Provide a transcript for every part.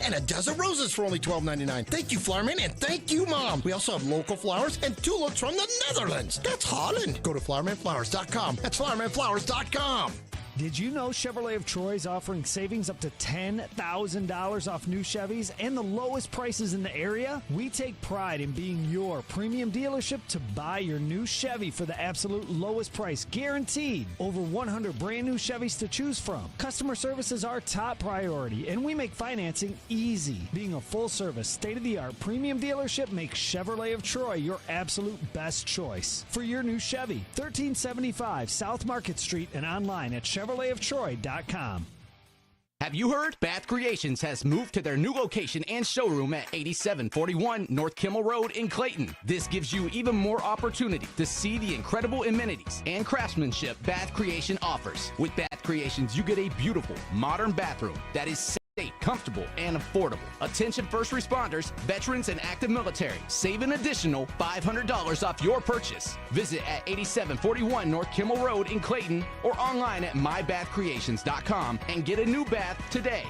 And a dozen roses for only $12.99. Thank you, Flowerman, and thank you, Mom. We also have local flowers and tulips from the Netherlands. That's Holland. Go to flowermanflowers.com. That's flowermanflowers.com. Did you know Chevrolet of Troy is offering savings up to $10,000 off new Chevys and the lowest prices in the area? We take pride in being your premium dealership to buy your new Chevy for the absolute lowest price, guaranteed. Over 100 brand new Chevys to choose from. Customer service is our top priority, and we make financing easy. Being a full-service, state-of-the-art premium dealership makes Chevrolet of Troy your absolute best choice. For your new Chevy, 1375 South Market Street and online at ChevroletofTroy.com. Have you heard? Bath Creations has moved to their new location and showroom at 8741 North Kimmel Road in Clayton. This gives you even more opportunity to see the incredible amenities and craftsmanship Bath Creation offers. With Bath Creations, you get a beautiful, modern bathroom that is safe, comfortable, and affordable. Attention first responders, veterans, and active military. Save an additional $500 off your purchase. Visit at 8741 North Kimmel Road in Clayton or online at mybathcreations.com and get a new bath today.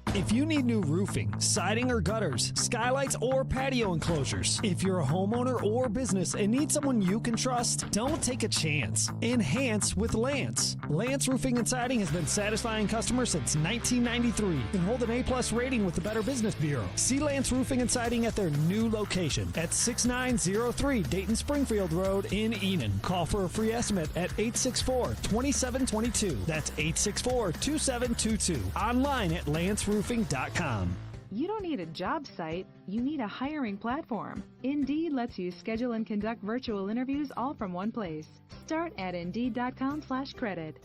If you need new roofing, siding or gutters, skylights or patio enclosures, if you're a homeowner or business and need someone you can trust, don't take a chance. Enhance with Lance. Lance Roofing and Siding has been satisfying customers since 1993 and hold an A+ rating with the Better Business Bureau. See Lance Roofing and Siding at their new location at 6903 Dayton Springfield Road in Enon. Call for a free estimate at 864-2722. That's 864-2722. Online at lanceroofing.com. You don't need a job site, you need a hiring platform. Indeed lets you schedule and conduct virtual interviews all from one place. Start at Indeed.com/credit.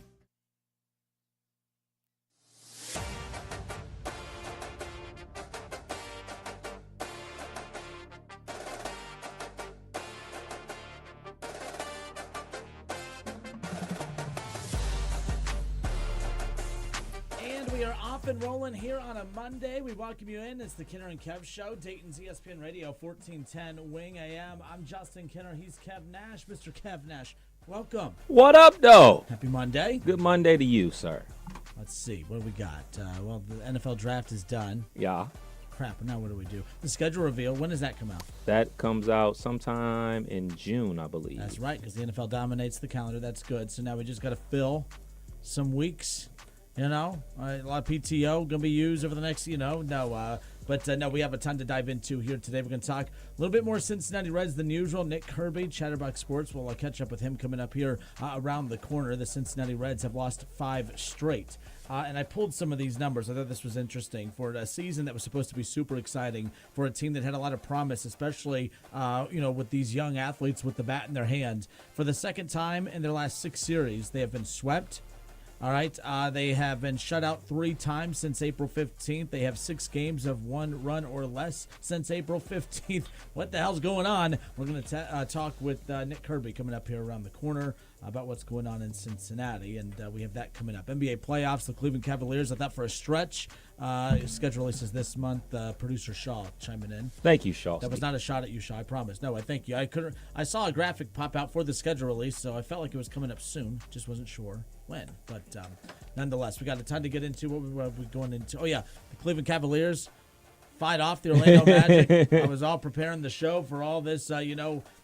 We are off and rolling here on a Monday. We welcome you in. It's the Kinner and Kev Show, Dayton's ESPN Radio, 1410 Wing AM. I'm Justin Kinner. He's Kev Nash. Mr. Kev Nash, welcome. What up, though? Happy Monday. Good Monday to you, sir. Let's see. What do we got? Well, the NFL draft is done. Yeah. Crap. Now what do we do? The schedule reveal. When does that come out? That comes out sometime in June, I believe. That's right, because the NFL dominates the calendar. That's good. So now we just got to fill some weeks. You know, a lot of PTO going to be used over the next, no, we have a ton to dive into here today. We're going to talk a little bit more Cincinnati Reds than usual. Nick Kirby, Chatterbox Sports, we'll catch up with him coming up here around the corner. The Cincinnati Reds have lost 5 straight. And I pulled some of these numbers. I thought this was interesting for a season that was supposed to be super exciting for a team that had a lot of promise, especially, with these young athletes with the bat in their hand. For the second time in their last 6 series, they have been swept. All right, they have been shut out 3 times since April 15th. They have 6 games of 1 run or less since April 15th. What the hell's going on? We're going to talk with Nick Kirby coming up here around the corner about what's going on in Cincinnati, and we have that coming up. NBA playoffs, the Cleveland Cavaliers, I thought for a stretch. Schedule releases this month. Producer Shaw chiming in. Thank you, Shaw. That was not a shot at you, Shaw. I promise. No, I thank you. I saw a graphic pop out for the schedule release, so I felt like it was coming up soon. Just wasn't sure when. But nonetheless, we got a ton to get into. What are we going into? Oh yeah, the Cleveland Cavaliers fight off the Orlando Magic. I was all preparing the show for all this.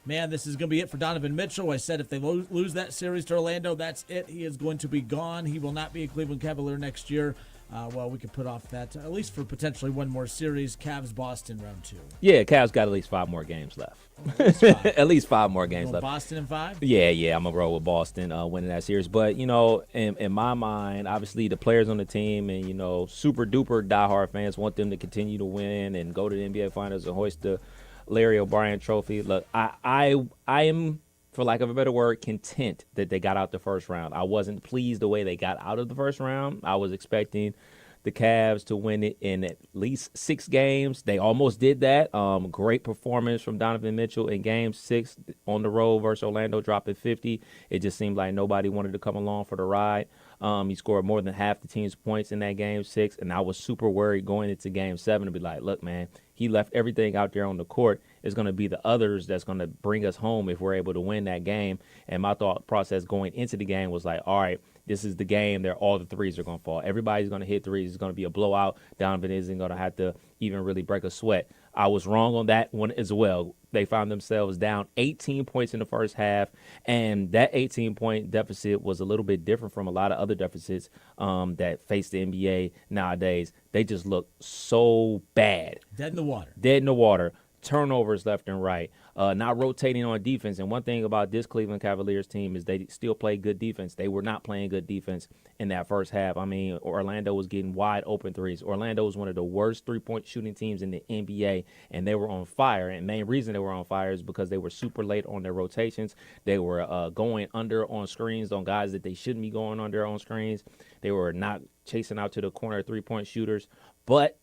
Man, this is going to be it for Donovan Mitchell. I said if they lose that series to Orlando, that's it. He is going to be gone. He will not be a Cleveland Cavalier next year. Well, we could put off that at least for potentially one more series. Cavs-Boston round 2. Yeah, Cavs got at least 5 more games left. At least 5 more games left. Boston in 5? Yeah, I'm going to roll with Boston winning that series. But, in my mind, obviously the players on the team and, super-duper diehard fans want them to continue to win and go to the NBA Finals and hoist the Larry O'Brien trophy. Look, I am, for lack of a better word, content that they got out the first round. I wasn't pleased the way they got out of the first round. I was expecting the Cavs to win it in at least 6 games. They almost did that. Great performance from Donovan Mitchell in Game 6 on the road versus Orlando, dropping 50. It just seemed like nobody wanted to come along for the ride. He scored more than half the team's points in that Game 6, and I was super worried going into Game 7 to be like, look, man, he left everything out there on the court. It's going to be the others that's going to bring us home if we're able to win that game. And my thought process going into the game was like, all right, this is the game that all the threes are going to fall. Everybody's going to hit threes. It's going to be a blowout. Donovan isn't going to have to even really break a sweat. I was wrong on that one as well. They found themselves down 18 points in the first half, and that 18-point deficit was a little bit different from a lot of other deficits that face the NBA nowadays. They just look so bad. Dead in the water. Dead in the water. Turnovers left and right. Not rotating on defense. And one thing about this Cleveland Cavaliers team is they still play good defense. They were not playing good defense in that first half. I mean, Orlando was getting wide open threes. Orlando was one of the worst three-point shooting teams in the NBA, and they were on fire. And the main reason they were on fire is because they were super late on their rotations. They were going under on screens on guys that they shouldn't be going under on screens. They were not chasing out to the corner three-point shooters. But,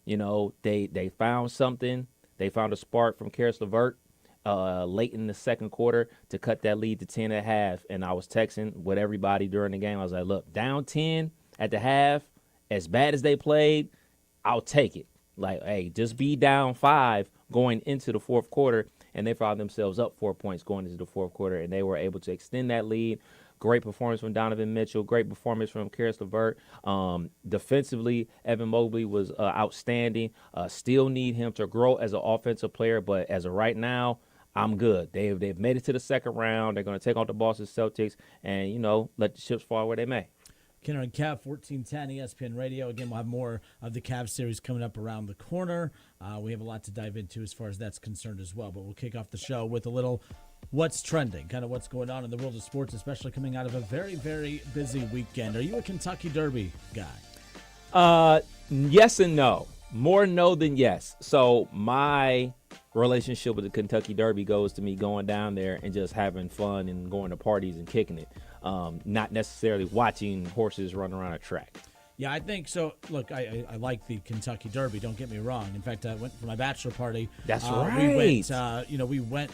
they found something. They found a spark from Karis LeVert late in the second quarter to cut that lead to 10.5. And I was texting with everybody during the game. I was like, look, down 10 at the half, as bad as they played, I'll take it. Like, hey, just be down 5 going into the fourth quarter. And they found themselves up 4 points going into the fourth quarter, and they were able to extend that lead. Great performance from Donovan Mitchell. Great performance from Karis LeVert. Defensively, Evan Mobley was outstanding. Still need him to grow as an offensive player, but as of right now, I'm good. They've made it to the second round. They're going to take on the Boston Celtics and, let the chips fall where they may. Kenner and Cav, 1410 ESPN Radio. Again, we'll have more of the Cavs series coming up around the corner. We have a lot to dive into as far as that's concerned as well. But we'll kick off the show with a little what's trending, kind of what's going on in the world of sports, especially coming out of a very, very busy weekend. Are you a Kentucky Derby guy? Yes and no. More no than yes. So my relationship with the Kentucky Derby goes to me going down there and just having fun and going to parties and kicking it. Not necessarily watching horses run around a track. Yeah, I think so. Look, I like the Kentucky Derby. Don't get me wrong. In fact, I went for my bachelor party. That's right. We went.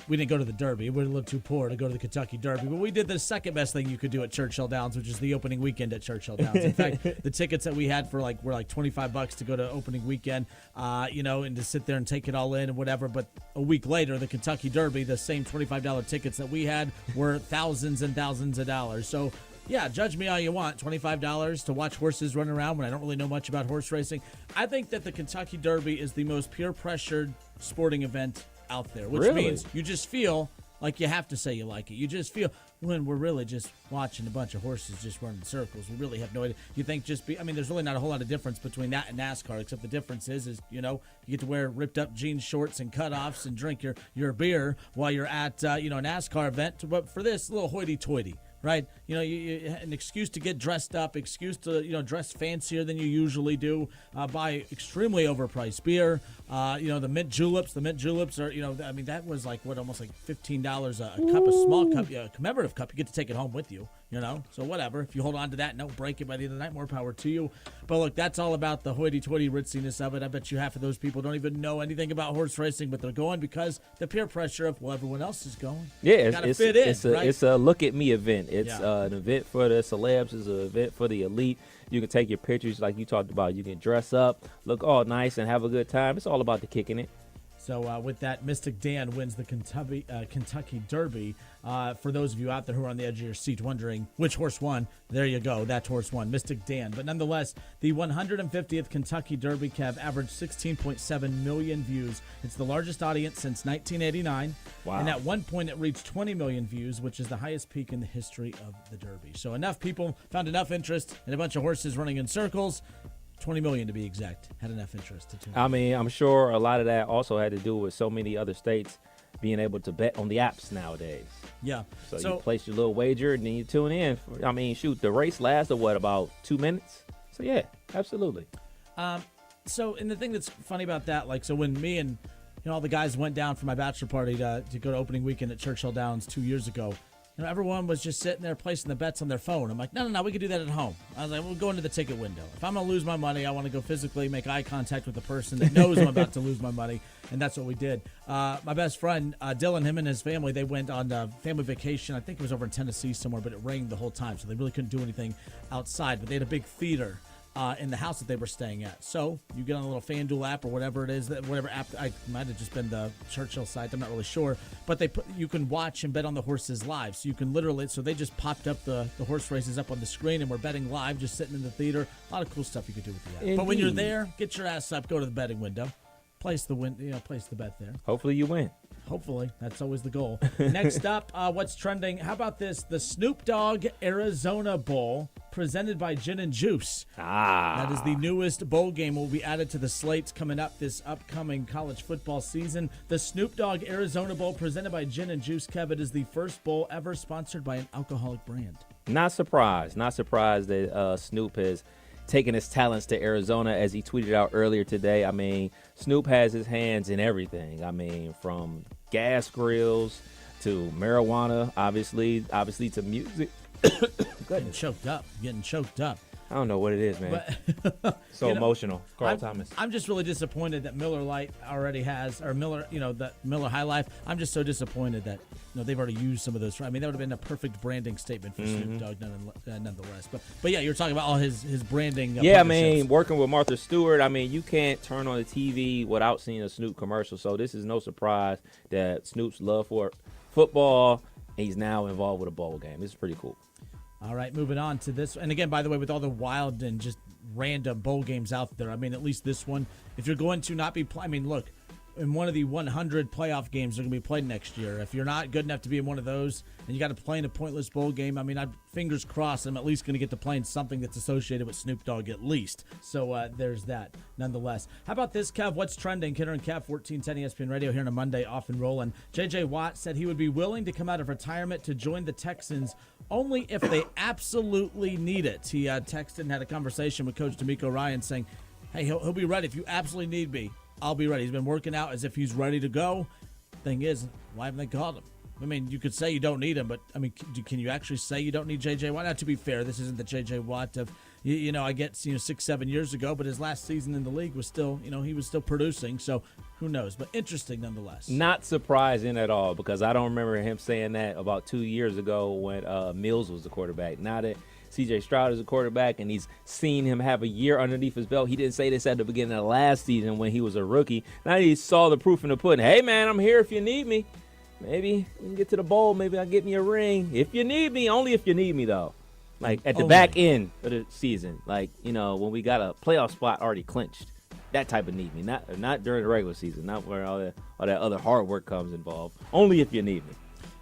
We didn't go to the Derby. We were a little too poor to go to the Kentucky Derby. But we did the second best thing you could do at Churchill Downs, which is the opening weekend at Churchill Downs. In fact, the tickets that we had were like $25 to go to opening weekend, and to sit there and take it all in and whatever. But a week later, the Kentucky Derby, the same $25 tickets that we had were thousands and thousands of dollars. So, yeah, judge me all you want. $25 to watch horses run around when I don't really know much about horse racing. I think that the Kentucky Derby is the most peer-pressured sporting event out there, which means you just feel like you have to say you like it. You just feel when we're really just watching a bunch of horses just run in circles. We really have no idea. You think there's really not a whole lot of difference between that and NASCAR, except the difference is you get to wear ripped up jean shorts and cutoffs and drink your beer while you're at a NASCAR event. But for this, a little hoity-toity. Right, an excuse to get dressed up, excuse to dress fancier than you usually do, buy extremely overpriced beer. The mint juleps. The mint juleps are that was almost like $15 a cup, a small cup, a commemorative cup. You get to take it home with you. So whatever. If you hold on to that and don't break it by the end of the night, more power to you. But look, that's all about the hoity-toity ritziness of it. I bet you half of those people don't even know anything about horse racing, but they're going because the peer pressure of everyone else is going. Yeah, it's a look at me event. It's an event for the celebs. It's an event for the elite. You can take your pictures like you talked about. You can dress up, look all nice, and have a good time. It's all about the kicking it. So with that, Mystic Dan wins the Kentucky Derby. For those of you out there who are on the edge of your seat wondering which horse won, there you go. That horse won, Mystic Dan. But nonetheless, the 150th Kentucky Derby, Cav, averaged 16.7 million views. It's the largest audience since 1989. Wow. And at one point, it reached 20 million views, which is the highest peak in the history of the Derby. So enough people found enough interest in a bunch of horses running in circles. 20 million to be exact, had enough interest to tune in. I mean, I'm sure a lot of that also had to do with so many other states being able to bet on the apps nowadays. Yeah. So you place your little wager and then you tune in. I mean, shoot, the race lasted, about 2 minutes? So, yeah, absolutely. And the thing that's funny about that, so when me and all the guys went down for my bachelor party to go to opening weekend at Churchill Downs 2 years ago, everyone was just sitting there placing the bets on their phone. I'm like, no, we could do that at home. I was like, we'll go into the ticket window. If I'm going to lose my money, I want to go physically make eye contact with the person that knows I'm about to lose my money, and that's what we did. My best friend, Dylan, him and his family, they went on a family vacation. I think it was over in Tennessee somewhere, but it rained the whole time, so they really couldn't do anything outside. But they had a big theater in the house that they were staying at. So you get on a little FanDuel app or whatever it is, whatever app. I might have just been the Churchill site. I'm not really sure, but you can watch and bet on the horses live. So you can literally. So they just popped up the horse races up on the screen, and we're betting live, just sitting in the theater. A lot of cool stuff you could do with the app. Indeed. But when you're there, get your ass up, go to the betting window, place the bet there. Hopefully you win. Hopefully. That's always the goal. Next up, what's trending? How about this? The Snoop Dogg Arizona Bowl presented by Gin and Juice. That is the newest bowl game will be added to the slates coming up this upcoming college football season. The Snoop Dogg Arizona Bowl presented by Gin and Juice. Kev, it is the first bowl ever sponsored by an alcoholic brand. Not surprised that Snoop has taking his talents to Arizona, as he tweeted out earlier today. I mean, Snoop has his hands in everything. I mean, from gas grills to marijuana, obviously to music. Getting choked up. I don't know what it is, man. But, so emotional. Carl Thomas. I'm just really disappointed that Miller Lite already has, or Miller, that Miller High Life. I'm just so disappointed that they've already used some of those. I mean, that would have been a perfect branding statement for Snoop Dogg, nonetheless. But yeah, you're talking about all his branding. Yeah, I mean, working with Martha Stewart. I mean, you can't turn on the TV without seeing a Snoop commercial. So this is no surprise that Snoop's love for football, he's now involved with a bowl game. This is pretty cool. All right, moving on to this. And again, by the way, with all the wild and just random bowl games out there, I mean, at least this one, if you're going to not be I mean, look, in one of the 100 playoff games that are going to be played next year, if you're not good enough to be in one of those and you got to play in a pointless bowl game, I mean, fingers crossed, I'm at least going to get to play in something that's associated with Snoop Dogg at least. So there's that, nonetheless. How about this, Kev? What's trending? Kidder and Kev, 1410 ESPN Radio here on a Monday, off and rolling. J.J. Watt said he would be willing to come out of retirement to join the Texans only if they absolutely need it. He texted and had a conversation with Coach D'Amico Ryan saying, hey, he'll be ready. If you absolutely need me, I'll be ready. He's been working out as if he's ready to go. Thing is, why haven't they called him? I mean, you could say you don't need him, but, I mean, can you actually say you don't need J.J. Watt? Now, to be fair, this isn't the J.J. Watt of, I get, 6-7 years ago, but his last season in the league was still, he was still producing, so who knows? But interesting nonetheless. Not surprising at all, because I don't remember him saying that about 2 years ago when Mills was the quarterback. Now that C.J. Stroud is a quarterback, and he's seen him have a year underneath his belt. He didn't say this at the beginning of last season when he was a rookie. Now he saw the proof in the pudding. Hey, man, I'm here if you need me. Maybe we can get to the bowl. Maybe I'll get me a ring. If you need me, only if you need me, though. Like, at the back end of the season. Like, when we got a playoff spot already clinched. That type of need me. Not during the regular season. Not where all that other hard work comes involved. Only if you need me.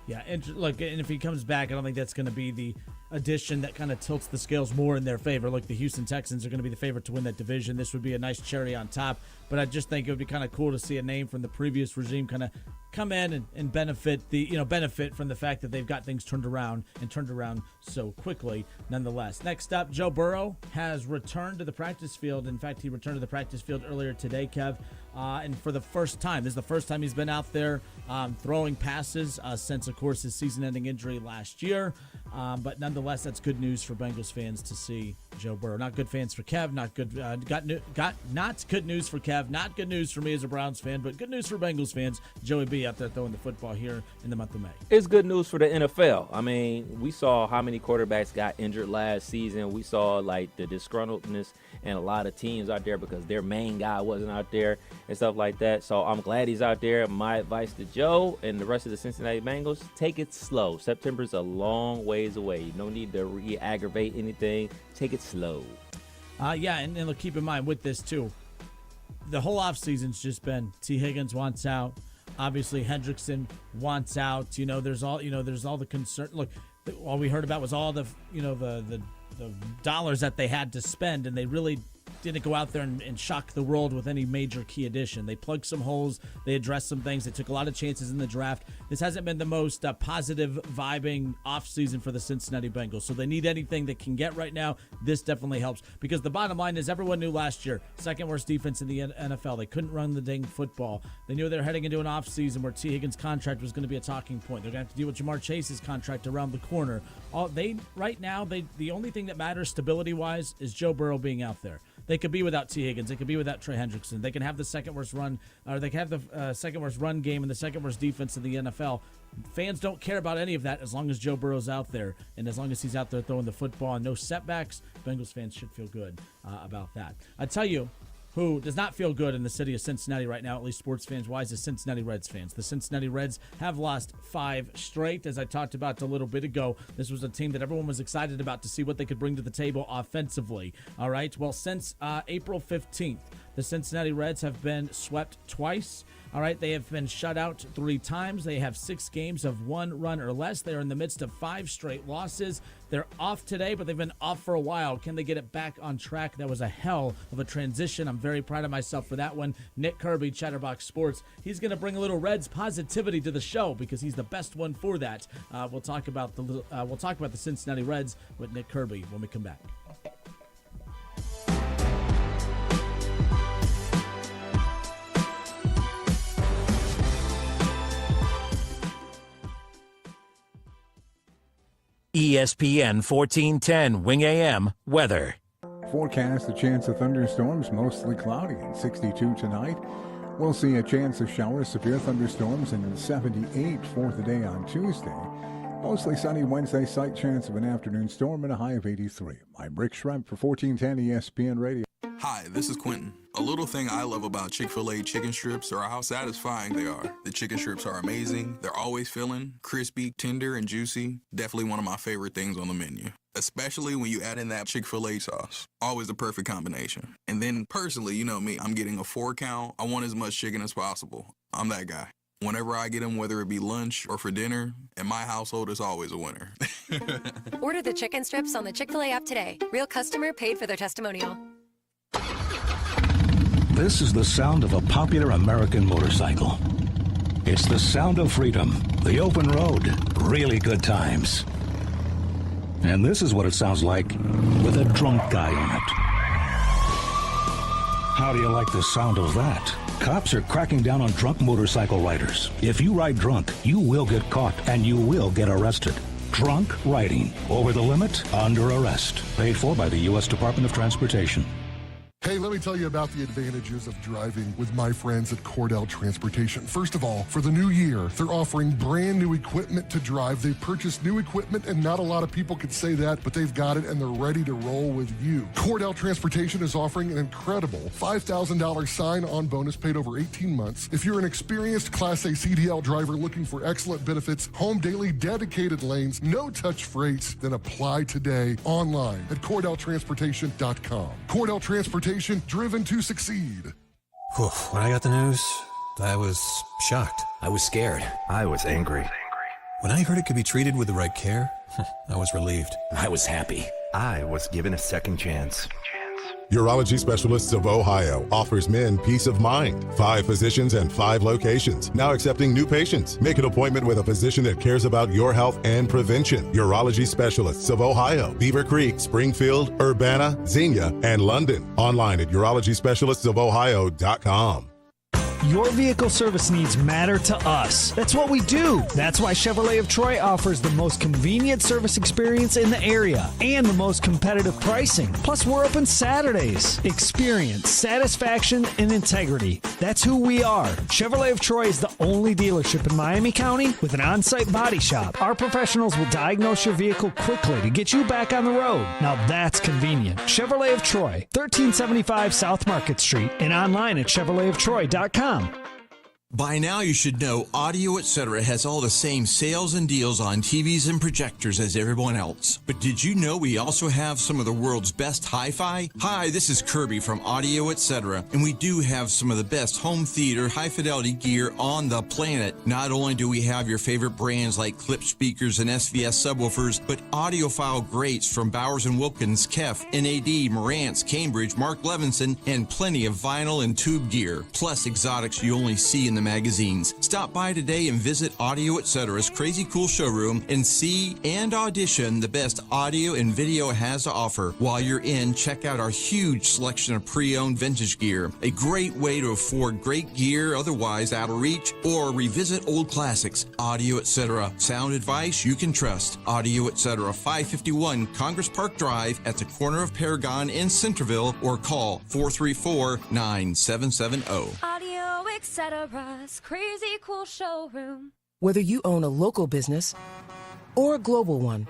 Yeah, and look, and if he comes back, I don't think that's going to be the addition that kind of tilts the scales more in their favor. Look, the Houston Texans are going to be the favorite to win that division. This would be a nice cherry on top, but I just think it would be kind of cool to see a name from the previous regime kind of come in and benefit from the fact that they've got things turned around so quickly nonetheless. Next up, Joe Burrow has returned to the practice field. In fact, he returned to the practice field earlier today, Kev, and for the first time. This is the first time he's been out there throwing passes since, of course, his season-ending injury last year. But nonetheless, that's good news for Bengals fans to see Joe Burrow. Not good fans for Kev. Not good news for Kev. Not good news for me as a Browns fan, but good news for Bengals fans. Joey B out there throwing the football here in the month of May. It's good news for the NFL. I mean, we saw how many quarterbacks got injured last season. We saw like the disgruntledness and a lot of teams out there because their main guy wasn't out there and stuff like that. So I'm glad he's out there. My advice to Joe and the rest of the Cincinnati Bengals, take it slow. September's a long ways away. No need to re-aggravate anything. Take it slow. And look, keep in mind with this too, the whole offseason's just been T. Higgins wants out. Obviously, Hendrickson wants out. There's all the concern. Look, all we heard about was all the dollars that they had to spend, and they really didn't go out there and shock the world with any major key addition. They plugged some holes. They addressed some things. They took a lot of chances in the draft. This hasn't been the most positive vibing offseason for the Cincinnati Bengals. So they need anything they can get right now. This definitely helps because the bottom line is everyone knew last year, second worst defense in the NFL. They couldn't run the dang football. They knew they were heading into an offseason where T. Higgins' contract was going to be a talking point. They're going to have to deal with Jamar Chase's contract around the corner. The only thing that matters stability-wise is Joe Burrow being out there. They could be without T. Higgins. They could be without Trey Hendrickson. They can have the second worst run, or they can have the second worst run game and the second worst defense in the NFL. Fans don't care about any of that as long as Joe Burrow's out there, and as long as he's out there throwing the football and no setbacks. Bengals fans should feel good about that. I tell you, who does not feel good in the city of Cincinnati right now, at least sports fans-wise, is Cincinnati Reds fans. The Cincinnati Reds have lost 5 straight. As I talked about a little bit ago, this was a team that everyone was excited about to see what they could bring to the table offensively. All right, well, since April 15th, the Cincinnati Reds have been swept twice. All right, they have been shut out 3 times. They have 6 games of 1 run or less. They are in the midst of 5 straight losses. They're off today, but they've been off for a while. Can they get it back on track? That was a hell of a transition. I'm very proud of myself for that one. Nick Kirby, Chatterbox Sports. He's going to bring a little Reds positivity to the show because he's the best one for that. We'll talk about the Cincinnati Reds with Nick Kirby when we come back. ESPN 1410 Wing AM weather. Forecast, a chance of thunderstorms, mostly cloudy and 62 tonight. We'll see a chance of showers, severe thunderstorms, and 78 for the day on Tuesday. Mostly sunny Wednesday, slight chance of an afternoon storm and a high of 83. I'm Rick Schremp for 1410 ESPN Radio. Hi, this is Quentin. A little thing I love about Chick-fil-A chicken strips are how satisfying they are. The chicken strips are amazing. They're always filling, crispy, tender, and juicy. Definitely one of my favorite things on the menu. Especially when you add in that Chick-fil-A sauce. Always the perfect combination. And then personally, you know me, I'm getting a 4 count. I want as much chicken as possible. I'm that guy. Whenever I get them, whether it be lunch or for dinner, in my household, it's always a winner. Order the chicken strips on the Chick-fil-A app today. Real customer paid for their testimonial. This is the sound of a popular American motorcycle. It's the sound of freedom, the open road, really good times. And this is what it sounds like with a drunk guy in it. How do you like the sound of that? Cops are cracking down on drunk motorcycle riders. If you ride drunk, you will get caught and you will get arrested. Drunk riding. Over the limit, under arrest. Paid for by the U.S. Department of Transportation. Hey, let me tell you about the advantages of driving with my friends at Cordell Transportation. First of all, for the new year, they're offering brand new equipment to drive. They purchased new equipment, and not a lot of people could say that, but they've got it, and they're ready to roll with you. Cordell Transportation is offering an incredible $5,000 sign-on bonus paid over 18 months. If you're an experienced Class A CDL driver looking for excellent benefits, home daily dedicated lanes, no-touch freights, then apply today online at CordellTransportation.com. Cordell Transportation, driven to succeed. When I got the news, I was shocked. I was scared. I was angry. When I heard it could be treated with the right care, I was relieved. I was happy. I was given a second chance. Urology Specialists of Ohio offers men peace of mind. 5 physicians and 5 locations. Now accepting new patients. Make an appointment with a physician that cares about your health and prevention. Urology Specialists of Ohio, Beaver Creek, Springfield, Urbana, Xenia, and London. Online at urologyspecialistsofohio.com. Your vehicle service needs matter to us. That's what we do. That's why Chevrolet of Troy offers the most convenient service experience in the area and the most competitive pricing. Plus, we're open Saturdays. Experience, satisfaction, and integrity. That's who we are. Chevrolet of Troy is the only dealership in Miami County with an on-site body shop. Our professionals will diagnose your vehicle quickly to get you back on the road. Now that's convenient. Chevrolet of Troy, 1375 South Market Street, and online at ChevroletofTroy.com. By now you should know Audio Etc. has all the same sales and deals on TVs and projectors as everyone else. But did you know we also have some of the world's best hi-fi? Hi, this is Kirby from Audio Etc. And we do have some of the best home theater high-fidelity gear on the planet. Not only do we have your favorite brands like Clip speakers and SVS subwoofers, but audiophile greats from Bowers & Wilkins, Kef, NAD, Marantz, Cambridge, Mark Levinson, and plenty of vinyl and tube gear. Plus exotics you only see in in the magazines. Stop by today and visit Audio Etc's crazy cool showroom and see and audition the best audio and video it has to offer. While you're in, check out our huge selection of pre-owned vintage gear, a great way to afford great gear otherwise out of reach, or revisit old classics. Audio Etc. Sound advice you can trust. Audio Etc. 551 Congress Park Drive at the corner of Paragon in Centerville, or call 434-9770. Audio Etc's crazy cool showroom. Whether you own a local business or a global one,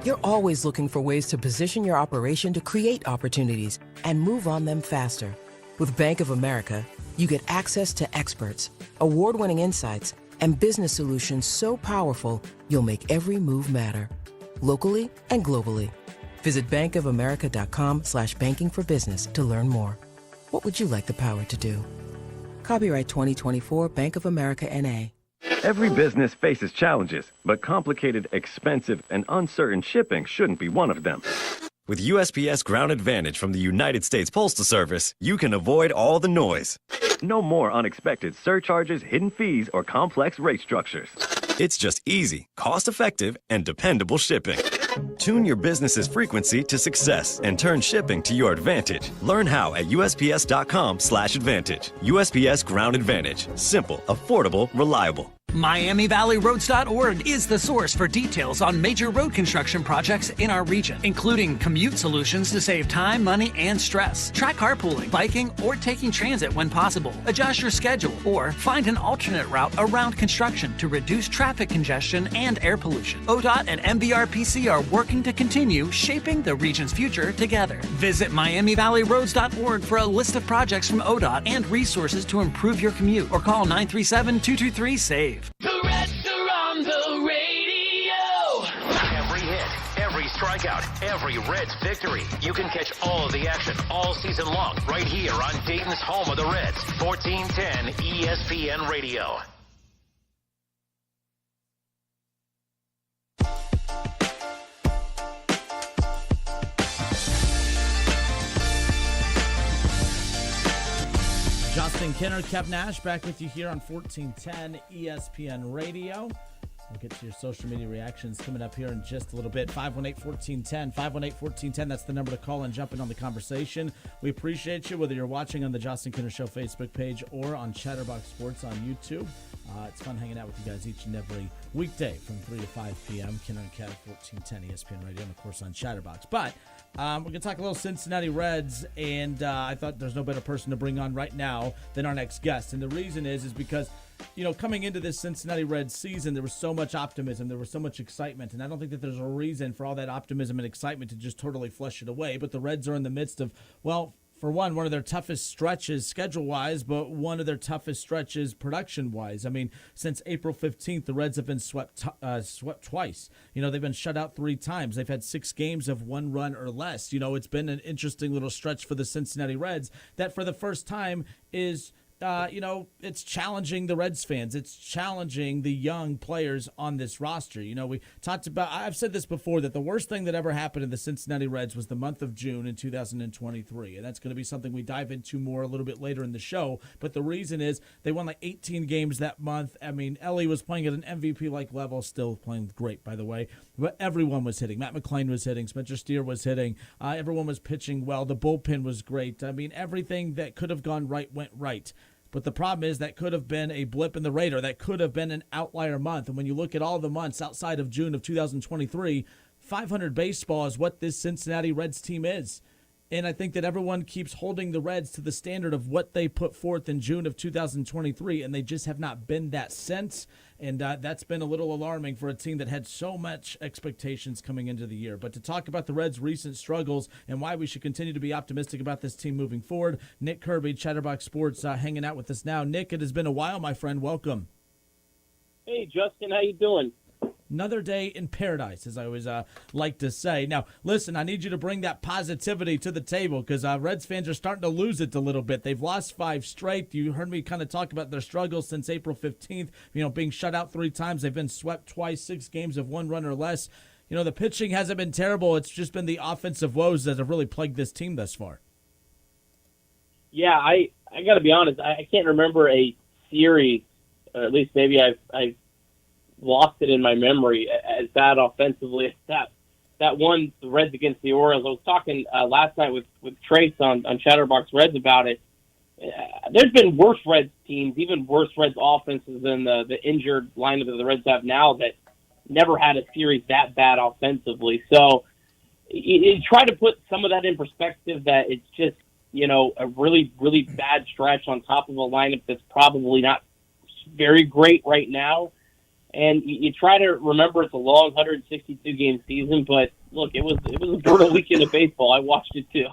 you're always looking for ways to position your operation to create opportunities and move on them faster. With Bank of America, you get access to experts, award-winning insights, and business solutions so powerful you'll make every move matter, locally and globally. Visit bankofamerica.com/banking for business to learn more. What would you like the power to do? Copyright 2024 Bank of America N.A. Every business faces challenges, but complicated, expensive, and uncertain shipping shouldn't be one of them. With USPS Ground Advantage from the United States Postal Service, you can avoid all the noise. No more unexpected surcharges, hidden fees, or complex rate structures. It's just easy, cost-effective, and dependable shipping. Tune your business's frequency to success and turn shipping to your advantage. Learn how at USPS.com/advantage. USPS Ground Advantage. Simple, affordable, reliable. MiamiValleyRoads.org is the source for details on major road construction projects in our region, including commute solutions to save time, money, and stress. Track carpooling, biking, or taking transit when possible. Adjust your schedule or find an alternate route around construction to reduce traffic congestion and air pollution. ODOT and MVRPC are working to continue shaping the region's future together. Visit MiamiValleyRoads.org for a list of projects from ODOT and resources to improve your commute, or call 937-223-SAVE. The Reds are on the radio. Every hit, every strikeout, every Reds victory. You can catch all of the action all season long right here on Dayton's home of the Reds, 1410 ESPN Radio. Justin Kinner, Kev Nash, back with you here on 1410 ESPN Radio. We'll get to your social media reactions coming up here in just a little bit. 518-1410, 518-1410. That's the number to call and jump in on the conversation. We appreciate you, whether you're watching on the Justin Kinner Show Facebook page or on Chatterbox Sports on YouTube. It's fun hanging out with you guys each and every weekday from 3 to 5 p.m. Kinner and Kev, 1410 ESPN Radio, and of course on Chatterbox. But we're going to talk a little Cincinnati Reds, and I thought there's no better person to bring on right now than our next guest. And the reason is because, you know, coming into this Cincinnati Reds season, there was so much optimism, there was so much excitement, and I don't think that there's a reason for all that optimism and excitement to just totally flush it away. But the Reds are in the midst of, well, for one of their toughest stretches schedule-wise, but one of their toughest stretches production-wise. I mean, since April 15th, the Reds have been swept twice. You know, they've been shut out 3 times. They've had 6 games of 1 run or less. You know, it's been an interesting little stretch for the Cincinnati Reds that for the first time is it's challenging the Reds fans. It's challenging the young players on this roster. You know, we talked about, I've said this before, that the worst thing that ever happened to the Cincinnati Reds was the month of June in 2023. And that's going to be something we dive into more a little bit later in the show. But the reason is they won like 18 games that month. I mean, Ellie was playing at an MVP-like level, still playing great, by the way. But everyone was hitting. Matt McClain was hitting. Spencer Steer was hitting. Everyone was pitching well. The bullpen was great. I mean, everything that could have gone right went right. But the problem is that could have been a blip in the radar. That could have been an outlier month. And when you look at all the months outside of June of 2023, 500 baseball is what this Cincinnati Reds team is. And I think that everyone keeps holding the Reds to the standard of what they put forth in June of 2023, and they just have not been that since. And that's been a little alarming for a team that had so much expectations coming into the year. But to talk about the Reds' recent struggles and why we should continue to be optimistic about this team moving forward, Nick Kirby, Chatterbox Sports, hanging out with us now. Nick, it has been a while, my friend. Welcome. Hey, Justin. How you doing? Another day in paradise, as I always like to say. Now, listen, I need you to bring that positivity to the table because Reds fans are starting to lose it a little bit. They've lost 5 straight. You heard me kind of talk about their struggles since April 15th, you know, being shut out 3 times. They've been swept twice, 6 games of 1 run or less. You know, the pitching hasn't been terrible. It's just been the offensive woes that have really plagued this team thus far. Yeah, I got to be honest. I can't remember a series, or at least maybe I've lost it in my memory as bad offensively as that one, the Reds against the Orioles. I was talking last night with Trace on Chatterbox Reds about it. There's been worse Reds teams, even worse Reds offenses than the injured lineup that the Reds have now that never had a series that bad offensively. So you try to put some of that in perspective, that it's just, a really, really bad stretch on top of a lineup that's probably not very great right now. And you try to remember it's a long 162-game season, but look, it was a brutal weekend of baseball. I watched it too.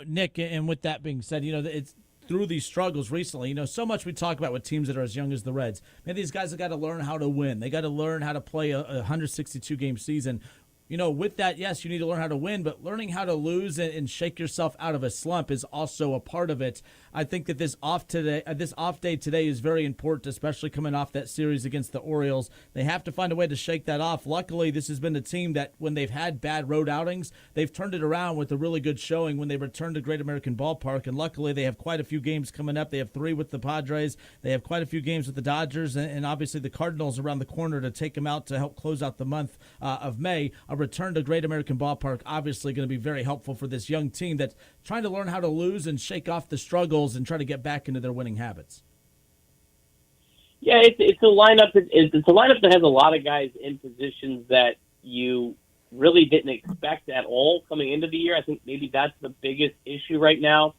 Nick, and with that being said, it's through these struggles recently, so much we talk about with teams that are as young as the Reds. Man, these guys have got to learn how to win. They got to learn how to play a 162-game season. With that, yes, you need to learn how to win, but learning how to lose and shake yourself out of a slump is also a part of it. I think that this off day today is very important, especially coming off that series against the Orioles. They have to find a way to shake that off. Luckily, this has been a team that when they've had bad road outings, they've turned it around with a really good showing when they return to Great American Ballpark. And luckily, they have quite a few games coming up. They have 3 with the Padres. They have quite a few games with the Dodgers, and obviously the Cardinals around the corner to take them out to help close out the month of May. A return to Great American Ballpark obviously going to be very helpful for this young team that's trying to learn how to lose and shake off the struggles and try to get back into their winning habits. Yeah, it's a lineup that has a lot of guys in positions that you really didn't expect at all coming into the year. I think maybe that's the biggest issue right now.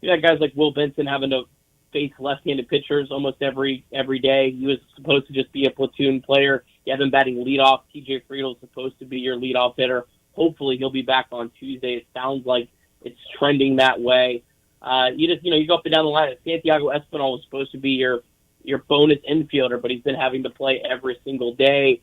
You got guys like Will Benson having to face left-handed pitchers almost every day. He was supposed to just be a platoon player. You have him batting leadoff. TJ Friedl is supposed to be your leadoff hitter. Hopefully he'll be back on Tuesday. It sounds like it's trending that way. You go up and down the line. Santiago Espinal was supposed to be your bonus infielder, but he's been having to play every single day.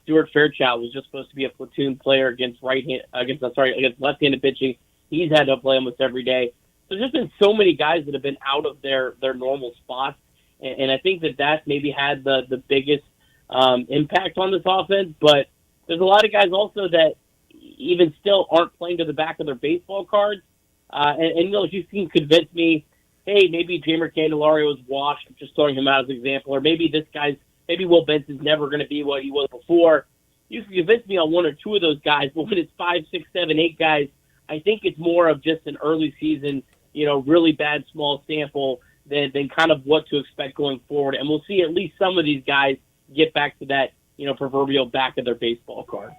Stuart Fairchild was just supposed to be a platoon player against left-handed pitching. He's had to play almost every day. So there's just been so many guys that have been out of their normal spots, and I think that maybe had the biggest impact on this offense. But there's a lot of guys also that even still aren't playing to the back of their baseball cards. If you can convince me, hey, maybe Jeimer Candelario was washed, I'm just throwing him out as an example, or maybe maybe Will Benson's never going to be what he was before. You can convince me on 1 or 2 of those guys, but when it's 5, 6, 7, 8 guys, I think it's more of just an early season, really bad small sample than kind of what to expect going forward. And we'll see at least some of these guys get back to that, proverbial back of their baseball card.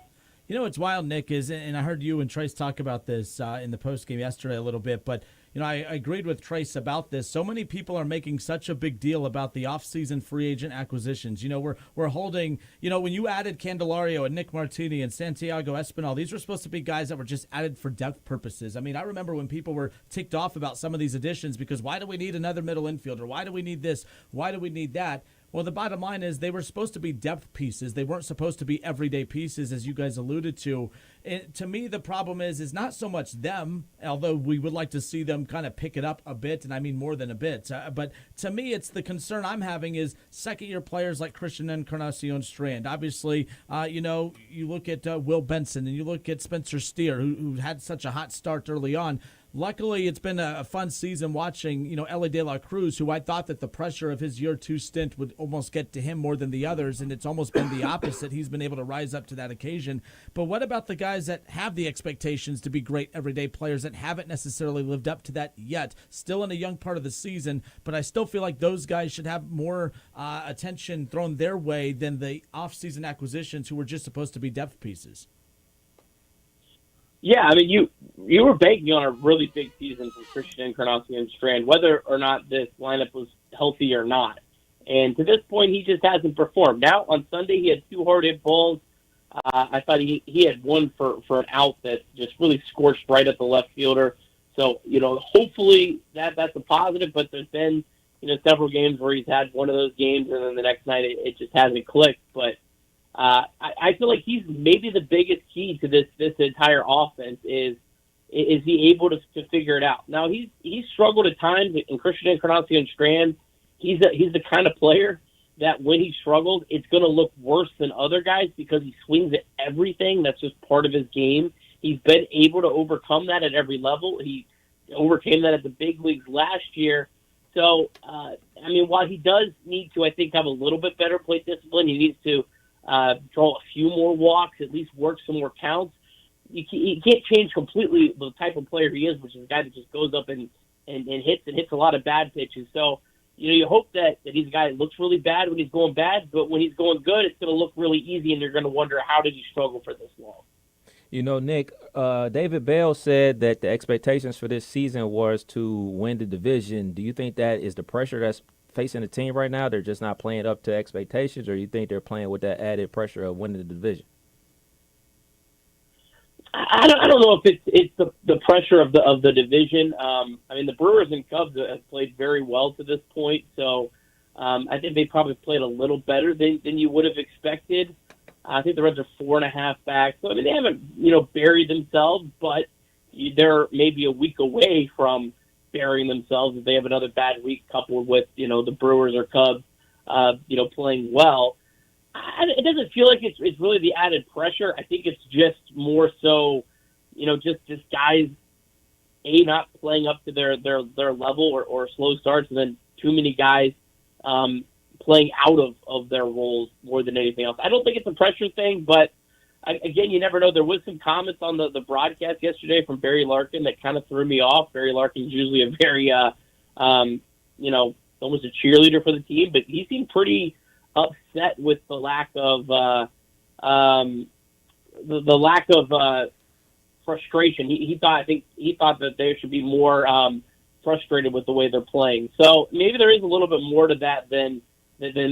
What's wild, Nick, is, and I heard you and Trace talk about this in the postgame yesterday a little bit, but I agreed with Trace about this. So many people are making such a big deal about the offseason free agent acquisitions. We're holding, when you added Candelario and Nick Martini and Santiago Espinal, these were supposed to be guys that were just added for depth purposes. I mean, I remember when people were ticked off about some of these additions because why do we need another middle infielder? Why do we need this? Why do we need that? Well, the bottom line is they were supposed to be depth pieces. They weren't supposed to be everyday pieces, as you guys alluded to. To me, the problem is not so much them, although we would like to see them kind of pick it up a bit, and I mean more than a bit. But to me, it's the concern I'm having is second-year players like Christian Encarnacion Strand. Obviously, you look at Will Benson and you look at Spencer Steer, who had such a hot start early on. Luckily, it's been a fun season watching, Ellie De La Cruz, who I thought that the pressure of his year 2 stint would almost get to him more than the others, and it's almost been the opposite. He's been able to rise up to that occasion. But what about the guys that have the expectations to be great everyday players that haven't necessarily lived up to that yet? Still in a young part of the season, but I still feel like those guys should have more attention thrown their way than the off-season acquisitions who were just supposed to be depth pieces. Yeah, I mean, you were banking on a really big season from Christian Encarnacion Strand, whether or not this lineup was healthy or not. And to this point, he just hasn't performed. Now, on Sunday, he had 2 hard-hit balls. I thought he had one for an out that just really scorched right at the left fielder. So, hopefully that's a positive, but there's been, several games where he's had one of those games, and then the next night it just hasn't clicked. But I feel like he's maybe the biggest key to this entire offense is he able to figure it out. Now he's struggled at times in Christian Encarnacion Strand. He's the kind of player that when he struggles, it's going to look worse than other guys because he swings at everything. That's just part of his game. He's been able to overcome that at every level. He overcame that at the big leagues last year. So, while he does need to, I think, have a little bit better plate discipline, he needs to draw a few more walks, at least work some more counts. He can't change completely the type of player he is, which is a guy that just goes up and hits a lot of bad pitches. So, you hope that he's a guy that looks really bad when he's going bad, but when he's going good, it's going to look really easy, and you're going to wonder, how did he struggle for this long? Nick, David Bell said that the expectations for this season was to win the division. Do you think that is the pressure that's facing the team right now? They're just not playing up to expectations, or you think they're playing with that added pressure of winning the division? I don't know if it's the pressure of the division. The Brewers and Cubs have played very well to this point, so I think they probably played a little better than you would have expected. I think the Reds are 4.5 back, so they haven't buried themselves, but they're maybe a week away from burying themselves if they have another bad week coupled with the Brewers or Cubs playing well. It doesn't feel like it's really the added pressure. I think it's just more so, just guys not playing up to their level or slow starts, and then too many guys playing out of their roles more than anything else. I don't think it's a pressure thing, but again, you never know. There was some comments on the broadcast yesterday from Barry Larkin that kind of threw me off. Barry Larkin's usually a very almost a cheerleader for the team, but he seemed pretty upset with the lack of frustration. He thought that they should be more frustrated with the way they're playing. So maybe there is a little bit more to that than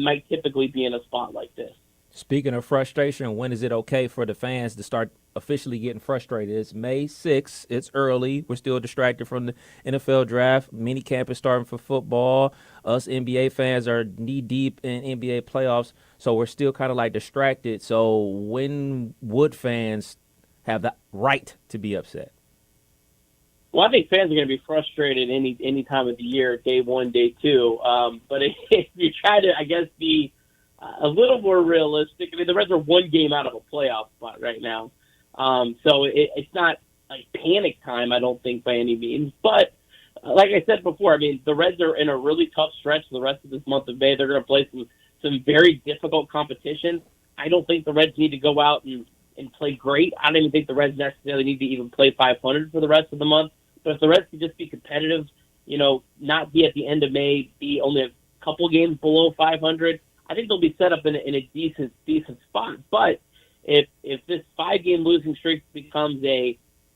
might typically be in a spot like this. Speaking of frustration, when is it okay for the fans to start officially getting frustrated? It's May 6th. It's early. We're still distracted from the NFL draft. Mini camp is starting for football. Us NBA fans are knee-deep in NBA playoffs, so we're still kind of distracted. So when would fans have the right to be upset? Well, I think fans are going to be frustrated any time of the year, day one, day two. But if you try to, I guess, be a little more realistic, the Reds are one game out of a playoff spot right now. So it's not panic time, I don't think, by any means. But like I said before, the Reds are in a really tough stretch the rest of this month of May. They're going to play some very difficult competition. I don't think the Reds need to go out and play great. I don't even think the Reds necessarily need to even play 500 for the rest of the month. But if the Reds can just be competitive, not be at the end of May, be only a couple games below 500, I think they'll be set up in a decent spot. But if this 5-game losing streak becomes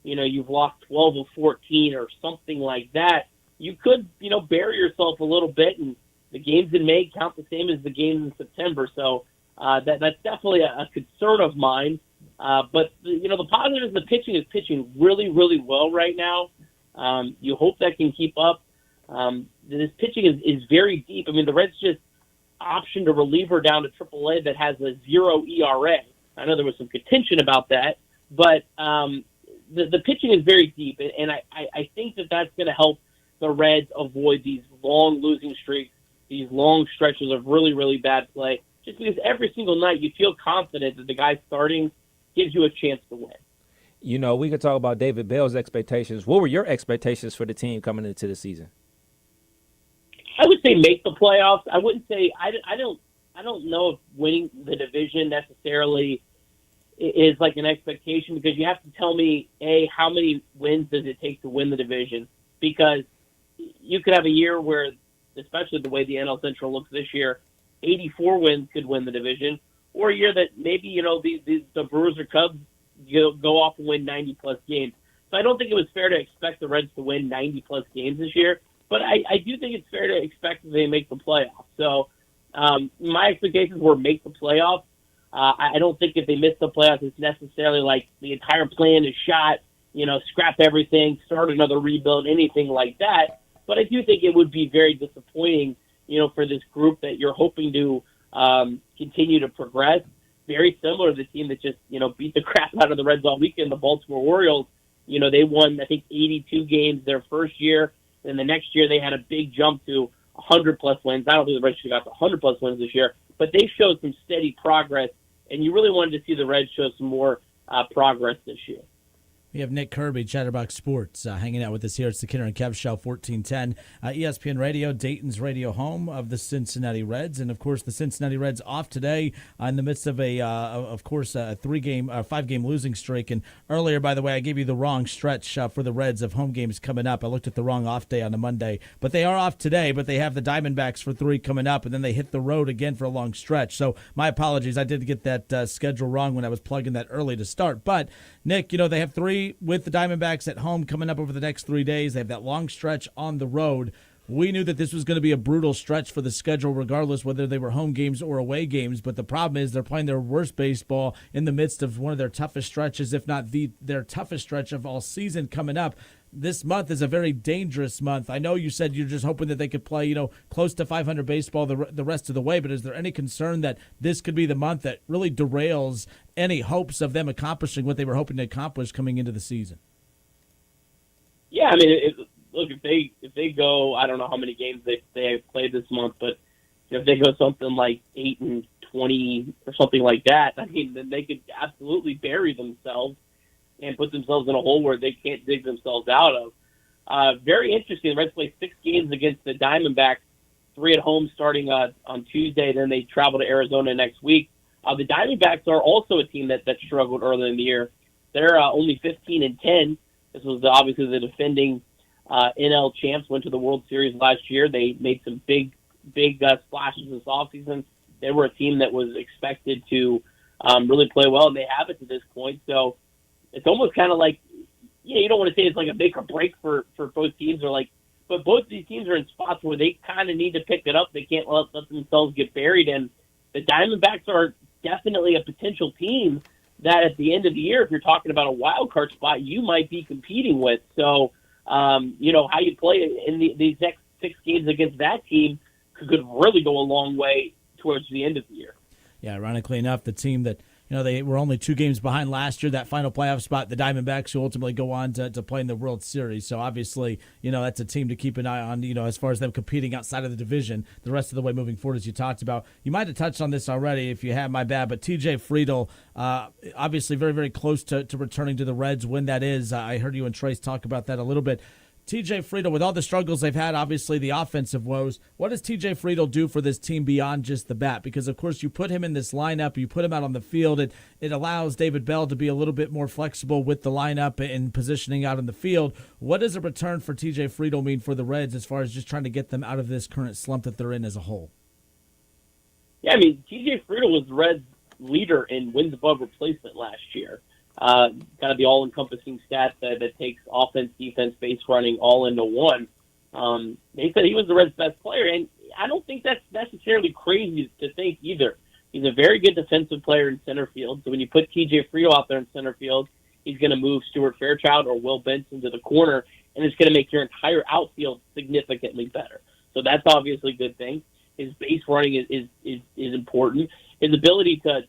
you've lost 12 of 14 or something like that, you could, bury yourself a little bit, and the games in May count the same as the games in September. So that's definitely a concern of mine. But the positive is the pitching is pitching really, really well right now. You hope that can keep up. This pitching is very deep. The Reds just optioned a reliever down to AAA that has a 0 ERA. I know there was some contention about that, but the pitching is very deep, and I think that's going to help the Reds avoid these long losing streaks, these long stretches of really, really bad play, just because every single night you feel confident that the guy starting gives you a chance to win. We could talk about David Bell's expectations. What were your expectations for the team coming into the season? I would say make the playoffs. I wouldn't say I don't know if winning the division necessarily is an expectation, because you have to tell me, how many wins does it take to win the division? Because you could have a year where, especially the way the NL Central looks this year, 84 wins could win the division, or a year that maybe the Brewers or Cubs go off and win 90-plus games. So I don't think it was fair to expect the Reds to win 90-plus games this year, but I do think it's fair to expect that they make the playoffs. So my expectations were make the playoffs. I don't think if they miss the playoffs, it's necessarily the entire plan is shot, scrap everything, start another rebuild, anything like that. But I do think it would be very disappointing, for this group that you're hoping to continue to progress. Very similar to the team that just, beat the crap out of the Reds all weekend, the Baltimore Orioles. They won, I think, 82 games their first year. Then the next year they had a big jump to 100-plus wins. I don't think the Reds should have got to 100-plus wins this year, but they showed some steady progress, and you really wanted to see the Reds show some more progress this year. We have Nick Kirby, Chatterbox Sports, hanging out with us here. It's the Kinner and Kev Show, 1410. ESPN Radio, Dayton's radio home of the Cincinnati Reds. And, of course, the Cincinnati Reds off today in the midst of a 5-game losing streak. And earlier, by the way, I gave you the wrong stretch for the Reds of home games coming up. I looked at the wrong off day on a Monday. But they are off today, but they have the Diamondbacks for 3 coming up, and then they hit the road again for a long stretch. So my apologies. I did get that schedule wrong when I was plugging that early to start. But, Nick, they have 3 with the Diamondbacks at home coming up over the next 3 days. They have that long stretch on the road. We knew that this was going to be a brutal stretch for the schedule, regardless whether they were home games or away games. But the problem is they're playing their worst baseball in the midst of one of their toughest stretches, if not their toughest stretch of all season coming up. This month is a very dangerous month. I know you said you're just hoping that they could play, close to 500 baseball the rest of the way, but is there any concern that this could be the month that really derails any hopes of them accomplishing what they were hoping to accomplish coming into the season? Yeah, I mean, if they go, I don't know how many games they have played this month, but if they go something like 8-20 or something like that, I mean, then they could absolutely bury themselves and put themselves in a hole where they can't dig themselves out of. Very interesting. The Reds play 6 games against the Diamondbacks, 3 at home starting on Tuesday. Then they travel to Arizona next week. The Diamondbacks are also a team that struggled early in the year. They're only 15-10. This was obviously the defending NL champs, went to the World Series last year. They made some big splashes this offseason. They were a team that was expected to really play well, and they have it to this point. So it's almost kind of like, you don't want to say it's like a make or break for both teams, but both of these teams are in spots where they kind of need to pick it up. They can't let themselves get buried, and the Diamondbacks are definitely a potential team that at the end of the year, if you're talking about a wild card spot, you might be competing with. So, how you play in these next 6 games against that team could really go a long way towards the end of the year. Yeah, ironically enough, the team that they were only 2 games behind last year, that final playoff spot, the Diamondbacks, who ultimately go on to play in the World Series. So obviously, that's a team to keep an eye on, as far as them competing outside of the division the rest of the way moving forward, as you talked about. You might have touched on this already. If you have, my bad. But TJ Friedl, obviously very, very close to returning to the Reds when that is. I heard you and Trace talk about that a little bit. TJ Friedl, with all the struggles they've had, obviously the offensive woes, what does TJ Friedl do for this team beyond just the bat? Because, of course, you put him in this lineup, you put him out on the field, it allows David Bell to be a little bit more flexible with the lineup and positioning out in the field. What does a return for TJ Friedl mean for the Reds as far as just trying to get them out of this current slump that they're in as a whole? Yeah, I mean, TJ Friedl was the Reds' leader in wins above replacement last year. Kind of the all-encompassing stat that takes offense, defense, base running all into one. They said he was the Reds' best player, and I don't think that's necessarily crazy to think either. He's a very good defensive player in center field, so when you put TJ Friedl out there in center field, he's going to move Stuart Fairchild or Will Benson to the corner, and it's going to make your entire outfield significantly better. So that's obviously a good thing. His base running is important. His ability to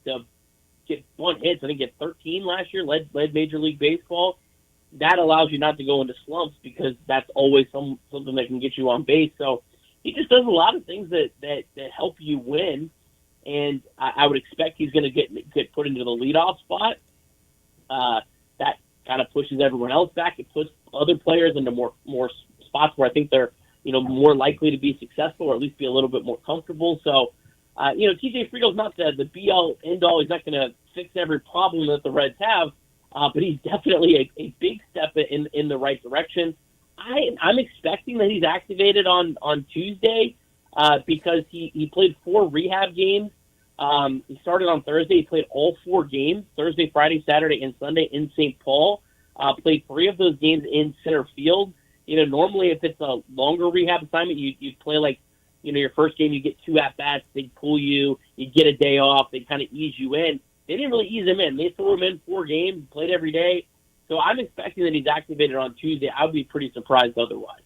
get 1 hit, I think get 13 last year, led Major League Baseball. That allows you not to go into slumps because that's always something that can get you on base. So he just does a lot of things that help you win, and I would expect he's going to get put into the leadoff spot. That kind of pushes everyone else back. It puts other players into more spots where I think they're more likely to be successful or at least be a little bit more comfortable. So TJ Friedel's not the be-all, end-all. He's not going to fix every problem that the Reds have, but he's definitely a big step in the right direction. I'm expecting that he's activated on Tuesday because he played 4 rehab games. He started on Thursday. He played all 4 games, Thursday, Friday, Saturday, and Sunday in St. Paul. Played 3 of those games in center field. Normally if it's a longer rehab assignment, you'd play your first game, you get 2 at-bats, they pull you, you get a day off, they kind of ease you in. They didn't really ease him in. They threw him in 4 games, played every day. So I'm expecting that he's activated on Tuesday. I would be pretty surprised otherwise.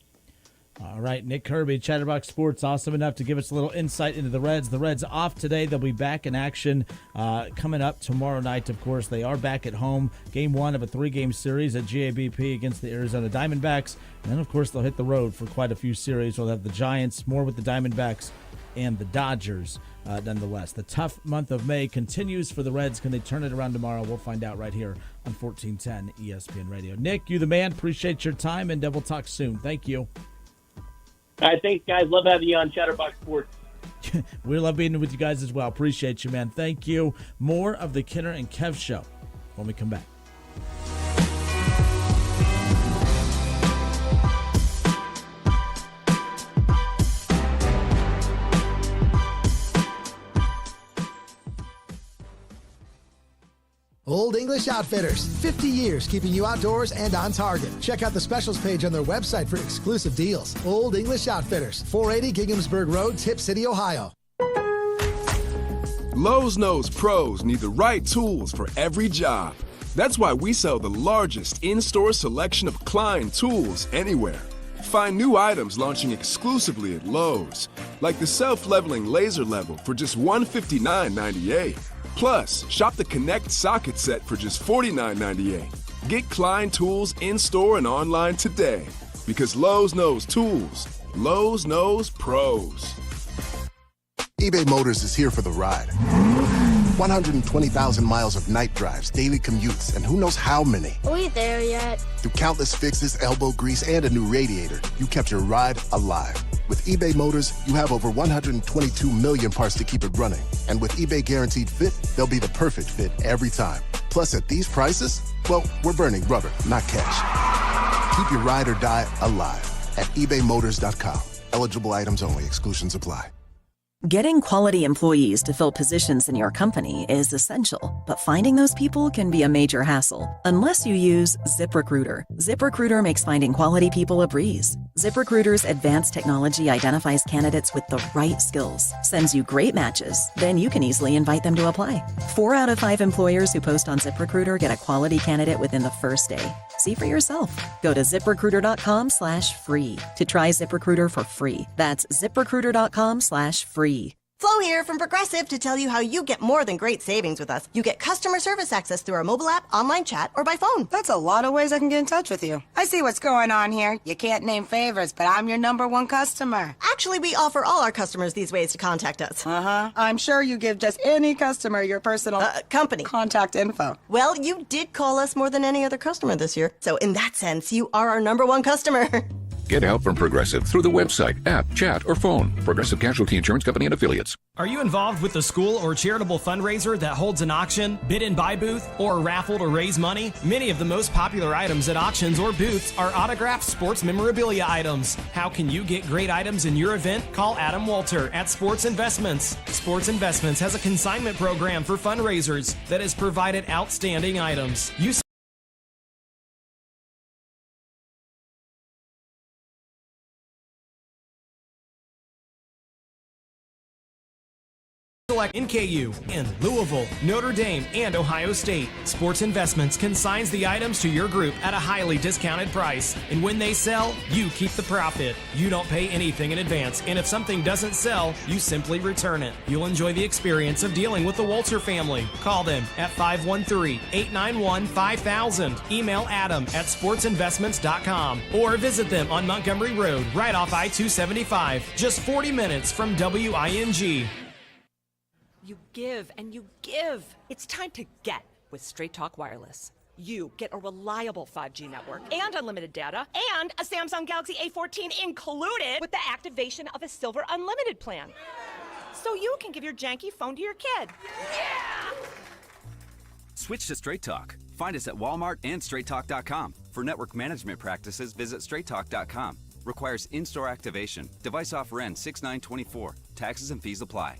All right, Nick Kirby, Chatterbox Sports, awesome enough to give us a little insight into the Reds. The Reds off today. They'll be back in action coming up tomorrow night, of course. They are back at home. Game 1 of a 3-game series at GABP against the Arizona Diamondbacks. And then, of course, they'll hit the road for quite a few series. We'll have the Giants, more with the Diamondbacks, and the Dodgers nonetheless. The tough month of May continues for the Reds. Can they turn it around tomorrow? We'll find out right here on 1410 ESPN Radio. Nick, you the man. Appreciate your time, and we'll talk soon. Thank you. All right, thanks, guys. Love having you on Chatterbox Sports. We love being with you guys as well. Appreciate you, man. Thank you. More of the Kinner and Kev Show when we come back. Old English Outfitters, 50 years keeping you outdoors and on target. Check out the specials page on their website for exclusive deals. Old English Outfitters, 480 Ginghamsburg Road, Tip City, Ohio. Lowe's knows pros need the right tools for every job. That's why we sell the largest in-store selection of Klein tools anywhere. Find new items launching exclusively at Lowe's, like the self-leveling laser level for just $159.98. Plus, shop the Connect socket set for just $49.98. Get Klein tools in-store and online today. Because Lowe's knows tools. Lowe's knows pros. eBay Motors is here for the ride. 120,000 miles of night drives, daily commutes, and who knows how many. Are we there yet? Through countless fixes, elbow grease, and a new radiator, you kept your ride alive. With eBay Motors, you have over 122 million parts to keep it running. And with eBay Guaranteed Fit, they'll be the perfect fit every time. Plus, at these prices, well, we're burning rubber, not cash. Keep your ride or die alive at ebaymotors.com. Eligible items only. Exclusions apply. Getting quality employees to fill positions in your company is essential, but finding those people can be a major hassle unless you use ZipRecruiter. ZipRecruiter makes finding quality people a breeze. ZipRecruiter's advanced technology identifies candidates with the right skills, sends you great matches, then you can easily invite them to apply. 4 out of 5 employers who post on ZipRecruiter get a quality candidate within the first day. See for yourself. Go to ZipRecruiter.com/free to try ZipRecruiter for free. That's ZipRecruiter.com/free. Flo here from Progressive to tell you how you get more than great savings with us. You get customer service access through our mobile app, online chat, or by phone. That's a lot of ways I can get in touch with you. I see what's going on here. You can't name favorites, but I'm your #1 customer. Actually, we offer all our customers these ways to contact us. I'm sure you give just any customer your personal company contact info. Well, you did call us more than any other customer this year. So in that sense, you are our #1 customer. Get help from Progressive through the website, app, chat, or phone. Progressive Casualty Insurance Company and Affiliates. Are you involved with a school or charitable fundraiser that holds an auction, bid and buy booth, or a raffle to raise money? Many of the most popular items at auctions or booths are autographed sports memorabilia items. How can you get great items in your event? Call Adam Walter at Sports Investments. Sports Investments has a consignment program for fundraisers that has provided outstanding items. You select NKU in Louisville, Notre Dame, and Ohio State. Sports Investments consigns the items to your group at a highly discounted price. And when they sell, you keep the profit. You don't pay anything in advance. And if something doesn't sell, you simply return it. You'll enjoy the experience of dealing with the Walter family. Call them at 513-891-5000. Email Adam at sportsinvestments.com or visit them on Montgomery Road, right off I-275. Just 40 minutes from WING. You give and you give. It's time to get with Straight Talk Wireless. You get a reliable 5G network and unlimited data and a Samsung Galaxy A14 included with the activation of a Silver Unlimited plan. So you can give your janky phone to your kid. Yeah! Switch to Straight Talk. Find us at Walmart and StraightTalk.com. For network management practices, visit StraightTalk.com. Requires in-store activation. Device offer ends 6/9/24. Taxes and fees apply.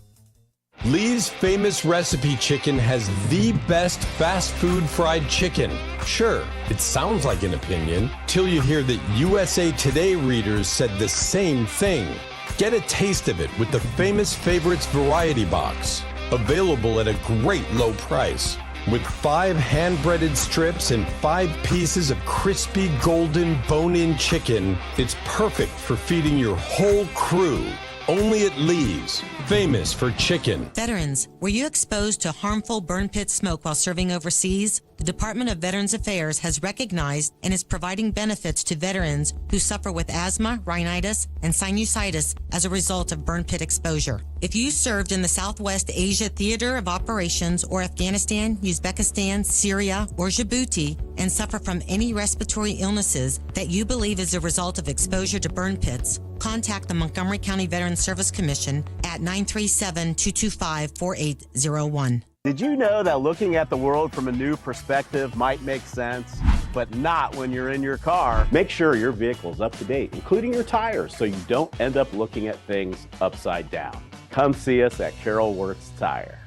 Lee's Famous Recipe Chicken has the best fast food fried chicken. Sure, it sounds like an opinion, till you hear that USA Today readers said the same thing. Get a taste of it with the Famous Favorites Variety Box. Available at a great low price. With 5 hand-breaded strips and 5 pieces of crispy golden bone-in chicken, it's perfect for feeding your whole crew. Only at Lee's, famous for chicken. Veterans, were you exposed to harmful burn pit smoke while serving overseas? The Department of Veterans Affairs has recognized and is providing benefits to veterans who suffer with asthma, rhinitis, and sinusitis as a result of burn pit exposure. If you served in the Southwest Asia Theater of Operations or Afghanistan, Uzbekistan, Syria, or Djibouti and suffer from any respiratory illnesses that you believe is a result of exposure to burn pits, contact the Montgomery County Veterans Service Commission at 937-225-4801. Did you know that looking at the world from a new perspective might make sense? But not when you're in your car. Make sure your vehicle's up to date, including your tires, so you don't end up looking at things upside down. Come see us at Carroll Works Tire.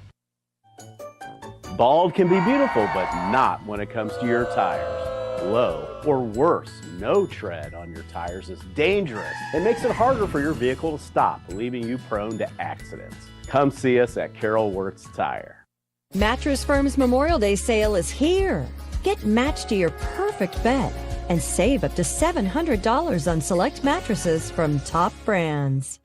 Bald can be beautiful, but not when it comes to your tires. Low, or worse, no tread on your tires is dangerous. It makes it harder for your vehicle to stop, leaving you prone to accidents. Come see us at Carroll Works Tire. Mattress Firm's Memorial Day sale is here. Get matched to your perfect bed and save up to $700 on select mattresses from top brands.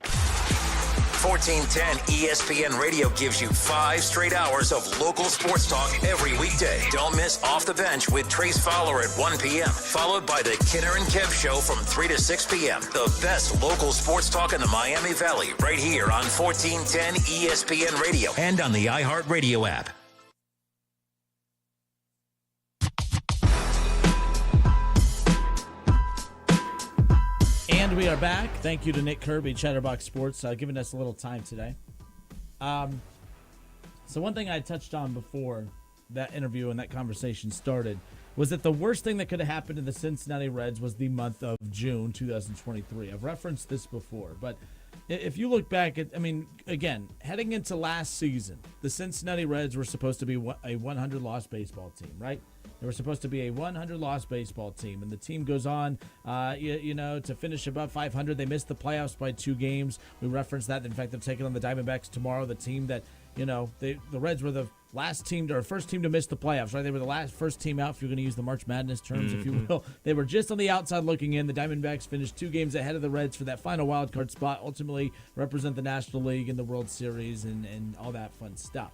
1410 ESPN Radio gives you 5 straight hours of local sports talk every weekday. Don't miss Off the Bench with Trace Fowler at 1 p.m., followed by the Kinner and Kev Show from 3 to 6 p.m. The best local sports talk in the Miami Valley, right here on 1410 ESPN Radio and on the iHeartRadio app. And we are back. Thank you to Nick Kirby, Chatterbox Sports, giving us a little time today. So one thing I touched on before that interview and that conversation started was that the worst thing that could have happened to the Cincinnati Reds was the month of June 2023. I've referenced this before, but if you look back at, again, heading into last season, the Cincinnati Reds were supposed to be a 100-loss baseball team, right? They were supposed to be a 100-loss baseball team, and the team goes on, to finish above 500. They missed the playoffs by 2 games. We referenced that. In fact, they're taking on the Diamondbacks tomorrow, the team that, the Reds were the last team or first team to miss the playoffs, right? They were the first team out, if you're going to use the March Madness terms, if you will. They were just on the outside looking in. The Diamondbacks finished 2 games ahead of the Reds for that final wild card spot, ultimately represent the National League and the World Series and all that fun stuff.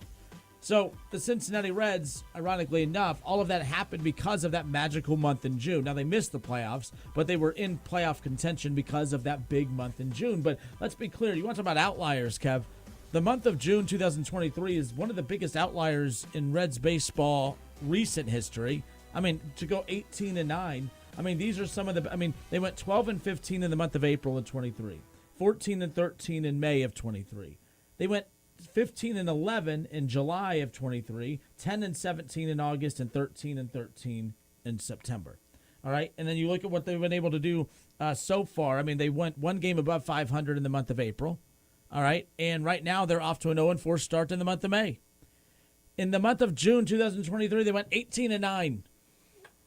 So the Cincinnati Reds, ironically enough, all of that happened because of that magical month in June. Now, they missed the playoffs, but they were in playoff contention because of that big month in June. But let's be clear. You want to talk about outliers, Kev. The month of June 2023 is one of the biggest outliers in Reds baseball recent history. To go 18-9. These are some of the. They went 12-15 in the month of April of 23, 14-13 in May of 23. They went 15-11 in July of 23, 10-17 in August, and 13-13 in September. All right, and then you look at what they've been able to do so far. They went 1 game above 500 in the month of April. All right, and right now they're off to an 0-4 start in the month of May. In the month of June 2023, they went 18-9.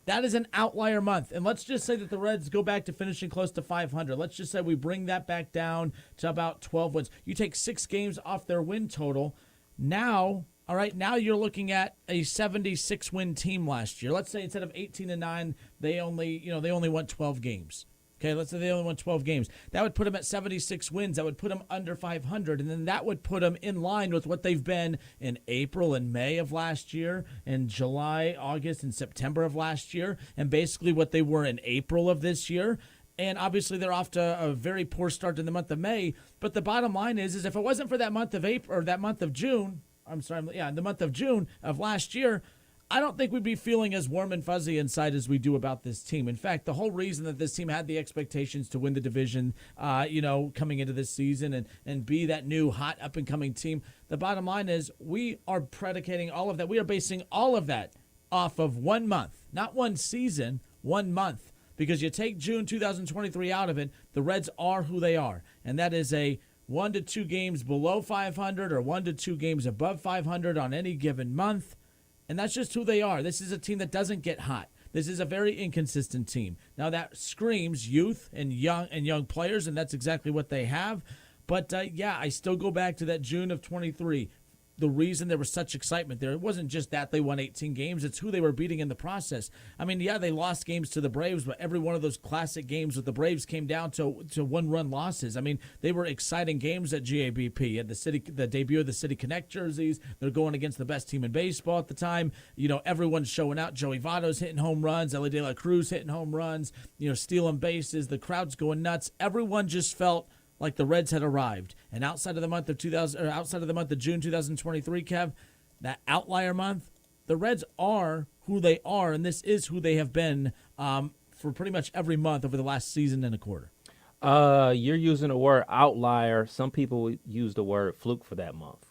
That is an outlier month. And let's just say that the Reds go back to finishing close to 500. Let's just say we bring that back down to about 12 wins. You take 6 games off their win total. Now, all right, now you're looking at a 76-win team last year. Let's say instead of 18-9, they only won 12 games. Okay, let's say they only won 12 games. That would put them at 76 wins. That would put them under 500, and then that would put them in line with what they've been in April and May of last year, and July, August, and September of last year, and basically what they were in April of this year. And obviously they're off to a very poor start in the month of May. But the bottom line is if it wasn't for that month of April or that month of June, the month of June of last year, I don't think we'd be feeling as warm and fuzzy inside as we do about this team. In fact, the whole reason that this team had the expectations to win the division, coming into this season and be that new hot up-and-coming team, the bottom line is we are predicating all of that. We are basing all of that off of 1 month, not 1 season, 1 month. Because you take June 2023 out of it, the Reds are who they are. And that is a 1 to 2 games below 500 or 1 to 2 games above 500 on any given month. And that's just who they are. This is a team that doesn't get hot. This is a very inconsistent team. Now that screams youth and young players, and that's exactly what they have. But I still go back to that June of 23. The reason there was such excitement there, it wasn't just that they won 18 games, it's who they were beating in the process. They lost games to the Braves, but every one of those classic games with the Braves came down to 1-run losses. They were exciting games at GABP. At the debut of the City Connect jerseys, they're going against the best team in baseball at the time. Everyone's showing out. Joey Votto's hitting home runs, Ellie De La Cruz hitting home runs, stealing bases, the crowd's going nuts. Everyone just felt like the Reds had arrived. And outside of the month of June 2023, Kev, that outlier month, the Reds are who they are, and this is who they have been for pretty much every month over the last season and a quarter. You're using the word outlier. Some people use the word fluke for that month.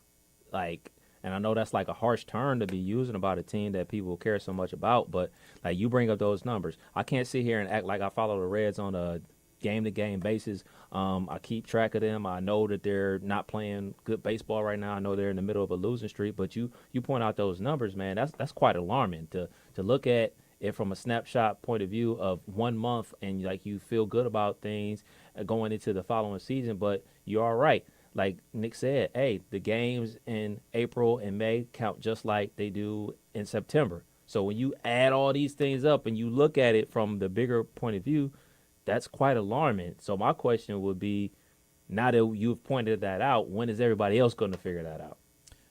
And I know that's like a harsh term to be using about a team that people care so much about, but like you bring up those numbers. I can't sit here and act like I follow the Reds on a game-to-game basis. I keep track of them. I know that they're not playing good baseball right now. I know they're in the middle of a losing streak, but you point out those numbers, man. That's quite alarming to look at it from a snapshot point of view of 1 month, and like you feel good about things going into the following season, but you're all right. Like Nick said, hey, the games in April and May count just like they do in September. So when you add all these things up and you look at it from the bigger point of view, that's quite alarming. So my question would be, now that you've pointed that out, when is everybody else going to figure that out?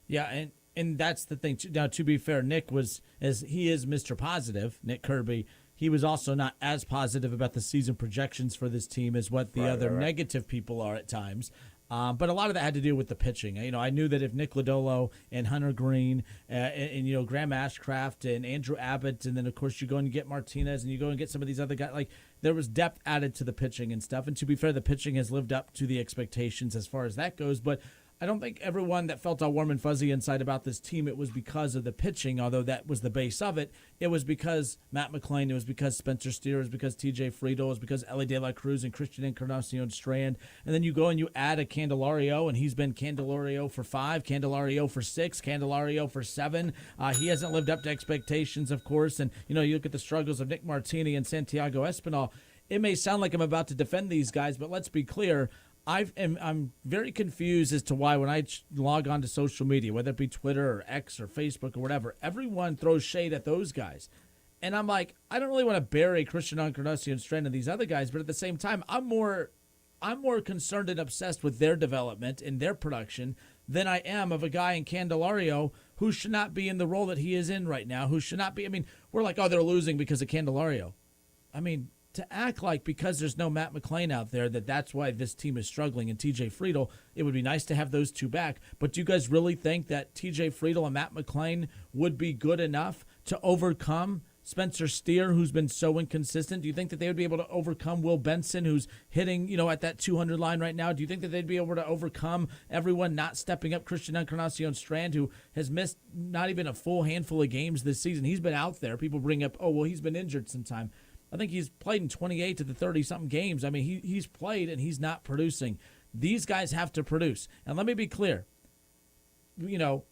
Yeah, and that's the thing. Now, to be fair, Nick he is Mr. Positive, Nick Kirby. He was also not as positive about the season projections for this team as what the other negative people are at times. But a lot of that had to do with the pitching. I knew that if Nick Lodolo and Hunter Green and Graham Ashcraft and Andrew Abbott, and then, of course, you go and get Martinez and you go and get some of these other guys, like there was depth added to the pitching and stuff. And to be fair, the pitching has lived up to the expectations as far as that goes. But I don't think everyone that felt all warm and fuzzy inside about this team, it was because of the pitching, although that was the base of it. It was because Matt McClain, it was because Spencer Steer, it was because TJ Friedel, it was because Ellie De La Cruz and Christian Encarnacion Strand. And then you go and you add a Candelario, and he's been Candelario for 5, Candelario for 6, Candelario for 7. He hasn't lived up to expectations, of course. And, you look at the struggles of Nick Martini and Santiago Espinal. It may sound like I'm about to defend these guys, but let's be clear. I'm very confused as to why when I log on to social media, whether it be Twitter or X or Facebook or whatever, everyone throws shade at those guys. And I'm like, I don't really want to bury Christian Encarnacion Strand and these other guys, but at the same time, I'm more concerned and obsessed with their development and their production than I am of a guy in Candelario who should not be in the role that he is in right now, who should not be. I mean, we're like, oh, they're losing because of Candelario. I mean, to act like because there's no Matt McClain out there that's why this team is struggling, and TJ Friedel, it would be nice to have those two back. But do you guys really think that TJ Friedel and Matt McClain would be good enough to overcome Spencer Steer, who's been so inconsistent? Do you think that they would be able to overcome Will Benson, who's hitting, at that 200 line right now? Do you think that they'd be able to overcome everyone not stepping up? Christian Encarnacion Strand, who has missed not even a full handful of games this season. He's been out there. People bring up, oh, well, he's been injured sometime. I think he's played in 28 to the 30-something games. I mean, he's played and he's not producing. These guys have to produce. And let me be clear.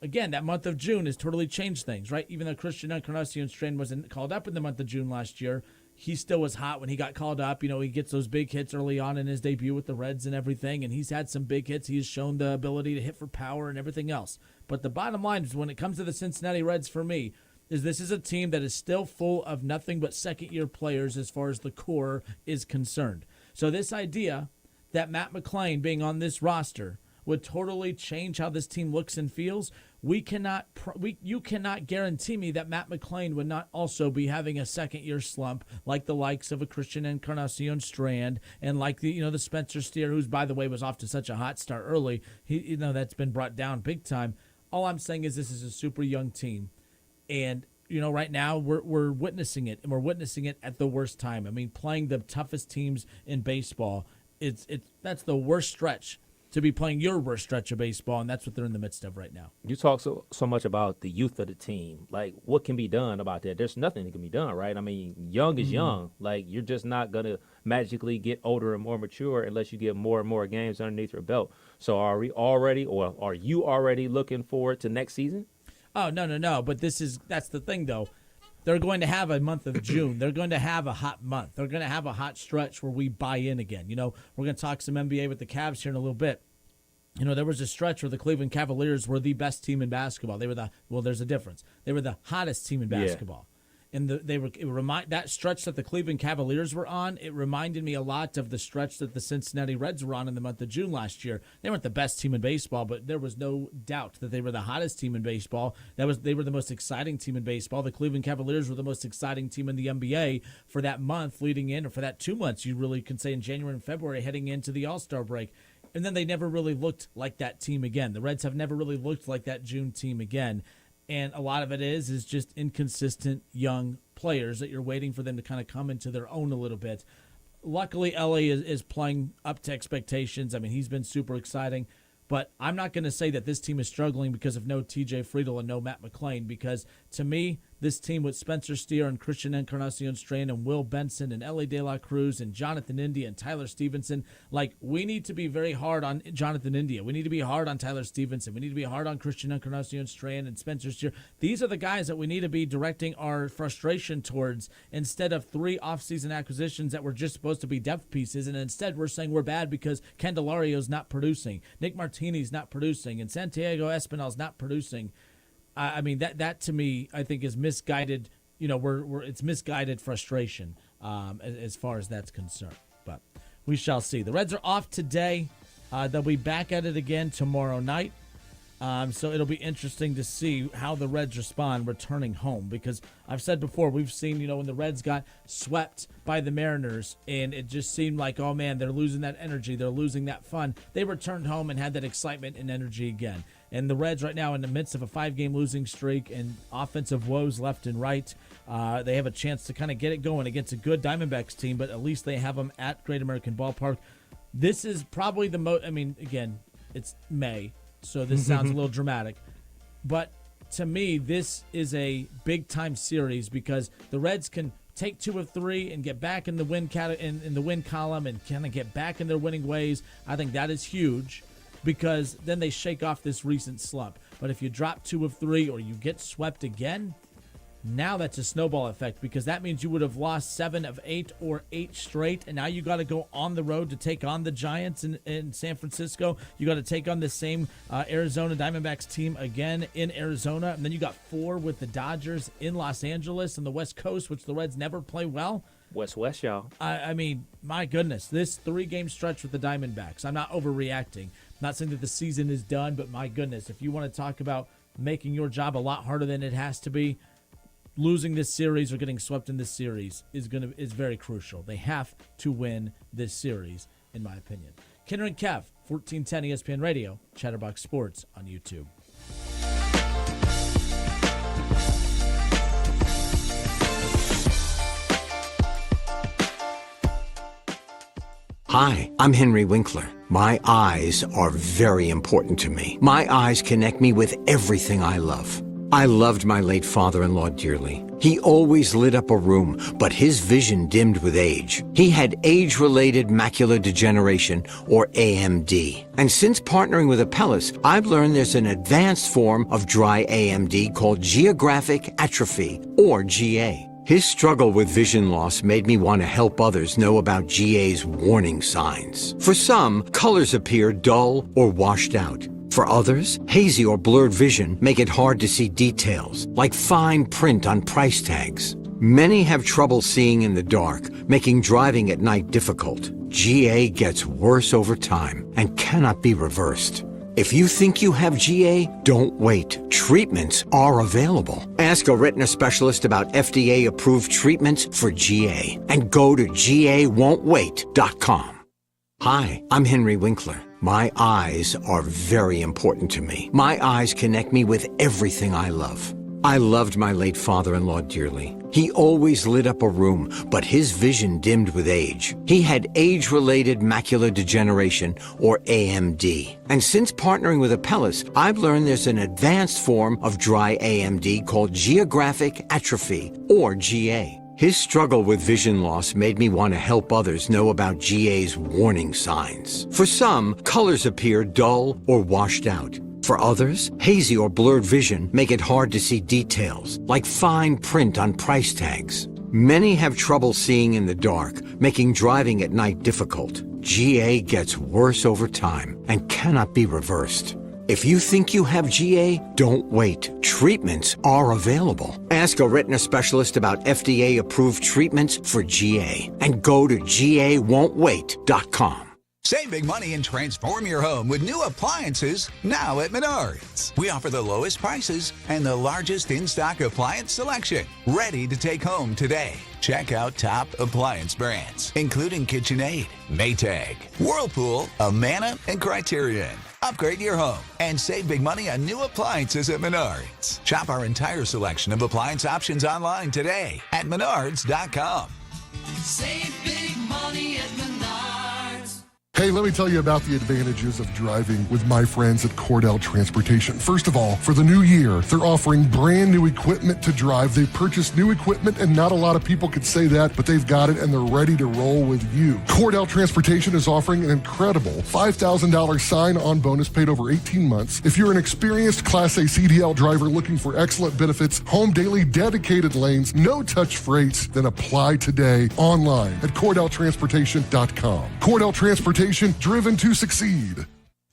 Again, that month of June has totally changed things, right? Even though Christian Encarnacion Strand wasn't called up in the month of June last year, he still was hot when he got called up. He gets those big hits early on in his debut with the Reds and everything, and he's had some big hits. He's shown the ability to hit for power and everything else. But the bottom line is when it comes to the Cincinnati Reds, for me, this is a team that is still full of nothing but second-year players as far as the core is concerned. So this idea that Matt McClain being on this roster would totally change how this team looks and feels, you cannot guarantee me that Matt McClain would not also be having a second-year slump like the likes of a Christian Encarnacion Strand and like the Spencer Steer, who's, by the way, was off to such a hot start early. That's been brought down big time. All I'm saying is this is a super young team. And, right now we're witnessing it, and we're witnessing it at the worst time. I mean, playing the toughest teams in baseball, that's the worst stretch to be playing your worst stretch of baseball, and that's what they're in the midst of right now. You talk so much about the youth of the team. Like, what can be done about that? There's nothing that can be done, right? I mean, young is young. Like, you're just not going to magically get older and more mature unless you get more and more games underneath your belt. So are you already looking forward to next season? Oh, no. But that's the thing, though. They're going to have a month of June. They're going to have a hot month. They're going to have a hot stretch where we buy in again. We're going to talk some NBA with the Cavs here in a little bit. There was a stretch where the Cleveland Cavaliers were the best team in basketball. There's a difference. They were the hottest team in basketball. And that stretch that the Cleveland Cavaliers were on, it reminded me a lot of the stretch that the Cincinnati Reds were on in the month of June last year. They weren't the best team in baseball, but there was no doubt that they were the hottest team in baseball. They were the most exciting team in baseball. The Cleveland Cavaliers were the most exciting team in the NBA for that month leading in, or for that 2 months, you really can say, in January and February heading into the All-Star break. And then they never really looked like that team again. The Reds have never really looked like that June team again. And a lot of it is just inconsistent young players that you're waiting for them to kind of come into their own a little bit. Luckily, Ellie is playing up to expectations. I mean, he's been super exciting. But I'm not going to say that this team is struggling because of no TJ Friedel and no Matt McClain, because to me, this team with Spencer Steer and Christian Encarnacion-Strand and Will Benson and Ellie De La Cruz and Jonathan India and Tyler Stevenson, like, we need to be very hard on Jonathan India. We need to be hard on Tyler Stevenson. We need to be hard on Christian Encarnacion-Strand and Spencer Steer. These are the guys that we need to be directing our frustration towards, instead of 3 offseason acquisitions that were just supposed to be depth pieces, and instead we're saying we're bad because Candelario's not producing, Nick Martini's not producing, and Santiago Espinal's not producing. I mean, that to me, I think, is misguided. You know, it's misguided frustration as far as that's concerned. But we shall see. The Reds are off today. They'll be back at it again tomorrow night. So it'll be interesting to see how the Reds respond returning home, because I've said before, we've seen, when the Reds got swept by the Mariners and it just seemed like, oh man, they're losing that energy, they're losing that fun. They returned home and had that excitement and energy again. And the Reds right now in the midst of a 5-game losing streak and offensive woes left and right. They have a chance to kind of get it going against a good Diamondbacks team, but at least they have them at Great American Ballpark. This is probably the most, again, it's May, so this sounds a little dramatic. But to me, this is a big-time series because the Reds can take 2 of 3 and get back in the win in the win column and kind of get back in their winning ways. I think that is huge, because then they shake off this recent slump. But if you drop 2 of 3 or you get swept again, now that's a snowball effect, because that means you would have lost 7 of 8 or 8 straight, and now you got to go on the road to take on the Giants in San Francisco. You got to take on the same Arizona Diamondbacks team again in Arizona, and then you got 4 with the Dodgers in Los Angeles and the West Coast, which the Reds never play well. West, y'all. I mean, my goodness, this 3-game stretch with the Diamondbacks, I'm not overreacting. I'm not saying that the season is done, but my goodness, if you want to talk about making your job a lot harder than it has to be, losing this series or getting swept in this series is very crucial. They have to win this series, in my opinion. Kenner and Kev, 1410 ESPN Radio, Chatterbox Sports on YouTube. Hi, I'm Henry Winkler. My eyes are very important to me. My eyes connect me with everything I love. I loved my late father-in-law dearly. He always lit up a room, but his vision dimmed with age. He had age-related macular degeneration, or AMD. And since partnering with Apellis, I've learned there's an advanced form of dry AMD called geographic atrophy, or GA. His struggle with vision loss made me want to help others know about GA's warning signs. For some, colors appear dull or washed out. For others, hazy or blurred vision make it hard to see details, like fine print on price tags. Many have trouble seeing in the dark, making driving at night difficult. GA gets worse over time and cannot be reversed. If you think you have GA, don't wait. Treatments are available. Ask a retina specialist about FDA-approved treatments for GA and go to GAWon'tWait.com. Hi, I'm Henry Winkler. My eyes are very important to me. My eyes connect me with everything I love. I loved my late father-in-law dearly. He always lit up a room, but his vision dimmed with age. He had age-related macular degeneration, or AMD. And since partnering with Apellis, I've learned there's an advanced form of dry AMD called geographic atrophy, or GA. His struggle with vision loss made me want to help others know about GA's warning signs. For some, colors appear dull or washed out. For others, hazy or blurred vision make it hard to see details, like fine print on price tags. Many have trouble seeing in the dark, making driving at night difficult. GA gets worse over time and cannot be reversed. If you think you have GA, don't wait. Treatments are available. Ask a retina specialist about FDA-approved treatments for GA and go to GAWon'tWait.com. Save big money and transform your home with new appliances now at Menards. We offer the lowest prices and the largest in-stock appliance selection, ready to take home today. Check out top appliance brands, including KitchenAid, Maytag, Whirlpool, Amana, and Criterion. Upgrade your home and save big money on new appliances at Menards. Shop our entire selection of appliance options online today at menards.com. Save big money at Menards. Hey, let me tell you about the advantages of driving with my friends at Cordell Transportation. First of all, for the new year, they're offering brand new equipment to drive. They've purchased new equipment, and not a lot of people could say that, but they've got it, and they're ready to roll with you. Cordell Transportation is offering an incredible $5,000 sign-on bonus paid over 18 months. If you're an experienced Class A CDL driver looking for excellent benefits, home daily dedicated lanes, no-touch freights, then apply today online at CordellTransportation.com. Cordell Transportation, driven to succeed.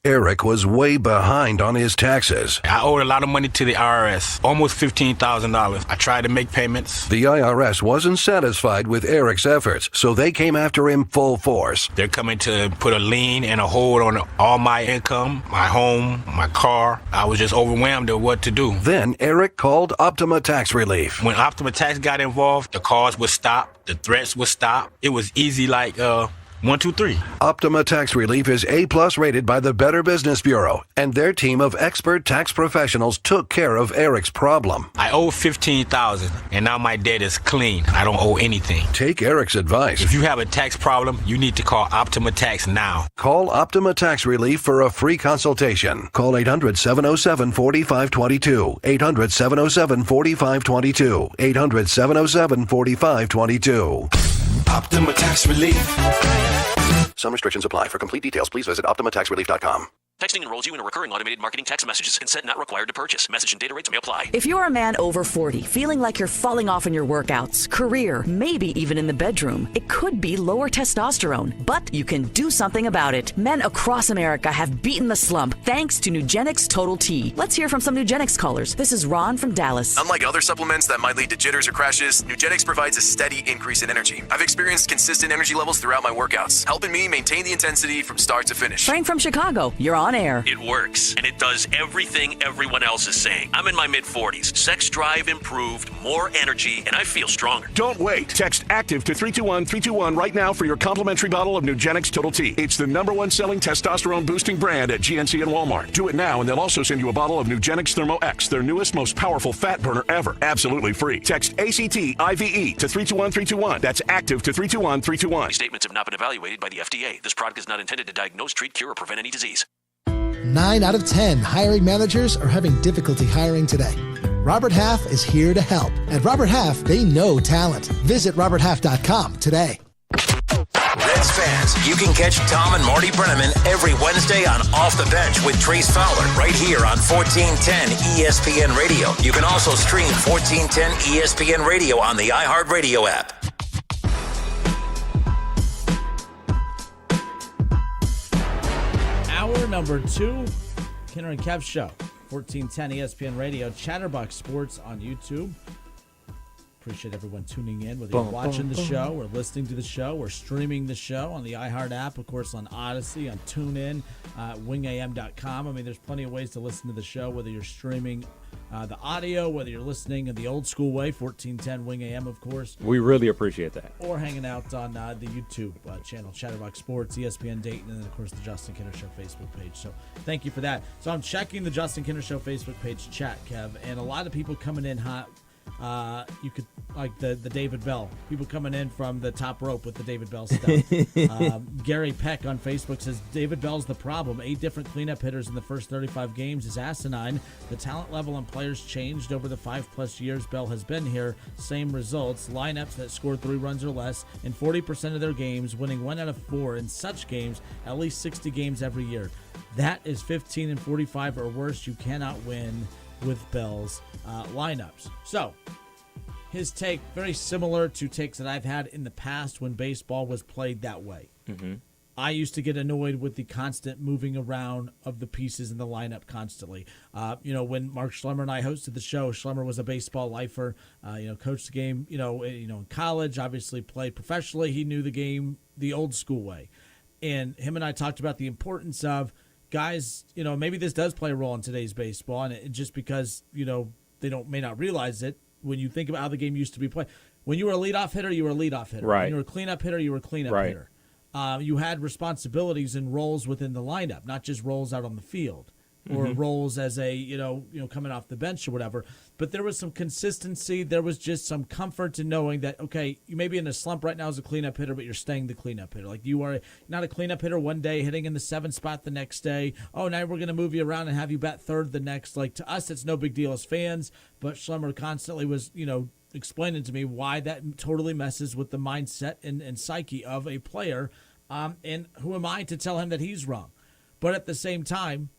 Eric was way behind on his taxes. I owed a lot of money to the IRS, almost $15,000. I tried to make payments. The IRS wasn't satisfied with Eric's efforts, so they came after him full force. They're coming to put a lien and a hold on all my income, my home, my car. I was just overwhelmed at what to do. Then Eric called Optima Tax Relief. When Optima Tax got involved, the calls would stop, the threats would stop. It was easy like, 1, 2, 3. Optima Tax Relief is A+ rated by the Better Business Bureau, and their team of expert tax professionals took care of Eric's problem. I owe $15,000, and now my debt is clean. I don't owe anything. Take Eric's advice. If you have a tax problem, you need to call Optima Tax now. Call Optima Tax Relief for a free consultation. Call 800-707-4522. 800-707-4522. 800-707-4522. Optima Tax Relief. Some restrictions apply. For complete details, please visit OptimaTaxRelief.com. Texting enrolls you in a recurring automated marketing text messages. Consent not required to purchase. Message and data rates may apply. If you're a man over 40, feeling like you're falling off in your workouts, career, maybe even in the bedroom, it could be lower testosterone. But you can do something about it. Men across America have beaten the slump thanks to Nugenix Total T. Let's hear from some Nugenix callers. This is Ron from Dallas. Unlike other supplements that might lead to jitters or crashes, Nugenix provides a steady increase in energy. I've experienced consistent energy levels throughout my workouts, helping me maintain the intensity from start to finish. Frank from Chicago, you're on air. It works, and it does everything everyone else is saying. I'm in my mid-40s. Sex drive improved, more energy, and I feel stronger. Don't wait. Text ACTIVE to 321-321 right now for your complimentary bottle of Nugenix Total T. It's the #1 selling testosterone-boosting brand at GNC and Walmart. Do it now, and they'll also send you a bottle of Nugenix Thermo X, their newest, most powerful fat burner ever. Absolutely free. Text ACTIVE to 321-321. That's ACTIVE to 321-321. These statements have not been evaluated by the FDA. This product is not intended to diagnose, treat, cure, or prevent any disease. 9 out of 10 hiring managers are having difficulty hiring today. Robert Half is here to help. At Robert Half, they know talent. Visit roberthalf.com today. Reds fans, you can catch Tom and Marty Brenneman every Wednesday on Off the Bench with Trace Fowler right here on 1410 ESPN Radio. You can also stream 1410 ESPN Radio on the iHeartRadio app. Hour number 2, Kinner and Kev Show, 1410 ESPN Radio, Chatterbox Sports on YouTube. Appreciate everyone tuning in, whether you're watching the show or listening to the show or streaming the show on the iHeart app, of course, on Odyssey, on TuneIn, wingam.com. I mean, there's plenty of ways to listen to the show, whether you're streaming the audio, whether you're listening in the old school way, 1410 Wing AM, of course. We really appreciate that. Or hanging out on the YouTube channel, Chatterbox Sports, ESPN Dayton, and then, of course, the Justin Kinner Show Facebook page. So thank you for that. So I'm checking the Justin Kinner Show Facebook page chat, Kev, and a lot of people coming in hot. You could, like the David Bell, people coming in from the top rope with the David Bell stuff. Gary Peck on Facebook says, David Bell's the problem. 8 different cleanup hitters in the first 35 games is asinine. The talent level and players changed over the 5+ years Bell has been here. Same results. Lineups that scored 3 runs or less in 40% of their games, winning 1 out of 4 in such games, at least 60 games every year. That is 15 and 45 or worse. You cannot win with Bell's lineups. So his take, very similar to takes that I've had in the past when baseball was played that way. Mm-hmm. I used to get annoyed with the constant moving around of the pieces in the lineup constantly. When Mark Schlemmer and I hosted the show, Schlemmer was a baseball lifer, coached the game, in college, obviously played professionally. He knew the game the old school way. And him and I talked about the importance of guys, maybe this does play a role in today's baseball, and just because, they may not realize it when you think about how the game used to be played. When you were a leadoff hitter, you were a leadoff hitter. Right. When you were a cleanup hitter, you were a cleanup hitter. You had responsibilities and roles within the lineup, not just roles out on the field or roles as a, coming off the bench or whatever. But there was some consistency. There was just some comfort in knowing that, okay, you may be in a slump right now as a cleanup hitter, but you're staying the cleanup hitter. Like, you are not a cleanup hitter one day, hitting in the 7th spot the next day. Oh, now we're going to move you around and have you bat 3rd the next. Like, to us, it's no big deal as fans, but Schlemmer constantly was, explaining to me why that totally messes with the mindset and psyche of a player. And who am I to tell him that he's wrong? But at the same time,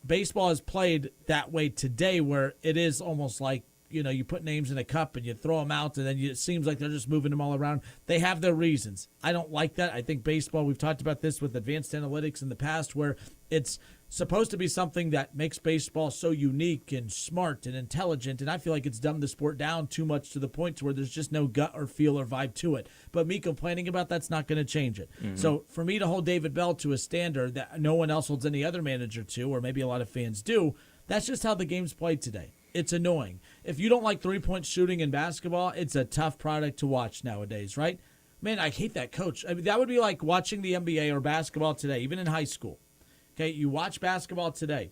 baseball is played that way today, where it is almost like, you put names in a cup and you throw them out, and then it seems like they're just moving them all around. They have their reasons. I don't like that. I think baseball, we've talked about this with advanced analytics in the past, where it's supposed to be something that makes baseball so unique and smart and intelligent, and I feel like it's dumbed the sport down too much to the point to where there's just no gut or feel or vibe to it. But me complaining about that's not going to change it. So for me to hold David Bell to a standard that no one else holds any other manager to, or maybe a lot of fans do, that's just how the game's played today. It's annoying. If you don't like three-point shooting in basketball, it's a tough product to watch nowadays, right? Man, I hate that coach. I mean, that would be like watching the NBA or basketball today, even in high school. Okay, you watch basketball today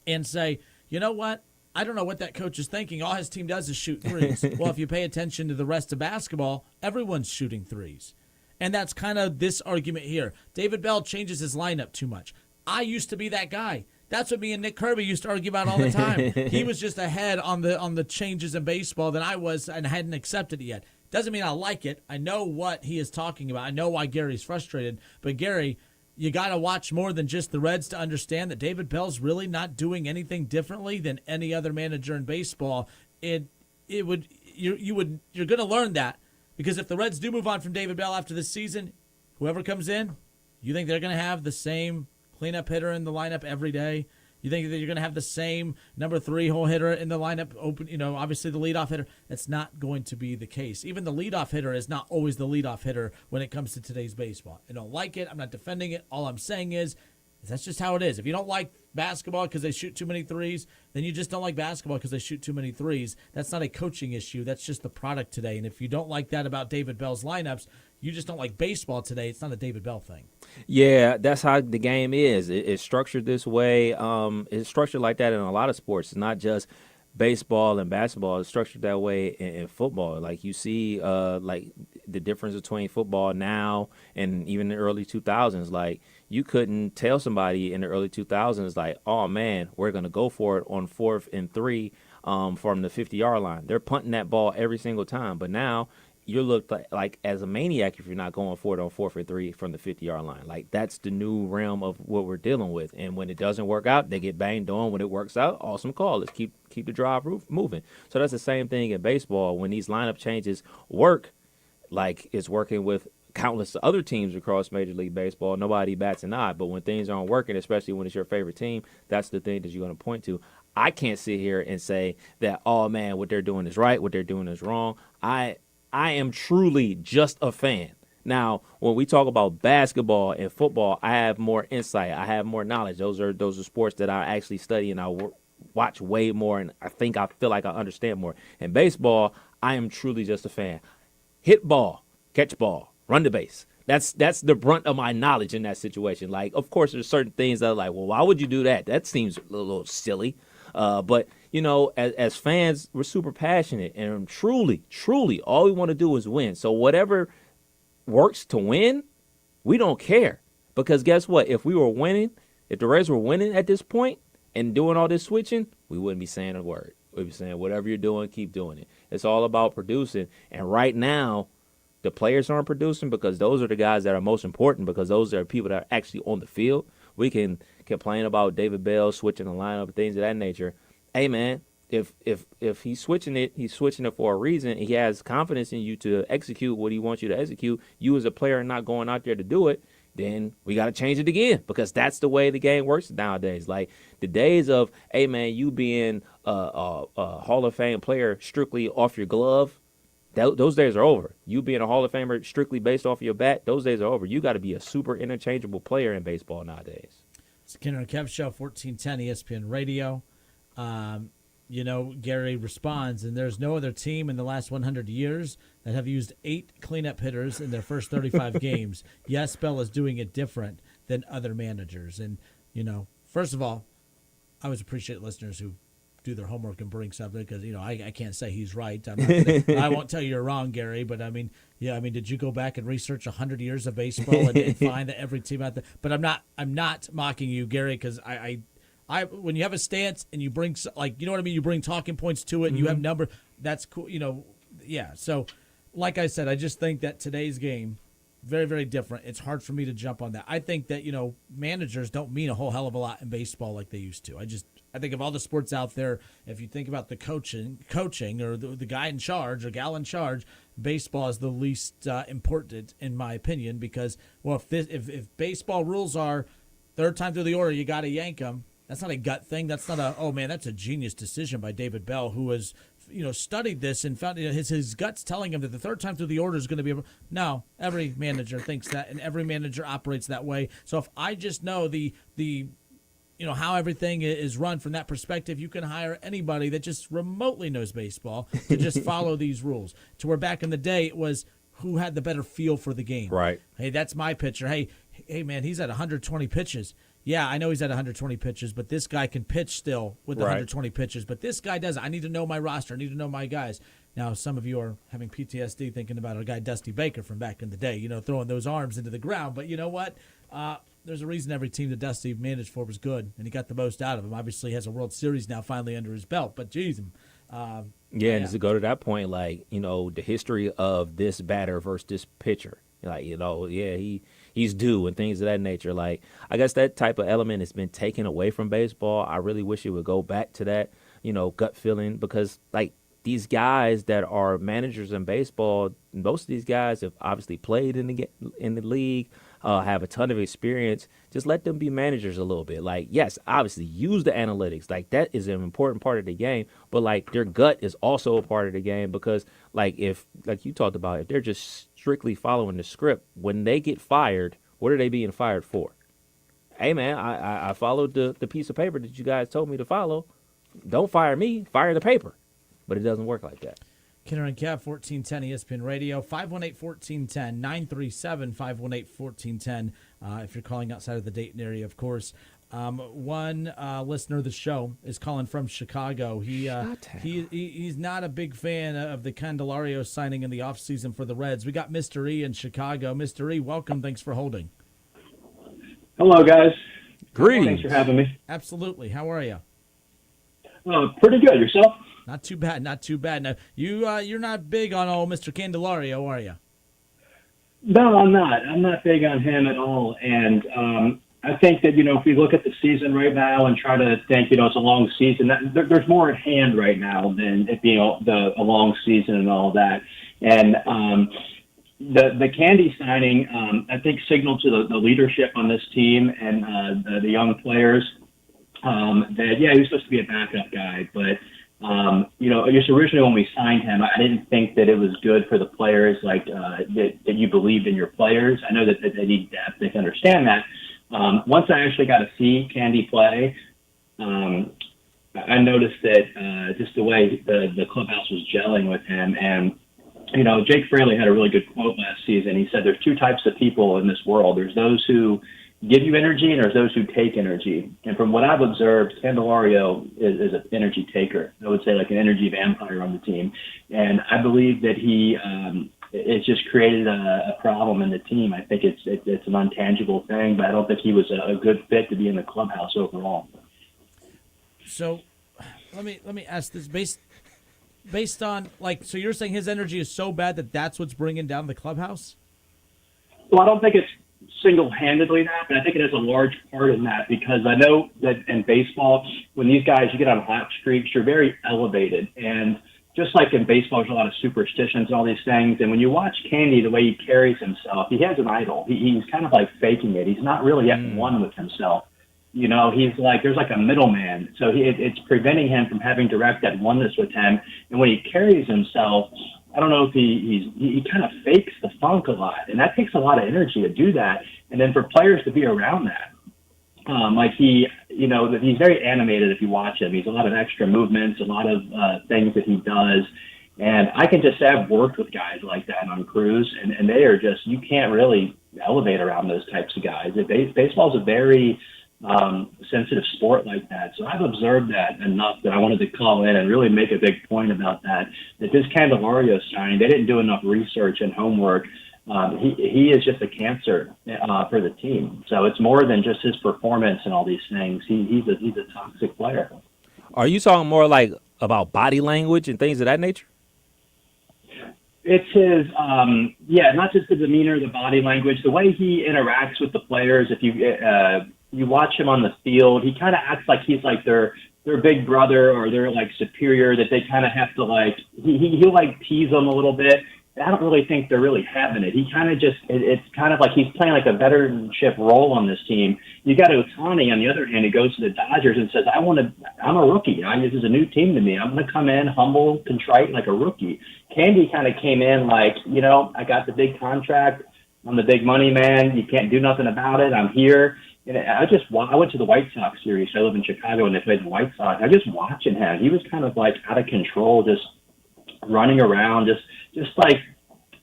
and say, you know what? I don't know what that coach is thinking. All his team does is shoot threes. Well, if you pay attention to the rest of basketball, everyone's shooting threes. And that's kind of this argument here. David Bell changes his lineup too much. I used to be that guy. That's what me and Nick Kirby used to argue about all the time. He was just ahead on the changes in baseball than I was, and hadn't accepted it yet. Doesn't mean I like it. I know what he is talking about. I know why Gary's frustrated. But Gary, you got to watch more than just the Reds to understand that David Bell's really not doing anything differently than any other manager in baseball. You're going to learn that, because if the Reds do move on from David Bell after this season, whoever comes in, you think they're going to have the same cleanup hitter in the lineup every day? You think that you're going to have the same number 3 hole hitter in the lineup open, obviously the leadoff hitter? That's not going to be the case. Even the leadoff hitter is not always the leadoff hitter when it comes to today's baseball. I don't like it. I'm not defending it. All I'm saying is that's just how it is. If you don't like basketball because they shoot too many threes, then you just don't like basketball because they shoot too many threes. That's not a coaching issue. That's just the product today. And if you don't like that about David Bell's lineups, you just don't like baseball today. It's not a David Bell thing. Yeah, that's how the game is. It's structured this way. It's structured like that in a lot of sports. It's not just baseball and basketball. It's structured that way in football. Like, you see like the difference between football now and even the early 2000s. Like, you couldn't tell somebody in the early 2000s, like, oh, man, we're going to go for it on 4th and 3 from the 50-yard line. They're punting that ball every single time. But now you're looked like as a maniac if you're not going for it on 4th and 3 from the 50-yard line. Like, that's the new realm of what we're dealing with. And when it doesn't work out, they get banged on. When it works out, awesome call. Let's keep the drive moving. So that's the same thing in baseball. When these lineup changes work, like it's working with countless other teams across Major League Baseball, nobody bats an eye. But when things aren't working, especially when it's your favorite team, that's the thing that you're going to point to. I can't sit here and say that, oh, man, what they're doing is right, what they're doing is wrong. I am truly just a fan. Now, when we talk about basketball and football, I have more insight. I have more knowledge. Those are sports that I actually study and I watch way more, and I feel like I understand more. In baseball, I am truly just a fan. Hit ball, catch ball, run the base. That's the brunt of my knowledge in that situation. Like, of course, there's certain things that are like, well, why would you do that? That seems a little silly. But, as fans, we're super passionate, and truly, all we want to do is win. So whatever works to win, we don't care. Because guess what? If we were winning, if the Reds were winning at this point and doing all this switching, we wouldn't be saying a word. We'd be saying, whatever you're doing, keep doing it. It's all about producing. And right now, the players aren't producing because those are the guys that are most important, because those are people that are actually on the field. We can complain about David Bell switching the lineup, things of that nature. Hey, man, if he's switching it for a reason. He has confidence in you to execute what he wants you to execute. You as a player are not going out there to do it. Then we got to change it again, because that's the way the game works nowadays. Like, the days of, hey, man, you being a Hall of Fame player strictly off your glove, those days are over. You being a Hall of Famer strictly based off of your bat, those days are over. You got to be a super interchangeable player in baseball nowadays. It's Kenner and Kev Show, 1410 ESPN Radio. Gary responds, and there's no other team in the last 100 years that have used 8 cleanup hitters in their first 35 games. Yes, Bell is doing it different than other managers. And, first of all, I always appreciate listeners who do their homework and bring something because, I can't say he's right. I won't tell you you're wrong, Gary, but did you go back and research 100 years of baseball and find that every team out there? But I'm not mocking you, Gary, because I when you have a stance and you bring you bring talking points to it and you have number, that's cool. So like I said, I just think that today's game, very, very different. It's hard for me to jump on that. I think that, managers don't mean a whole hell of a lot in baseball like they used to. I think of all the sports out there, if you think about the coaching or the guy in charge or gal in charge, baseball is the least important in my opinion because, well, if baseball rules are third time through the order, you got to yank them. That's not a gut thing. That's not that's a genius decision by David Bell, who has, studied this and found his gut's telling him that the third time through the order is going to be no. Every manager thinks that, and every manager operates that way. So if I just know the how everything is run from that perspective, you can hire anybody that just remotely knows baseball to just follow these rules. To where back in the day it was who had the better feel for the game. Right. Hey, that's my pitcher. Hey man, he's at 120 pitches. Yeah, I know he's at 120 pitches, but this guy can pitch still with 120 pitches. But this guy doesn't. I need to know my roster. I need to know my guys. Now, some of you are having PTSD thinking about our guy Dusty Baker from back in the day, throwing those arms into the ground. But you know what? There's a reason every team that Dusty managed for was good, and he got the most out of him. Obviously, he has a World Series now finally under his belt. But, geez, and to go to that point, the history of this batter versus this pitcher, he's due and things of that nature. I guess that type of element has been taken away from baseball. I really wish it would go back to that, gut feeling because, these guys that are managers in baseball, most of these guys have obviously played in the league, have a ton of experience. Just let them be managers a little bit. Yes, obviously use the analytics. That is an important part of the game. But their gut is also a part of the game because if you talked about, if they're just strictly following the script, when they get fired, what are they being fired for? Hey man, I followed the piece of paper that you guys told me to follow. Don't fire me, fire the paper. But it doesn't work like that. Kenner and Kev, 1410 ESPN Radio, 518-1410, 937-518-1410. If you're calling outside of the Dayton area, of course. One listener of the show is calling from Chicago. He's not a big fan of the Candelario signing in the offseason for the Reds. We got Mr. E in Chicago. Mr. E, welcome. Thanks for holding. Hello, guys. Greetings. Thanks for having me. Absolutely. How are you? Pretty good. Yourself? Not too bad. Now, you're not big on old Mr. Candelario, are you? No, I'm not. I'm not big on him at all. And I think that, if we look at the season right now and try to think, it's a long season, there's more at hand right now than it being a long season and all that. And the Candy signing, I think, signaled to the leadership on this team and the young players that, he was supposed to be a backup guy, but just originally when we signed him, I didn't think that it was good for the players, that you believed in your players. I know that they need depth. They can understand that. Once I actually got to see Candy play, I noticed that just the way the clubhouse was gelling with him. And, Jake Fraley had a really good quote last season. He said there's two types of people in this world. There's those who give you energy and there's those who take energy. And from what I've observed, Candelario is an energy taker. I would say like an energy vampire on the team. And I believe that it's just created a problem in the team. I think it's an intangible thing, but I don't think he was a good fit to be in the clubhouse overall. So let me ask this based on so you're saying his energy is so bad that's what's bringing down the clubhouse? Well, I don't think it's single-handedly that, but I think it has a large part in that because I know that in baseball, when these guys, you get on hot streaks, you're very elevated. And just like in baseball, there's a lot of superstitions and all these things. And when you watch Candy, the way he carries himself, he has an idol. He's kind of like faking it. He's not really at one with himself. He's there's like a middleman. So it's preventing him from having direct at oneness with him. And when he carries himself, I don't know if he kind of fakes the funk a lot, and that takes a lot of energy to do that. And then for players to be around that, he's very animated if you watch him. He's a lot of extra movements, a lot of things that he does. And I can just say I've worked with guys like that on crews, and they are just, you can't really elevate around those types of guys. Baseball is a very sensitive sport like that. So I've observed that enough that I wanted to call in and really make a big point about that this Candelario signing, they didn't do enough research and homework. He is just a cancer for the team. So it's more than just his performance and all these things. He's a toxic player. Are you talking more like about body language and things of that nature? It's his, not just the demeanor, the body language, the way he interacts with the players. If you watch him on the field, he kind of acts like he's like their big brother or their like superior that they kind of have to like. He'll like tease them a little bit. I don't really think they're really having it. He kind of just, it's kind of like he's playing like a veteranship role on this team. You got Ohtani, on the other hand, who goes to the Dodgers and says, I'm a rookie. This is a new team to me. I'm going to come in humble, contrite, like a rookie. Candy kind of came in like, I got the big contract. I'm the big money man. You can't do nothing about it. I'm here. And I went to the White Sox series. I live in Chicago, and they played the White Sox. I just watching him. He was kind of like out of control, just running around, just like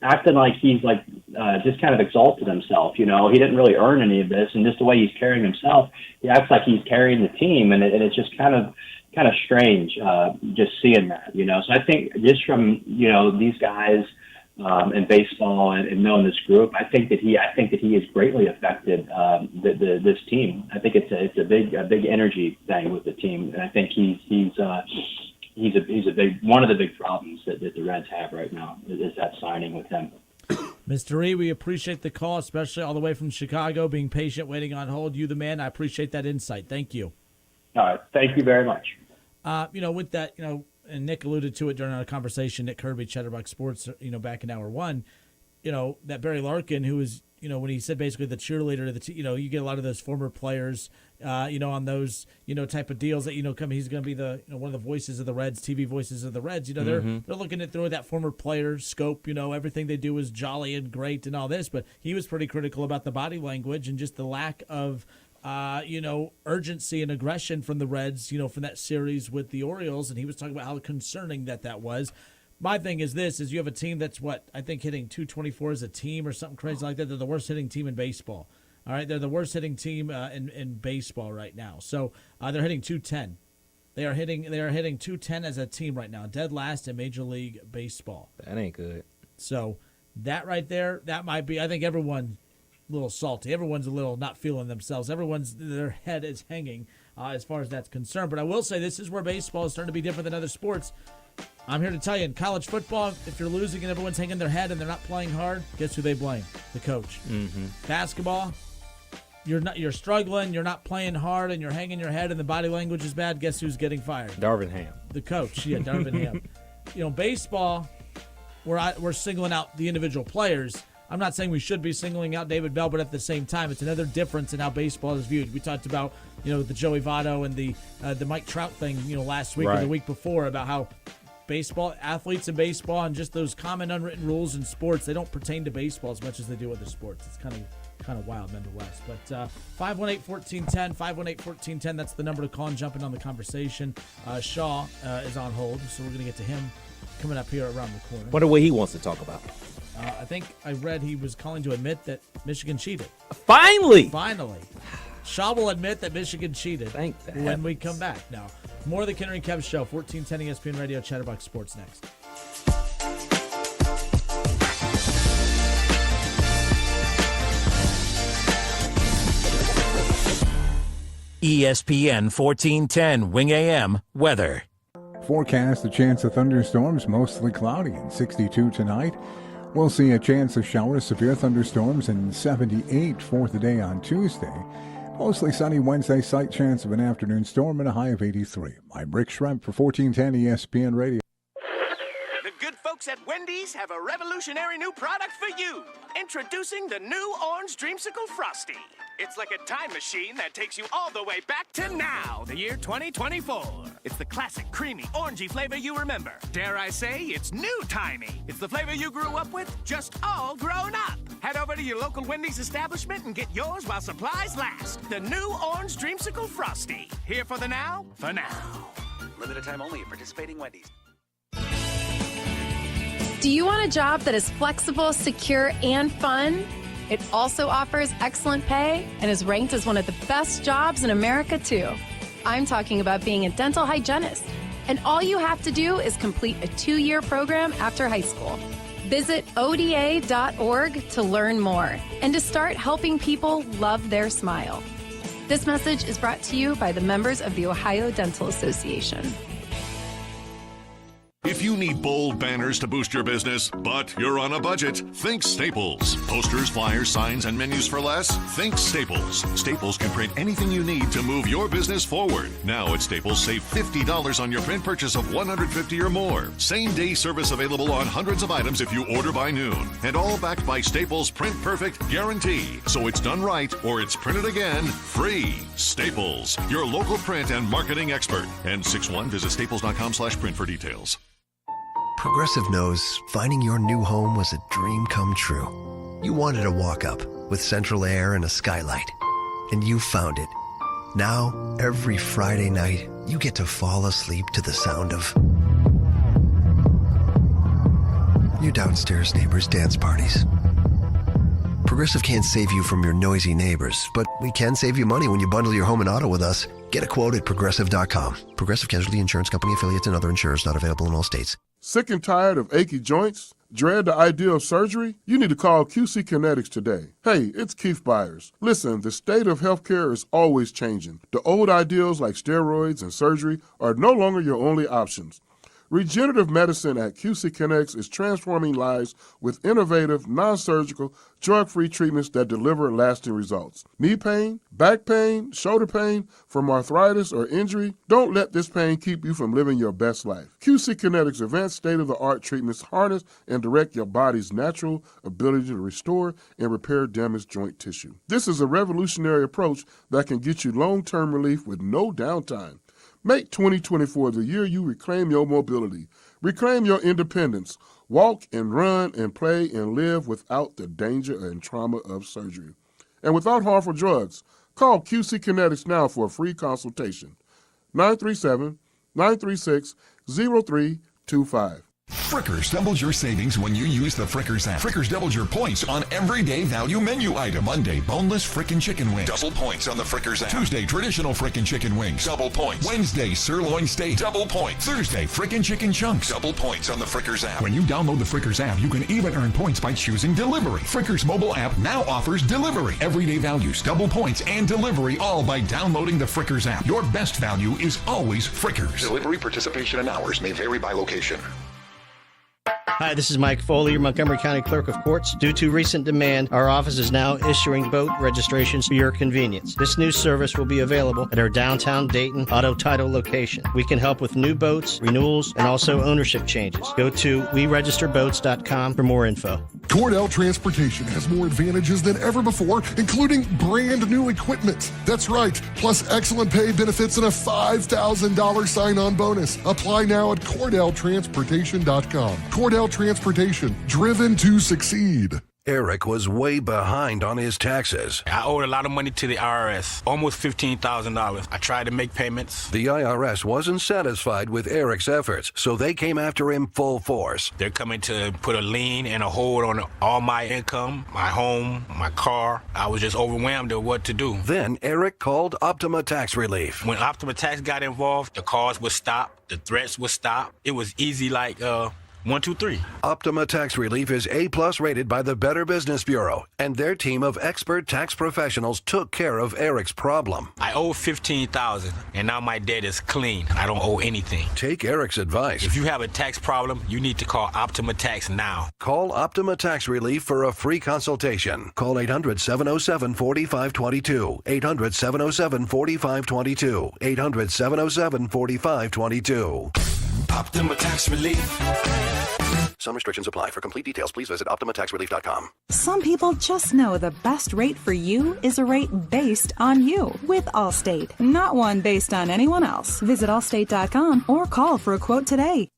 acting like he's like just kind of exalted himself. He didn't really earn any of this, and just the way he's carrying himself, he acts like he's carrying the team, and it's just kind of strange just seeing that. So I think just from these guys in baseball and knowing this group, I think that he has greatly affected this team. I think it's a big energy thing with the team, and I think he's a big one of the big problems that the Reds have right now is that signing with him. Mr. E, we appreciate the call, especially all the way from Chicago, being patient, waiting on hold. You the man. I appreciate that insight. Thank you. All right. Thank you very much. With that, and Nick alluded to it during our conversation, Nick Kirby, Chatterbox Sports, back in hour one, that Barry Larkin, who was, when he said basically the cheerleader to the team, you get a lot of those former players, on those, type of deals that, he's going to be the, one of the voices of the Reds, TV voices of the Reds. They're looking at throwing that former player scope, everything they do is jolly and great and all this, but he was pretty critical about the body language and just the lack of, urgency and aggression from the Reds, from that series with the Orioles. And he was talking about how concerning that was. My thing is you have a team that's I think hitting 224 as a team or something crazy like that. They're the worst hitting team in baseball. All right. They're the worst hitting team in baseball right now. So they're hitting 210. They are hitting 210 as a team right now. Dead last in Major League Baseball. That ain't good. So that right there, that might be, I think everyone a little salty. Everyone's a little not feeling themselves. Their head is hanging as far as that's concerned. But I will say this is where baseball is starting to be different than other sports. I'm here to tell you, in college football, if you're losing and everyone's hanging their head and they're not playing hard, guess who they blame? The coach. Mm-hmm. Basketball, you're struggling, you're not playing hard, and you're hanging your head and the body language is bad, guess who's getting fired? Darvin Ham. The coach. Yeah, Darvin Ham. Baseball, we're singling out the individual players. I'm not saying we should be singling out David Bell, but at the same time, it's another difference in how baseball is viewed. We talked about, the Joey Votto and the Mike Trout thing, last week or the week before about how baseball, athletes in baseball, and just those common unwritten rules in sports, they don't pertain to baseball as much as they do other sports. It's kind of wild nonetheless. But 518-1410, 518-1410, that's the number to call and jump in on the conversation. Shaw is on hold, so we're going to get to him coming up here around the corner. Wonder what he wants to talk about. I think I read he was calling to admit that Michigan cheated. Finally! Shaw will admit that Michigan cheated. Thank when we come back. Now, more of the Kenner and Kev Show, 1410 ESPN Radio, Chatterbox Sports next. ESPN 1410 Wing AM weather. Forecast, a chance of thunderstorms, mostly cloudy and 62 tonight. We'll see a chance of showers, severe thunderstorms, and 78 for the day on Tuesday. Mostly sunny Wednesday, slight chance of an afternoon storm and a high of 83. I'm Rick Schremp for 1410 ESPN Radio. The good folks folks at Wendy's have a revolutionary new product for you. Introducing the new Orange Dreamsicle Frosty. It's like a time machine that takes you all the way back to now, the year 2024. It's the classic, creamy, orangey flavor you remember. Dare I say, it's new-timey. It's the flavor you grew up with, just all grown up. Head over to your local Wendy's establishment and get yours while supplies last. The new Orange Dreamsicle Frosty. Here for the now, for now. Limited time only at participating Wendy's. Do you want a job that is flexible, secure, and fun? It also offers excellent pay and is ranked as one of the best jobs in America, too. I'm talking about being a dental hygienist. And all you have to do is complete a 2-year program after high school. Visit ODA.org to learn more and to start helping people love their smile. This message is brought to you by the members of the Ohio Dental Association. If you need bold banners to boost your business, but you're on a budget, think Staples. Posters, flyers, signs, and menus for less? Think Staples. Staples can print anything you need to move your business forward. Now at Staples, save $50 on your print purchase of $150 or more. Same-day service available on hundreds of items if you order by noon. And all backed by Staples' Print Perfect guarantee. So it's done right or it's printed again free. Staples, your local print and marketing expert. N61, visit staples.com/print for details. Progressive knows finding your new home was a dream come true. You wanted a walk-up with central air and a skylight, and you found it. Now, every Friday night, you get to fall asleep to the sound of your downstairs neighbors' dance parties. Progressive can't save you from your noisy neighbors, but we can save you money when you bundle your home and auto with us. Get a quote at Progressive.com. Progressive Casualty Insurance Company affiliates and other insurers not available in all states. Sick and tired of achy joints? Dread the idea of surgery? You need to call QC Kinetics today. Hey, it's Keith Byers. Listen, the state of healthcare is always changing. The old ideals like steroids and surgery are no longer your only options. Regenerative medicine at QC Kinetics is transforming lives with innovative, non-surgical, drug-free treatments that deliver lasting results. Knee pain, back pain, shoulder pain, from arthritis or injury? Don't let this pain keep you from living your best life. QC Kinetics advanced state-of-the-art treatments harness and direct your body's natural ability to restore and repair damaged joint tissue. This is a revolutionary approach that can get you long-term relief with no downtime. Make 2024 the year you reclaim your mobility, reclaim your independence, walk and run and play and live without the danger and trauma of surgery. And without harmful drugs, call QC Kinetics now for a free consultation. 937-936-0325. Frickers doubles your savings when you use the Frickers app. Frickers doubles your points on everyday value menu item. Monday, boneless frickin' chicken wings. Double points on the Frickers app. Tuesday, traditional frickin' chicken wings. Double points. Wednesday, sirloin steak. Double points. Thursday, frickin' chicken chunks. Double points on the Frickers app. When you download the Frickers app, you can even earn points by choosing delivery. Frickers mobile app now offers delivery. Everyday values, double points, and delivery, all by downloading the Frickers app. Your best value is always Frickers. Delivery participation and hours may vary by location. Hi, this is Mike Foley, Montgomery County Clerk of Courts. Due to recent demand, our office is now issuing boat registrations for your convenience. This new service will be available at our downtown Dayton auto title location. We can help with new boats, renewals, and also ownership changes. Go to weregisterboats.com for more info. Cordell Transportation has more advantages than ever before, including brand new equipment. That's right, plus excellent pay, benefits, and a $5,000 sign-on bonus. Apply now at CordellTransportation.com. Cordell Transportation, driven to succeed. Eric was way behind on his taxes. I owed a lot of money to the IRS, almost $15,000. I tried to make payments. The IRS wasn't satisfied with Eric's efforts, so they came after him full force. They're coming to put a lien and a hold on all my income, my home, my car. I was just overwhelmed at what to do. Then Eric called Optima Tax Relief. When Optima Tax got involved, the calls would stop, the threats would stop. It was easy like, 1, 2, 3. Optima Tax Relief is A+ rated by the Better Business Bureau, and their team of expert tax professionals took care of Eric's problem. I owe $15,000, and now my debt is clean. I don't owe anything. Take Eric's advice. If you have a tax problem, you need to call Optima Tax now. Call Optima Tax Relief for a free consultation. Call 800-707-4522. 800-707-4522. 800-707-4522. Optima Tax Relief. Some restrictions apply. For complete details, please visit OptimaTaxRelief.com. Some people just know the best rate for you is a rate based on you with Allstate, not one based on anyone else. Visit allstate.com or call for a quote today.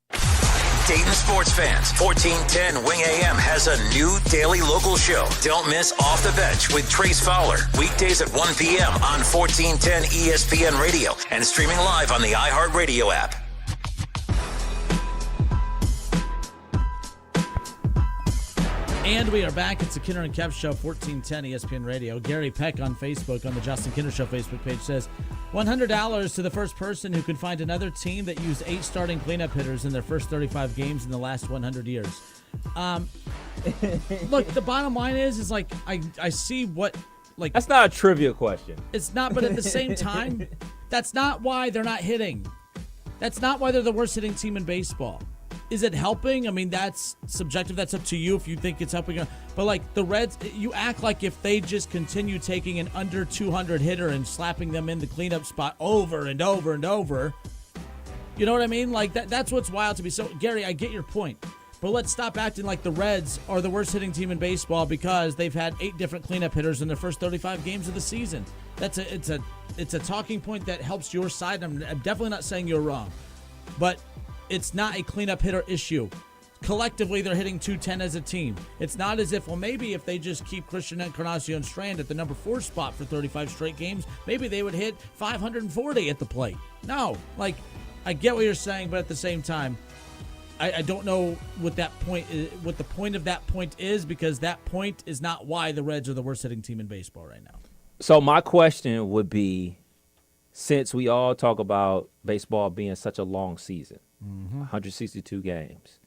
Dayton sports fans, 1410 Wing AM has a new daily local show. Don't miss Off the Bench with Trace Fowler. Weekdays at 1 p.m. on 1410 ESPN Radio and streaming live on the iHeartRadio app. And we are back. It's the Kinner and Kev Show, 1410 ESPN Radio. Gary Peck on Facebook, on the Justin Kinner Show Facebook page, says $100 to the first person who can find another team that used 8 starting cleanup hitters in their first 35 games in the last 100 years. Look, the bottom line is like I see what like. That's not a trivia question. It's not, but at the same time, that's not why they're not hitting. That's not why they're the worst hitting team in baseball. Is it helping? I mean, that's subjective. That's up to you if you think it's helping. But, like, the Reds, you act like if they just continue taking an under 200 hitter and slapping them in the cleanup spot over and over and over, you know what I mean? Like, that's what's wild to me. So, Gary, I get your point. But let's stop acting like the Reds are the worst hitting team in baseball because they've had 8 different cleanup hitters in their first 35 games of the season. It's a talking point that helps your side. I'm definitely not saying you're wrong. But it's not a cleanup hitter issue. Collectively, they're hitting 210 as a team. It's not as if, well, maybe if they just keep Christian Encarnacion Strand at the number 4 spot for 35 straight games, maybe they would hit 540 at the plate. No, like, I get what you're saying, but at the same time, I don't know what that point is, what the point of that point is, because that point is not why the Reds are the worst hitting team in baseball right now. So my question would be, since we all talk about baseball being such a long season, 162 games,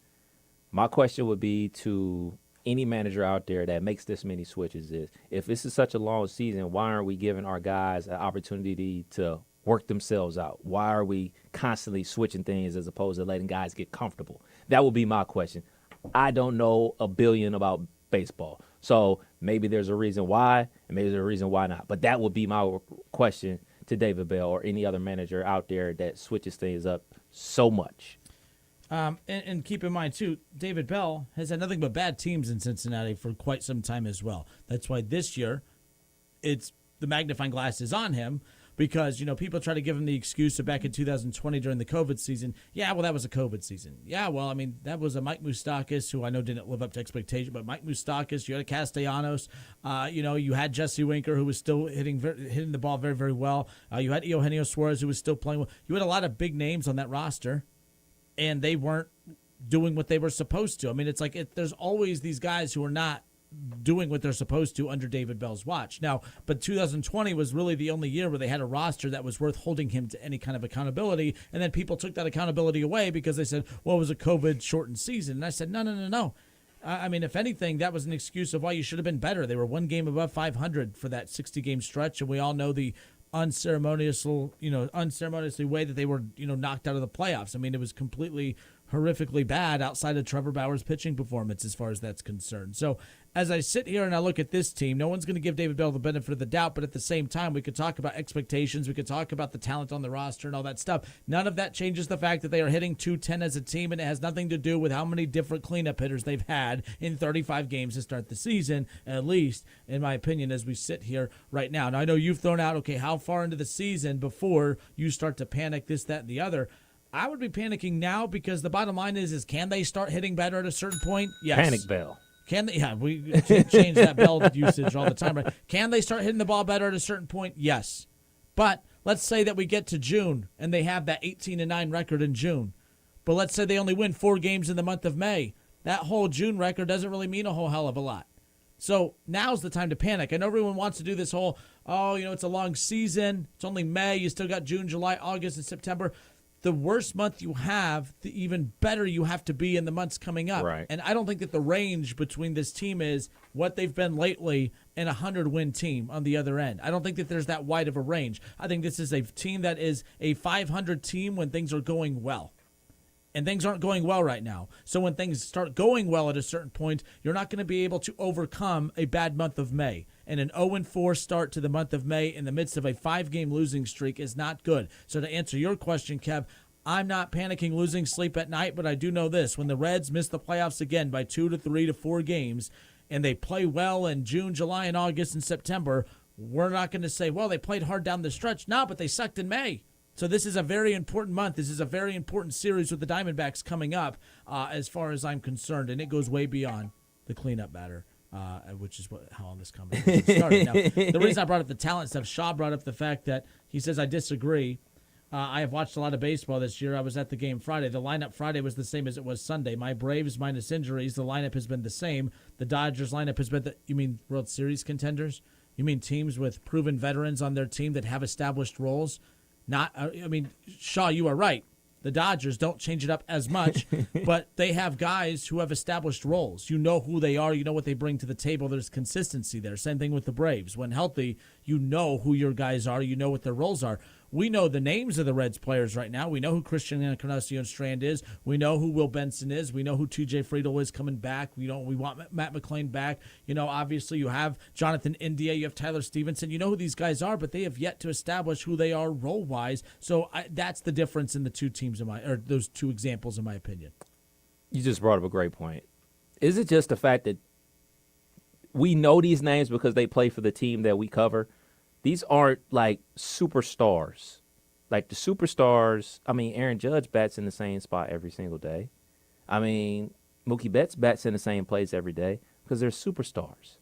my question would be to any manager out there that makes this many switches is, if this is such a long season, why aren't we giving our guys an opportunity to work themselves out? Why are we constantly switching things as opposed to letting guys get comfortable? That would be my question. I don't know a billion about baseball, so maybe there's a reason why, and maybe there's a reason why not. But that would be my question to David Bell or any other manager out there that switches things up so much. And keep in mind, too, David Bell has had nothing but bad teams in Cincinnati for quite some time as well. That's why this year it's the magnifying glass is on him because, you know, people try to give him the excuse of back in 2020 during the COVID season. Yeah, well, that was a COVID season. Yeah, well, I mean, that was a Mike Moustakas, who I know didn't live up to expectation, but Mike Moustakas, you had a Castellanos, you know, you had Jesse Winker, who was still hitting the ball very, very well. You had Eugenio Suarez, who was still playing well. You had a lot of big names on that roster, and they weren't doing what they were supposed to. I mean, it's like there's always these guys who are not doing what they're supposed to under David Bell's watch. Now, but 2020 was really the only year where they had a roster that was worth holding him to any kind of accountability, and then people took that accountability away because they said, well, it was a COVID-shortened season. And I said, no. I mean, if anything, that was an excuse of why you should have been better. They were one game above 500 for that 60-game stretch, and we all know the unceremoniously way that they were, knocked out of the playoffs. I mean, it was completely horrifically bad outside of Trevor Bauer's pitching performance as far as that's concerned. So as I sit here and I look at this team, no one's going to give David Bell the benefit of the doubt, but at the same time, we could talk about expectations, we could talk about the talent on the roster and all that stuff. None of that changes the fact that they are hitting 210 as a team, and it has nothing to do with how many different cleanup hitters they've had in 35 games to start the season, at least, in my opinion, as we sit here right now. Now, I know you've thrown out, okay, how far into the season before you start to panic this, that, and the other. I would be panicking now because the bottom line is can they start hitting better at a certain point? Yes. Panic Bell. Can they? Yeah, we can't change that bell usage all the time. Right? Can they start hitting the ball better at a certain point? Yes. But let's say that we get to June and they have that 18-9 record in June. But let's say they only win 4 games in the month of May. That whole June record doesn't really mean a whole hell of a lot. So now's the time to panic. I know everyone wants to do this whole, it's a long season. It's only May. You still got June, July, August, and September. The worse month you have, the even better you have to be in the months coming up. Right. And I don't think that the range between this team is what they've been lately and a 100-win team on the other end. I don't think that there's that wide of a range. I think this is a team that is a 500 team when things are going well. And things aren't going well right now. So when things start going well at a certain point, you're not going to be able to overcome a bad month of May. And an 0-4 start to the month of May in the midst of a 5-game losing streak is not good. So to answer your question, Kev, I'm not panicking, losing sleep at night, but I do know this. When the Reds miss the playoffs again by 2 to 3 to 4 games, and they play well in June, July, and August and September, we're not going to say, well, they played hard down the stretch. No, but they sucked in May. So this is a very important month. This is a very important series with the Diamondbacks coming up as far as I'm concerned, and it goes way beyond the cleanup batter. Which is how this conversation started. Now, the reason I brought up the talent stuff, Shaw brought up the fact that he says, I disagree. I have watched a lot of baseball this year. I was at the game Friday. The lineup Friday was the same as it was Sunday. My Braves minus injuries, the lineup has been the same. The Dodgers lineup has been you mean World Series contenders? You mean teams with proven veterans on their team that have established roles? Shaw, you are right. The Dodgers don't change it up as much, but they have guys who have established roles. You know who they are. You know what they bring to the table. There's consistency there. Same thing with the Braves. When healthy, you know who your guys are. You know what their roles are. We know the names of the Reds players right now. We know who Christian Encarnacion-Strand is. We know who Will Benson is. We know who T.J. Friedel is coming back. We want Matt McClain back. Obviously you have Jonathan India. You have Tyler Stevenson. You know who these guys are, but they have yet to establish who they are role-wise. So that's the difference in the two teams, those two examples, in my opinion. You just brought up a great point. Is it just the fact that we know these names because they play for the team that we cover? These aren't like superstars. Like the superstars, Aaron Judge bats in the same spot every single day. Mookie Betts bats in the same place every day because they're superstars.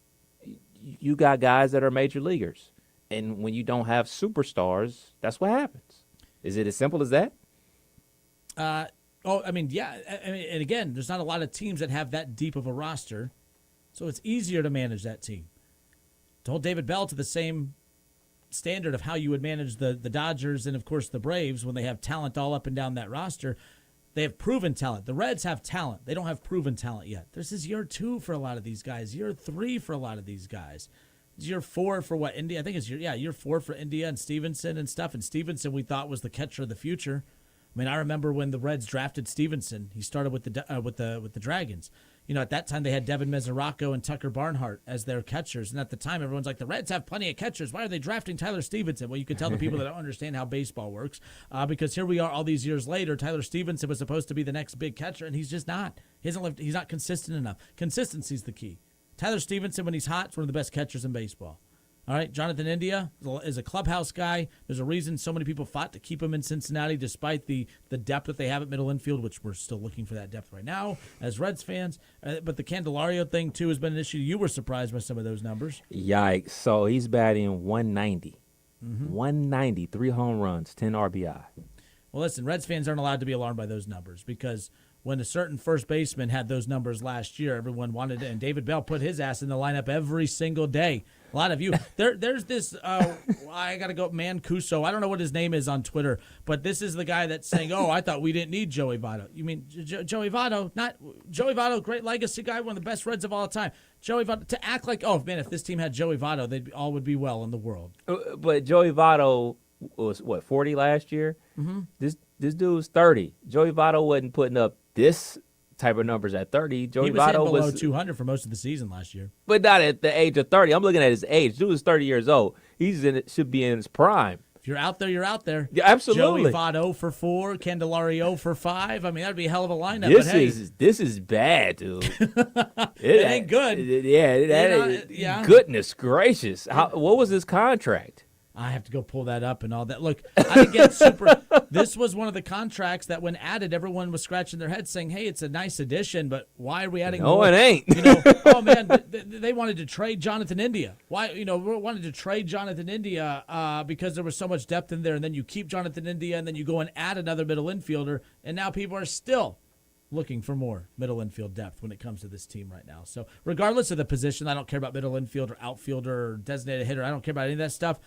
You got guys that are major leaguers. And when you don't have superstars, that's what happens. Is it as simple as that? Yeah. And again, there's not a lot of teams that have that deep of a roster, so it's easier to manage that team. To hold David Bell to the same standard of how you would manage the Dodgers and, of course, the Braves when they have talent all up and down that roster. They have proven talent. The Reds have talent. They don't have proven talent yet. This is year 2 for a lot of these guys, year 3 for a lot of these guys. It's year 4 for what, India? I think it's year 4 for India and Stevenson and stuff. And Stevenson we thought was the catcher of the future. I remember when the Reds drafted Stevenson. He started with the Dragons. At that time they had Devin Mesoraco and Tucker Barnhart as their catchers. And at the time everyone's like, the Reds have plenty of catchers. Why are they drafting Tyler Stevenson? Well, you can tell the people that don't understand how baseball works because here we are all these years later. Tyler Stevenson was supposed to be the next big catcher, and he's just not. He's not consistent enough. Consistency's the key. Tyler Stevenson, when he's hot, is one of the best catchers in baseball. All right, Jonathan India is a clubhouse guy. There's a reason so many people fought to keep him in Cincinnati despite the depth that they have at middle infield, which we're still looking for that depth right now as Reds fans. But the Candelario thing, too, has been an issue. You were surprised by some of those numbers. Yikes. So he's batting 190. 190, 3 home runs, 10 RBI. Well, listen, Reds fans aren't allowed to be alarmed by those numbers because when a certain first baseman had those numbers last year, everyone wanted it, and David Bell put his ass in the lineup every single day. A lot of you. There's this, I got to go, Mancuso. I don't know what his name is on Twitter, but this is the guy that's saying, I thought we didn't need Joey Votto. You mean Joey Votto? Not Joey Votto, great legacy guy, one of the best Reds of all time. Joey Votto, to act like, if this team had Joey Votto, all would be well in the world. But Joey Votto was, 40 last year? Mm-hmm. This dude's 30. Joey Votto wasn't putting up this type of numbers at 30. Joey Votto was below 200 for most of the season last year. But not at the age of 30. I'm looking at his age. Dude is 30 years old. Should be in his prime. If you're out there, you're out there. Yeah, absolutely. Joey Votto for 4, Candelario for 5. That'd be a hell of a lineup. This is bad, dude. it ain't good. Goodness gracious. What was his contract? I have to go pull that up and all that. Look, I didn't get super. This was one of the contracts that when added, everyone was scratching their head saying, hey, it's a nice addition, but why are we adding more? No, it ain't. They wanted to trade Jonathan India. Why, wanted to trade Jonathan India because there was so much depth in there, and then you keep Jonathan India, and then you go and add another middle infielder, and now people are still looking for more middle infield depth when it comes to this team right now. So regardless of the position, I don't care about middle infield or outfielder or designated hitter. I don't care about any of that stuff.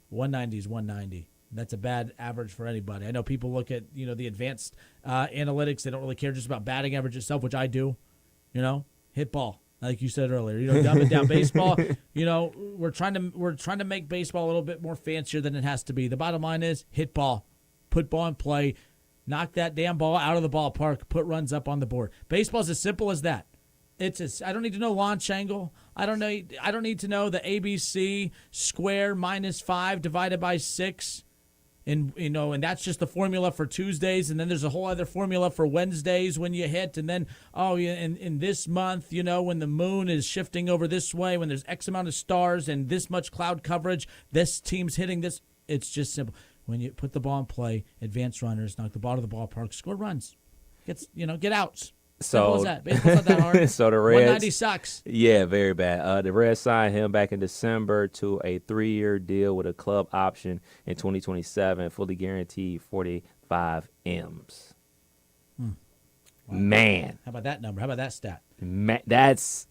190 is 190. That's a bad average for anybody. I know people look at, the advanced analytics. They don't really care just about batting average itself, which I do. Hit ball, like you said earlier. Dumb it down. Baseball, we're trying to make baseball a little bit more fancier than it has to be. The bottom line is hit ball, put ball in play, knock that damn ball out of the ballpark, put runs up on the board. Baseball's as simple as that. I don't need to know launch angle. I don't need to know the ABC square minus 5 divided by 6. And and that's just the formula for Tuesdays, and then there's a whole other formula for Wednesdays when you hit, and then in this month, when the moon is shifting over this way, when there's X amount of stars and this much cloud coverage, this team's hitting this. It's just simple. When you put the ball in play, advanced runners knock the ball to the ballpark, score runs, get outs. Simple as that. Baseball's not that hard. So the Reds, 190 sucks. Yeah, very bad. The Reds signed him back in December to a 3-year deal with a club option in 2027, fully guaranteed 45 M's. Wow. Man. How about that number? How about that stat? Man, that's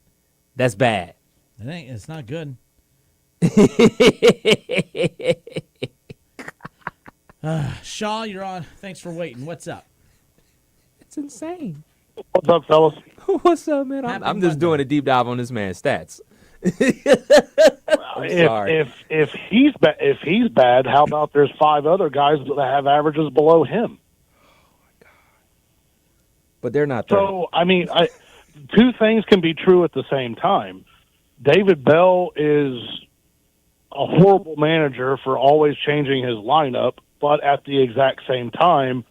bad. It's not good. Shaw, you're on. Thanks for waiting. What's up? It's insane. What's up, fellas? What's up, man? I'm just doing a deep dive on this man's stats. If he's bad, how about there's 5 other guys that have averages below him? But they're not. So two things can be true at the same time. David Bell is a horrible manager for always changing his lineup, but at the exact same time,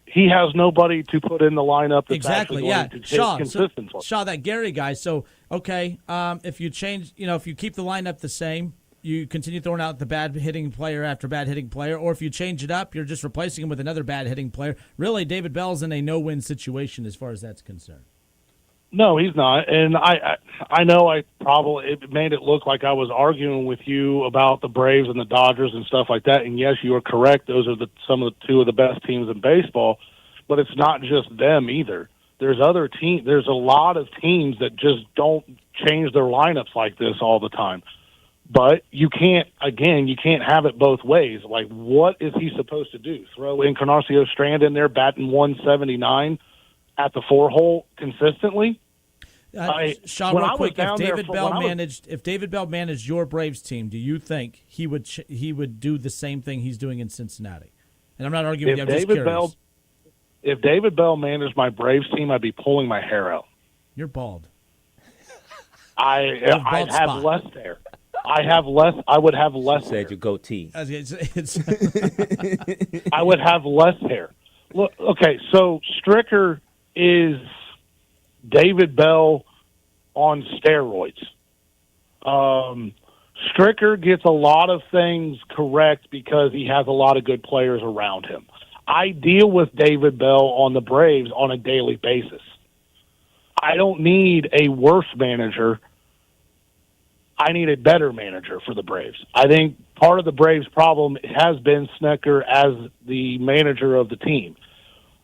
he has nobody to put in the lineup that's actually going to take consistency. Shaw, that Gary guy. So, okay, if you change, if you keep the lineup the same, you continue throwing out the bad hitting player after bad hitting player, or if you change it up, you're just replacing him with another bad hitting player. Really, David Bell's in a no-win situation as far as that's concerned. No, he's not. And I know it made it look like I was arguing with you about the Braves and the Dodgers and stuff like that. And yes, you are correct. Those are some of the 2 of the best teams in baseball. But it's not just them either. There's other teams. There's a lot of teams that just don't change their lineups like this all the time. But you can't have it both ways. Like, what is he supposed to do? Throw Encarnacio Strand in there batting 179 at the 4-hole consistently? Sean, real quick, if David Bell managed your Braves team, do you think he would do the same thing he's doing in Cincinnati? And I'm not arguing. I'm just curious. If David Bell managed my Braves team, I'd be pulling my hair out. You're bald. I'd have less hair. I would have less. Said your goatee. I would have less hair. Look, okay, so Stricker is David Bell on steroids. Stricker gets a lot of things correct because he has a lot of good players around him. I deal with David Bell on the Braves on a daily basis. I don't need a worse manager. I need a better manager for the Braves. I think part of the Braves' problem has been Snecker as the manager of the team.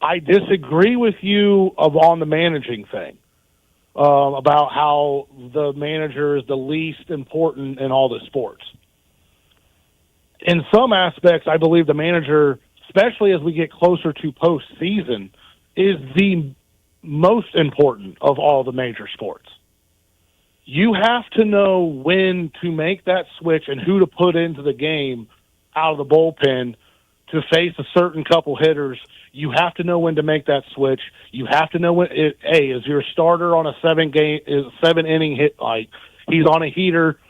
I disagree with you on the managing thing, about how the manager is the least important in all the sports. In some aspects, I believe the manager, especially as we get closer to postseason, is the most important of all the major sports. You have to know when to make that switch and who to put into the game out of the bullpen to face a certain couple hitters. You have to know when to make that switch. You have to know when. Is your starter on a 7-inning hit? Like, he's on a heater,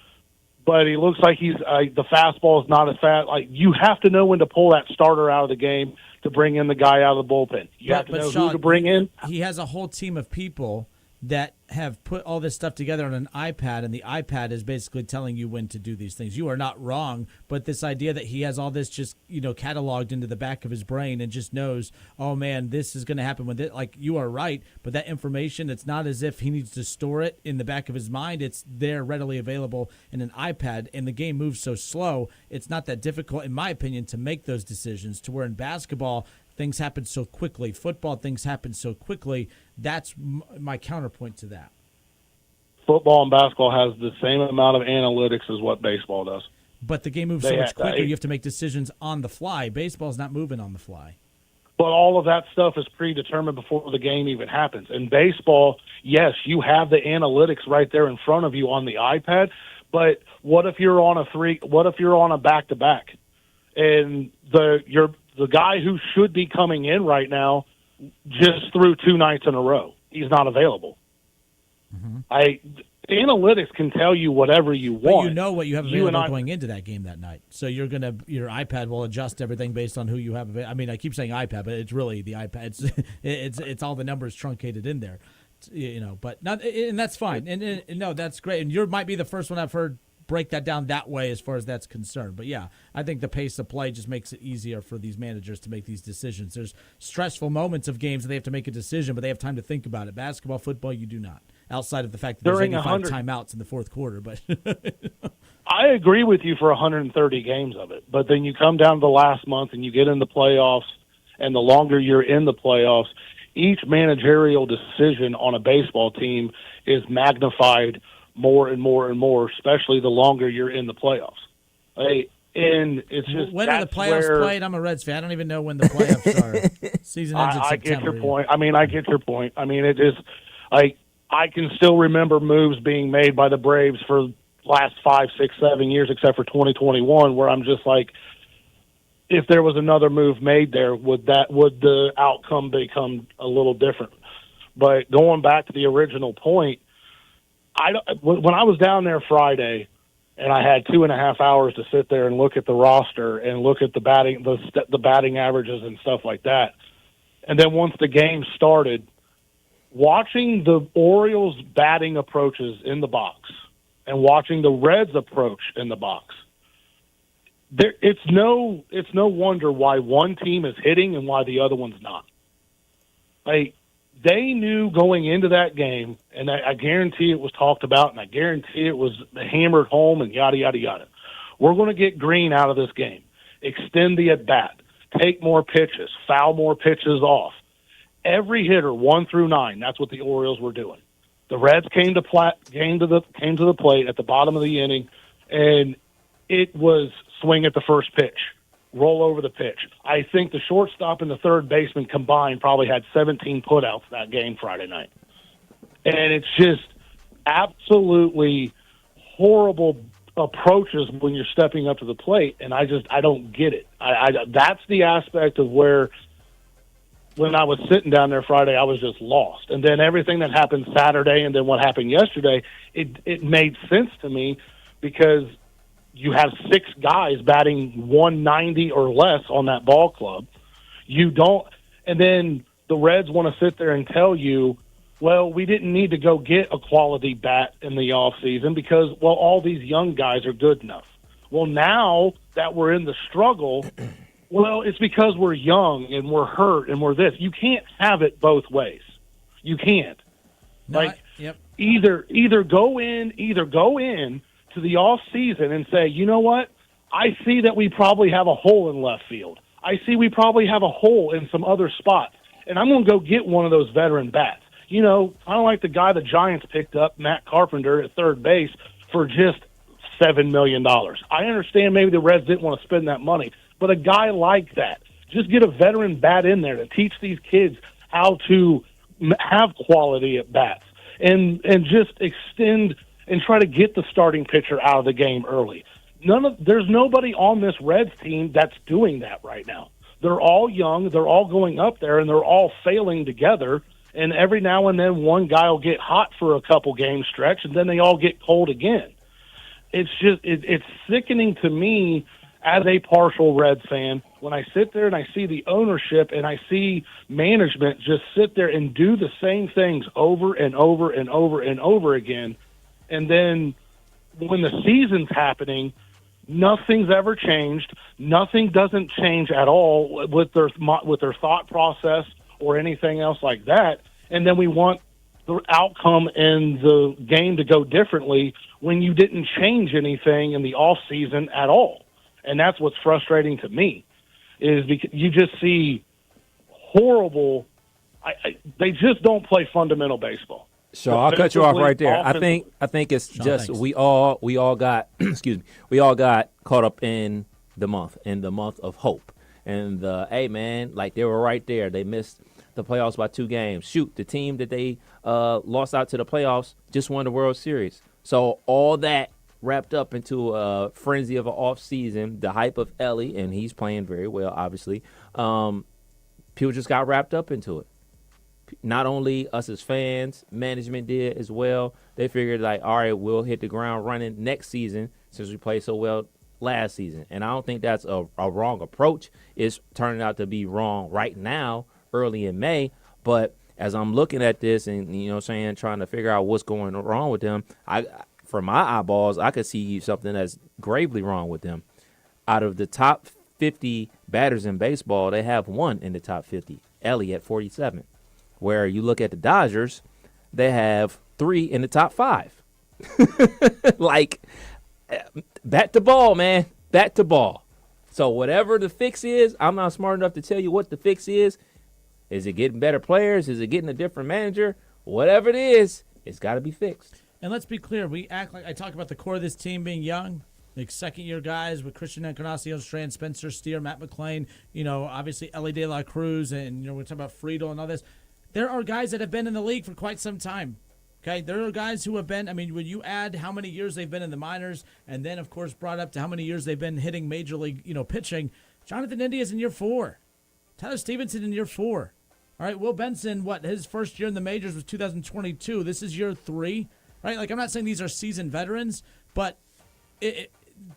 but he looks like the fastball is not as fast. Like, you have to know when to pull that starter out of the game to bring in the guy out of the bullpen. You have to know who to bring in. He has a whole team of people that have put all this stuff together on an iPad, and the iPad is basically telling you when to do these things. You are not wrong, but this idea that he has all this just, cataloged into the back of his brain and just knows, oh man, this is going to happen with it. Like, you are right, but that information, it's not as if he needs to store it in the back of his mind. It's there readily available in an iPad, and the game moves so slow, it's not that difficult, in my opinion, to make those decisions, to where in basketball, things happen so quickly. Football, things happen so quickly. That's my counterpoint to that. Football and basketball has the same amount of analytics as what baseball does. But the game moves so much quicker, you have to make decisions on the fly. Baseball's not moving on the fly. But all of that stuff is predetermined before the game even happens. In baseball, yes, you have the analytics right there in front of you on the iPad, but what if you're on a back-to-back and the guy who should be coming in right now just threw 2 nights in a row? He's not available. Mm-hmm. analytics can tell you whatever you want. But you know what you have available and going into that game that night. So your iPad will adjust everything based on who you have available. I mean, I keep saying iPad, but it's really the iPad. It's all the numbers truncated in there, But not, and that's fine. And no, that's great. And you might be the first one I've heard break that down that way as far as that's concerned. But yeah, I think the pace of play just makes it easier for these managers to make these decisions. There's stressful moments of games that they have to make a decision, but they have time to think about it. Basketball, football, you do not. Outside of the fact that there's 85 timeouts in the fourth quarter. But I agree with you for 130 games of it. But then you come down to the last month and you get in the playoffs, and the longer you're in the playoffs, each managerial decision on a baseball team is magnified more and more and more, especially the longer you're in the playoffs. And it's just when are the playoffs played? I'm a Reds fan. I don't even know when the playoffs are. Season ends in September. I get your point. I get your point. I mean, it is I can still remember moves being made by the Braves for last 5, 6, 7 years, except for 2021, where I'm just like, if there was another move made there, would the outcome become a little different? But going back to the original point, when I was down there Friday, and I had 2.5 hours to sit there and look at the roster and look at the batting averages and stuff like that, and then once the game started, watching the Orioles batting approaches in the box and watching the Reds approach in the box, it's no wonder why one team is hitting and why the other one's not. They knew going into that game, and I guarantee it was talked about, and I guarantee it was hammered home and yada, yada, yada. We're going to get Green out of this game, extend the at-bat, take more pitches, foul more pitches off. Every hitter, 1 through 9, that's what the Orioles were doing. The Reds came to the plate at the bottom of the inning, and it was swing at the first pitch, roll over the pitch. I think the shortstop and the third baseman combined probably had 17 putouts that game Friday night. And it's just absolutely horrible approaches when you're stepping up to the plate, and I don't get it. That's the aspect of where when I was sitting down there Friday, I was just lost. And then everything that happened Saturday and then what happened yesterday, it made sense to me because you have 6 guys batting 190 or less on that ball club. And then the Reds want to sit there and tell you, well, we didn't need to go get a quality bat in the offseason because, well, all these young guys are good enough. Well, now that we're in the struggle, well, it's because we're young and we're hurt and we're this. You can't have it both ways. You can't. Either go in to the off season and say, you know what? I see that we probably have a hole in left field. I see we probably have a hole in some other spots, and I'm going to go get one of those veteran bats. Kind of like the guy the Giants picked up, Matt Carpenter, at third base for just $7 million. I understand maybe the Reds didn't want to spend that money, but a guy like that, just get a veteran bat in there to teach these kids how to have quality at bats and just extend and try to get the starting pitcher out of the game early. There's nobody on this Reds team that's doing that right now. They're all young, they're all going up there, and they're all failing together. And every now and then one guy will get hot for a couple game stretch, and then they all get cold again. It's just it's sickening to me as a partial Reds fan when I sit there and I see the ownership and I see management just sit there and do the same things over and over and over and over again. And then when the season's happening, nothing's ever changed. Nothing doesn't change at all with their thought process or anything else like that. And then we want the outcome in the game to go differently when you didn't change anything in the off season at all. And that's what's frustrating to me is because you just see horrible. They just don't play fundamental baseball. So I'll cut you off right there. I think it's Sean, just thanks. we all got we all got caught up in the month of hope. And hey man, like they were right there. They missed the playoffs by 2 games. Shoot, the team that they lost out to the playoffs just won the World Series. So all that wrapped up into a frenzy of an off season, the hype of Ellie, and he's playing very well, obviously. People just got wrapped up into it. not only us as fans, management did as well. They figured like, all right, we'll hit the ground running next season since we played so well last season. And I don't think that's a wrong approach. It's turning out to be wrong right now, early in May. But as I'm looking at this and, you know what I'm saying, trying to figure out what's going wrong with them, from my eyeballs, I could see something that's gravely wrong with them. Out of the top 50 batters in baseball, they have one in the top 50, Ellie at 47. Where you look at the Dodgers, they have 3 in the top 5. Like, bat to ball, man. Bat to ball. So whatever the fix is, I'm not smart enough to tell you what the fix is. Is it getting better players? Is it getting a different manager? Whatever it is, it's got to be fixed. And let's be clear. We act like I talk about the core of this team being young, like second-year guys with Christian Encarnacion, Strand, Spencer Steer, Matt McClain, obviously Ellie De La Cruz, and, we're talking about Friedel and all this. There are guys that have been in the league for quite some time. Okay, there are guys who have been, when you add how many years they've been in the minors and then, of course, brought up to how many years they've been hitting major league, pitching, Jonathan India's in year 4. Tyler Stevenson in year 4. All right, Will Benson, his first year in the majors was 2022. This is year 3, right? Like, I'm not saying these are seasoned veterans, but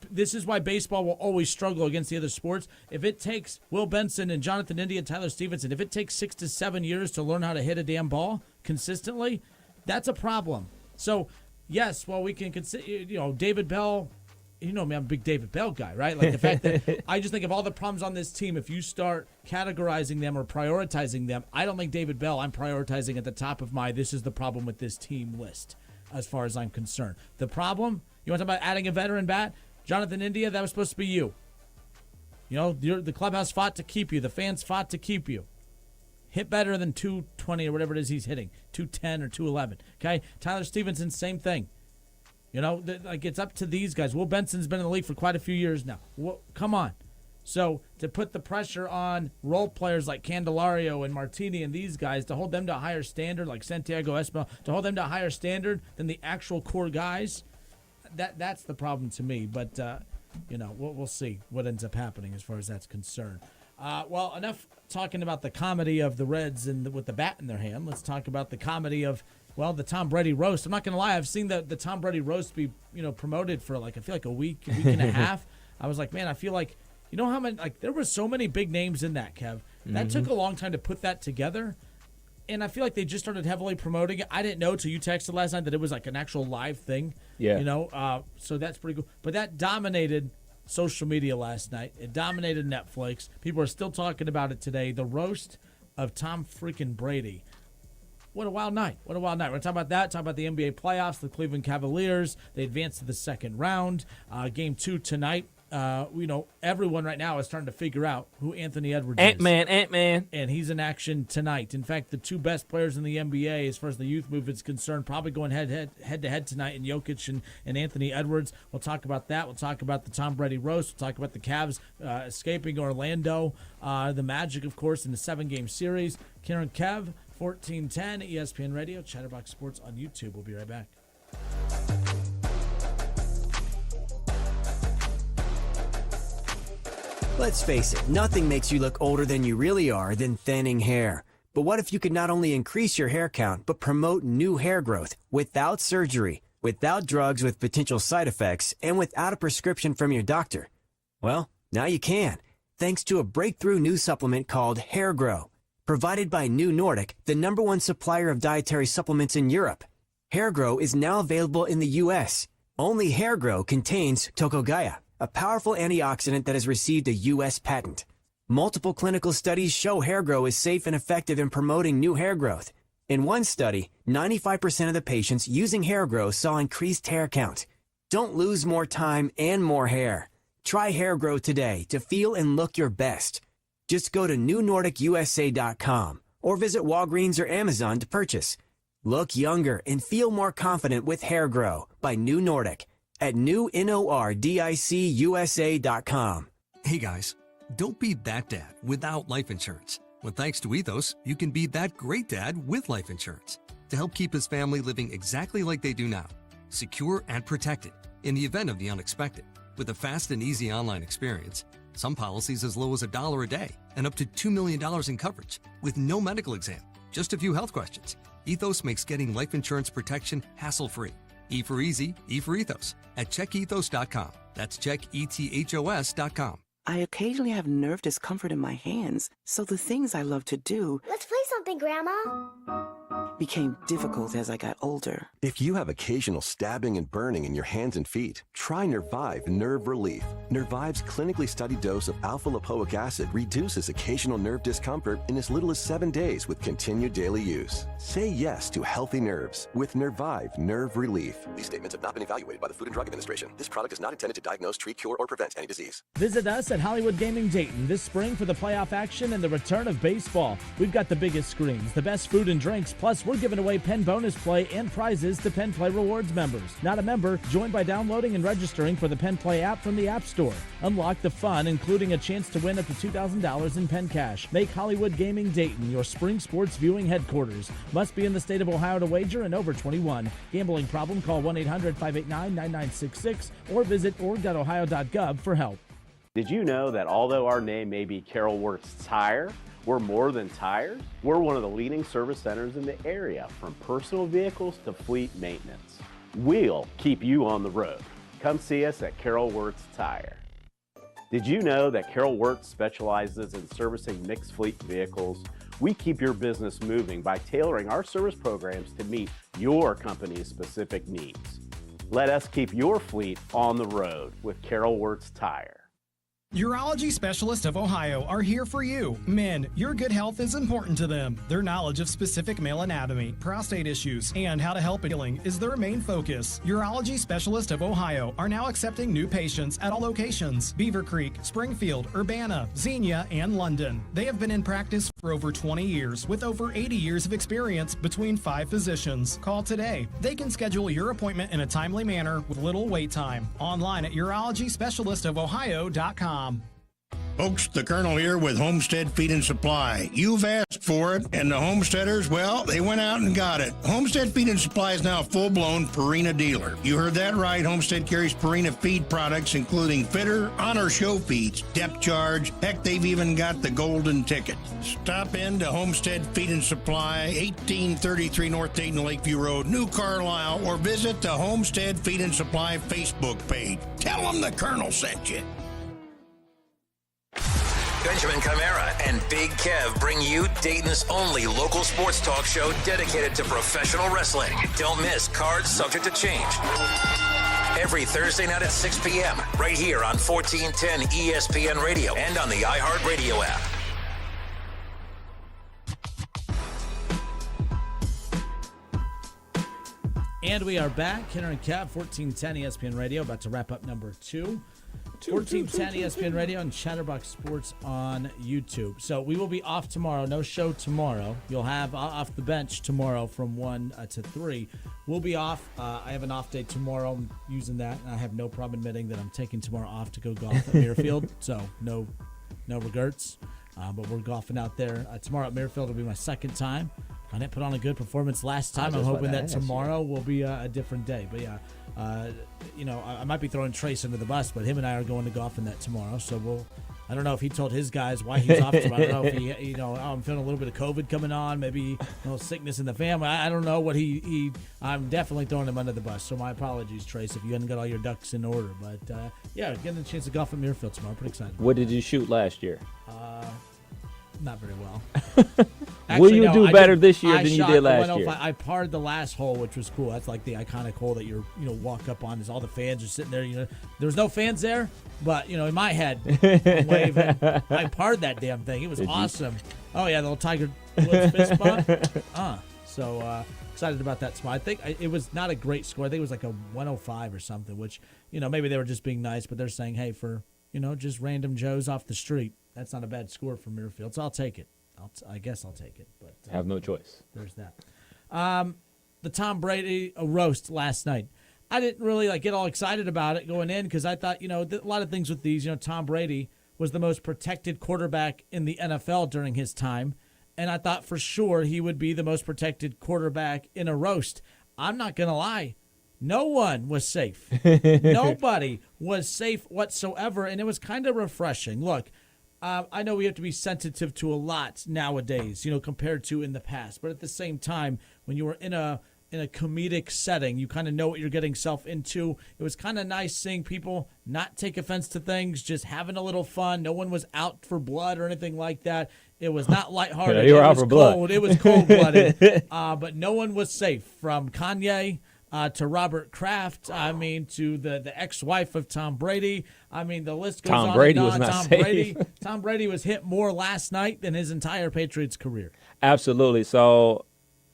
this is why baseball will always struggle against the other sports. If it takes Will Benson and Jonathan India and Tyler Stevenson, if it takes 6 to 7 years to learn how to hit a damn ball consistently, that's a problem. So, yes, while we can consider, David Bell, me, I'm a big David Bell guy, right? Like the fact that I just think of all the problems on this team, if you start categorizing them or prioritizing them, I don't think David Bell I'm prioritizing at the top of my this is the problem with this team list as far as I'm concerned. The problem, you want to talk about adding a veteran bat? Jonathan India, that was supposed to be you. The clubhouse fought to keep you. The fans fought to keep you. Hit better than 220 or whatever it is he's hitting, 210 or 211. Okay? Tyler Stevenson, same thing. It's up to these guys. Will Benson's been in the league for quite a few years now. Come on. So to put the pressure on role players like Candelario and Martini and these guys, to hold them to a higher standard, like Santiago Espinal, to hold them to a higher standard than the actual core guys, that's the problem to me. But, we'll see what ends up happening as far as that's concerned. Well, enough talking about the comedy of the Reds and with the bat in their hand. Let's talk about the comedy of, the Tom Brady roast. I'm not going to lie. I've seen the Tom Brady roast be, promoted for I feel like a week and a half. I was like, man, I feel like, how many, there were so many big names in that, Kev. That took a long time to put that together. And I feel like they just started heavily promoting it. I didn't know till you texted last night that it was like an actual live thing. Yeah. So that's pretty cool. But that dominated social media last night. It dominated Netflix. People are still talking about it today. The roast of Tom freaking Brady. What a wild night. What a wild night. We're going to talk about that, talk about the NBA playoffs, the Cleveland Cavaliers. They advanced to the second round. Game 2 tonight. Everyone right now is starting to figure out who Anthony Edwards is. Ant-Man. And he's in action tonight. In fact, the 2 best players in the NBA, as far as the youth movement's concerned, probably going head-to-head tonight in Jokic and Anthony Edwards. We'll talk about that. We'll talk about the Tom Brady roast. We'll talk about the Cavs escaping Orlando. The Magic, of course, in the 7-game series. Karen Kev, 1410, ESPN Radio, Chatterbox Sports on YouTube. We'll be right back. Let's face it, nothing makes you look older than you really are than thinning hair. But what if you could not only increase your hair count, but promote new hair growth without surgery, without drugs with potential side effects, and without a prescription from your doctor? Well, now you can, thanks to a breakthrough new supplement called Hair Grow, provided by New Nordic, the #1 supplier of dietary supplements in Europe. Hair Grow is now available in the U.S. Only Hair Grow contains Tocogaya, a powerful antioxidant that has received a U.S. patent. Multiple clinical studies show Hair Grow is safe and effective in promoting new hair growth. In one study, 95% of the patients using Hair Grow saw increased hair count. Don't lose more time and more hair. Try Hair Grow today to feel and look your best. Just go to newnordicusa.com or visit Walgreens or Amazon to purchase. Look younger and feel more confident with Hair Grow by New Nordic at newnordicusa.com. Hey guys, don't be that dad without life insurance. When thanks to Ethos, you can be that great dad with life insurance to help keep his family living exactly like they do now, secure and protected in the event of the unexpected. With a fast and easy online experience, some policies as low as $1 a day and up to $2 million in coverage with no medical exam. Just a few health questions. Ethos makes getting life insurance protection hassle-free. E for easy, E for ethos. At checkethos.com. That's checkethos.com. I occasionally have nerve discomfort in my hands, so the things I love to do... Let's play something, Grandma. ...became difficult as I got older. If you have occasional stabbing and burning in your hands and feet, try Nervive Nerve Relief. Nervive's clinically studied dose of alpha-lipoic acid reduces occasional nerve discomfort in as little as 7 days with continued daily use. Say yes to healthy nerves with Nervive Nerve Relief. These statements have not been evaluated by the Food and Drug Administration. This product is not intended to diagnose, treat, cure, or prevent any disease. Visit us at Hollywood Gaming Dayton this spring for the playoff action and the return of baseball. We've got the biggest screens, the best food and drinks, plus we're giving away Penn bonus play and prizes to Penn Play Rewards members. Not a member? Join by downloading and registering for the Penn Play app from the App Store. Unlock the fun, including a chance to win up to $2,000 in Penn cash. Make Hollywood Gaming Dayton your spring sports viewing headquarters. Must be in the state of Ohio to wager and over 21. Gambling problem? Call 1-800-589-9966 or visit org.ohio.gov for help. Did you know that although our name may be Carol Works Tire, we're more than tires? We're one of the leading service centers in the area, from personal vehicles to fleet maintenance. We'll keep you on the road. Come see us at Carol Works Tire. Did you know that Carol Works specializes in servicing mixed fleet vehicles? We keep your business moving by tailoring our service programs to meet your company's specific needs. Let us keep your fleet on the road with Carol Works Tire. Urology Specialists of Ohio are here for you. Men, your good health is important to them. Their knowledge of specific male anatomy, prostate issues, and how to help healing is their main focus. Urology Specialists of Ohio are now accepting new patients at all locations: Beaver Creek, Springfield, Urbana, Xenia, and London. They have been in practice for over 20 years with over 80 years of experience between 5 physicians. Call today. They can schedule your appointment in a timely manner with little wait time. Online at urologyspecialistofohio.com. Folks, the Colonel here with Homestead Feed and Supply. You've asked for it, and the homesteaders, well, they went out and got it. Homestead Feed and Supply is now a full-blown Purina dealer. You heard that right. Homestead carries Purina feed products, including Fitter, Honor Show Feeds, Depth Charge. Heck, they've even got the golden ticket. Stop in to Homestead Feed and Supply, 1833 North Dayton Lakeview Road, New Carlisle, or visit the Homestead Feed and Supply Facebook page. Tell them the Colonel sent you. Benjamin Camara and Big Kev bring you Dayton's only local sports talk show dedicated to professional wrestling. Don't miss Cards Subject to Change. Every Thursday night at 6 p.m. right here on 1410 ESPN Radio and on the iHeartRadio app. And we are back. Kenner and Kev, 1410 ESPN Radio, about to wrap up number 2. 1410 ESPN Radio and Chatterbox Sports on YouTube. So we will be off tomorrow. No show tomorrow. You'll have Off the Bench tomorrow from 1 to 3. We'll be off. I have an off day tomorrow. I'm using that, and I have no problem admitting that I'm taking tomorrow off to go golf at Muirfield. So no regrets. But we're golfing out there. Tomorrow at Muirfield will be my second time. I didn't put on a good performance last time. I'm hoping that tomorrow will be a different day. But yeah, I might be throwing Trace under the bus, but him and I are going to golf in that tomorrow. So I don't know if he told his guys why he's off tomorrow. I don't know if he, I'm feeling a little bit of COVID coming on, maybe sickness in the family. I don't know what I'm definitely throwing him under the bus. So my apologies, Trace, if you hadn't got all your ducks in order. But yeah, getting a chance to golf at Muirfield tomorrow. Pretty excited. What did you shoot last year? Not very well. Will you do better this year than you did last year? I parred the last hole, which was cool. That's like the iconic hole that you're, walk up on. As all the fans are sitting there. There's no fans there, but in my head, I'm waving. I parred that damn thing. It was awesome. Oh yeah, the little Tiger Woods fist bump. So excited about that spot. I think it was not a great score. I think it was like a 105 or something. Which maybe they were just being nice, but they're saying, hey, for just random Joes off the street, that's not a bad score for Muirfield. So I'll take it. I guess I'll take it. But have no choice. There's that. The Tom Brady roast last night. I didn't really get all excited about it going in because I thought, a lot of things with these. Tom Brady was the most protected quarterback in the NFL during his time, and I thought for sure he would be the most protected quarterback in a roast. I'm not going to lie. No one was safe. Nobody was safe whatsoever, and it was kind of refreshing. Look, I know we have to be sensitive to a lot nowadays, compared to in the past. But at the same time, when you were in a comedic setting, you kind of know what you're getting yourself into. It was kind of nice seeing people not take offense to things, just having a little fun. No one was out for blood or anything like that. It was not lighthearted. Yeah, you were it out was for blood. cold. It was cold-blooded. But no one was safe, from Kanye to Robert Kraft, to the ex-wife of Tom Brady. The list goes on Tom Brady and was on. not safe. Tom Brady was hit more last night than his entire Patriots career. Absolutely. So,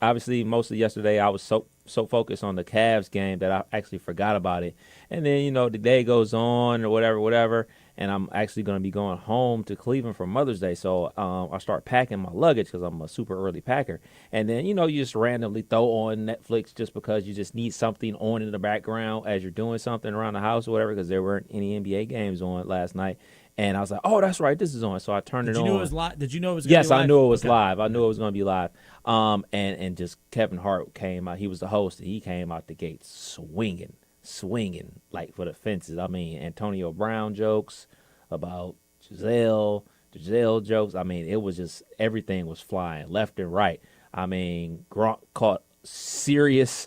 obviously, most of yesterday I was so focused on the Cavs game that I actually forgot about it. And then, the day goes on or whatever, and I'm actually going to be going home to Cleveland for Mother's Day. So I start packing my luggage because I'm a super early packer. And then, you just randomly throw on Netflix just because you just need something on in the background as you're doing something around the house or whatever, because there weren't any NBA games on last night. And I was like, oh, that's right, this is on. So I turned it on. Did you know it was live? Did you know it was going to Yes, be live? I knew it was live. I knew it was going to be live. And just Kevin Hart came out. He was the host, and he came out the gate swinging like for the fences. Antonio Brown jokes about Giselle jokes. it was just, everything was flying left and right. Gronk caught serious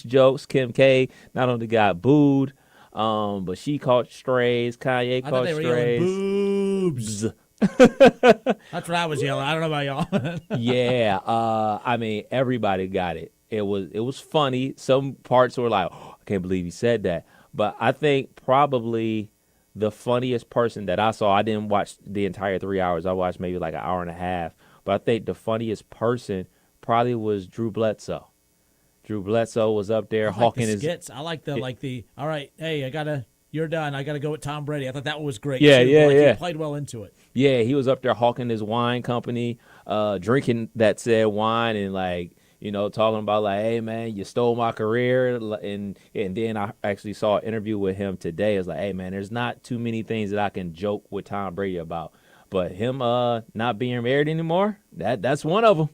jokes. Kim K not only got booed, but she caught strays. Kanye I thought caught they were strays. yelling boobs. That's what I was yelling. I don't know about y'all. Yeah, everybody got it. It was funny. Some parts were like, oh, I can't believe he said that. But I think probably the funniest person that I saw, I didn't watch the entire 3 hours. I watched maybe like an hour and a half. But I think the funniest person probably was Drew Bledsoe. Drew Bledsoe was up there hawking his skits. I like the all right, hey, you're done. I gotta go with Tom Brady. I thought that was great. Yeah, too. yeah. He played well into it. Yeah, he was up there hawking his wine company, drinking that said wine, and talking about like, hey man, you stole my career, and then I actually saw an interview with him today. It's like, hey man, there's not too many things that I can joke with Tom Brady about, but him not being married anymore, that's one of them.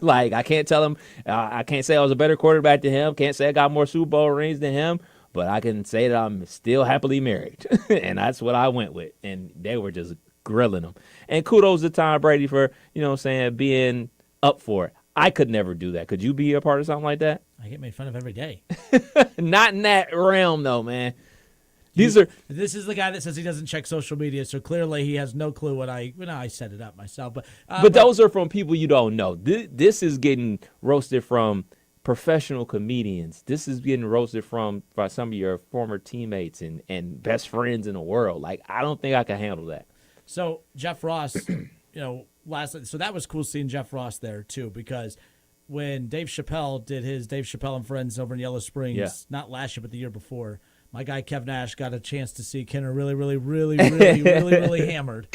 Like, I can't tell him, I can't say I was a better quarterback than him, can't say I got more Super Bowl rings than him, but I can say that I'm still happily married. And that's what I went with, and they were just grilling him. And kudos to Tom Brady for, being up for it. I could never do that. Could you be a part of something like that? I get made fun of every day. Not in that realm, though, man. This is the guy that says he doesn't check social media, so clearly he has no clue what I set it up myself. But those are from people you don't know. This is getting roasted from professional comedians. This is getting roasted by some of your former teammates and best friends in the world. Like, I don't think I can handle that. So Jeff Ross, so that was cool seeing Jeff Ross there too, because when Dave Chappelle did his Dave Chappelle and Friends over in Yellow Springs, not last year but the year before, my guy Kev Nash got a chance to see Kenner really hammered.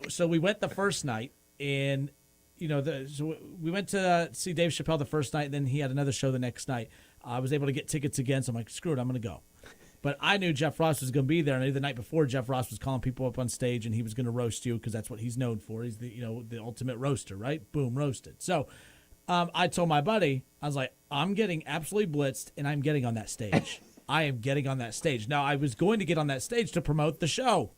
So we went the first night, and so we went to see Dave Chappelle the first night, and then he had another show the next night. I was able to get tickets again, so I'm like, screw it, I'm going to go. But I knew Jeff Ross was going to be there, and I knew the night before Jeff Ross was calling people up on stage, and he was going to roast you because that's what he's known for. He's the ultimate roaster, right? Boom, roasted. So I told my buddy, I was like, I'm getting absolutely blitzed, and I'm getting on that stage. I am getting on that stage. Now, I was going to get on that stage to promote the show.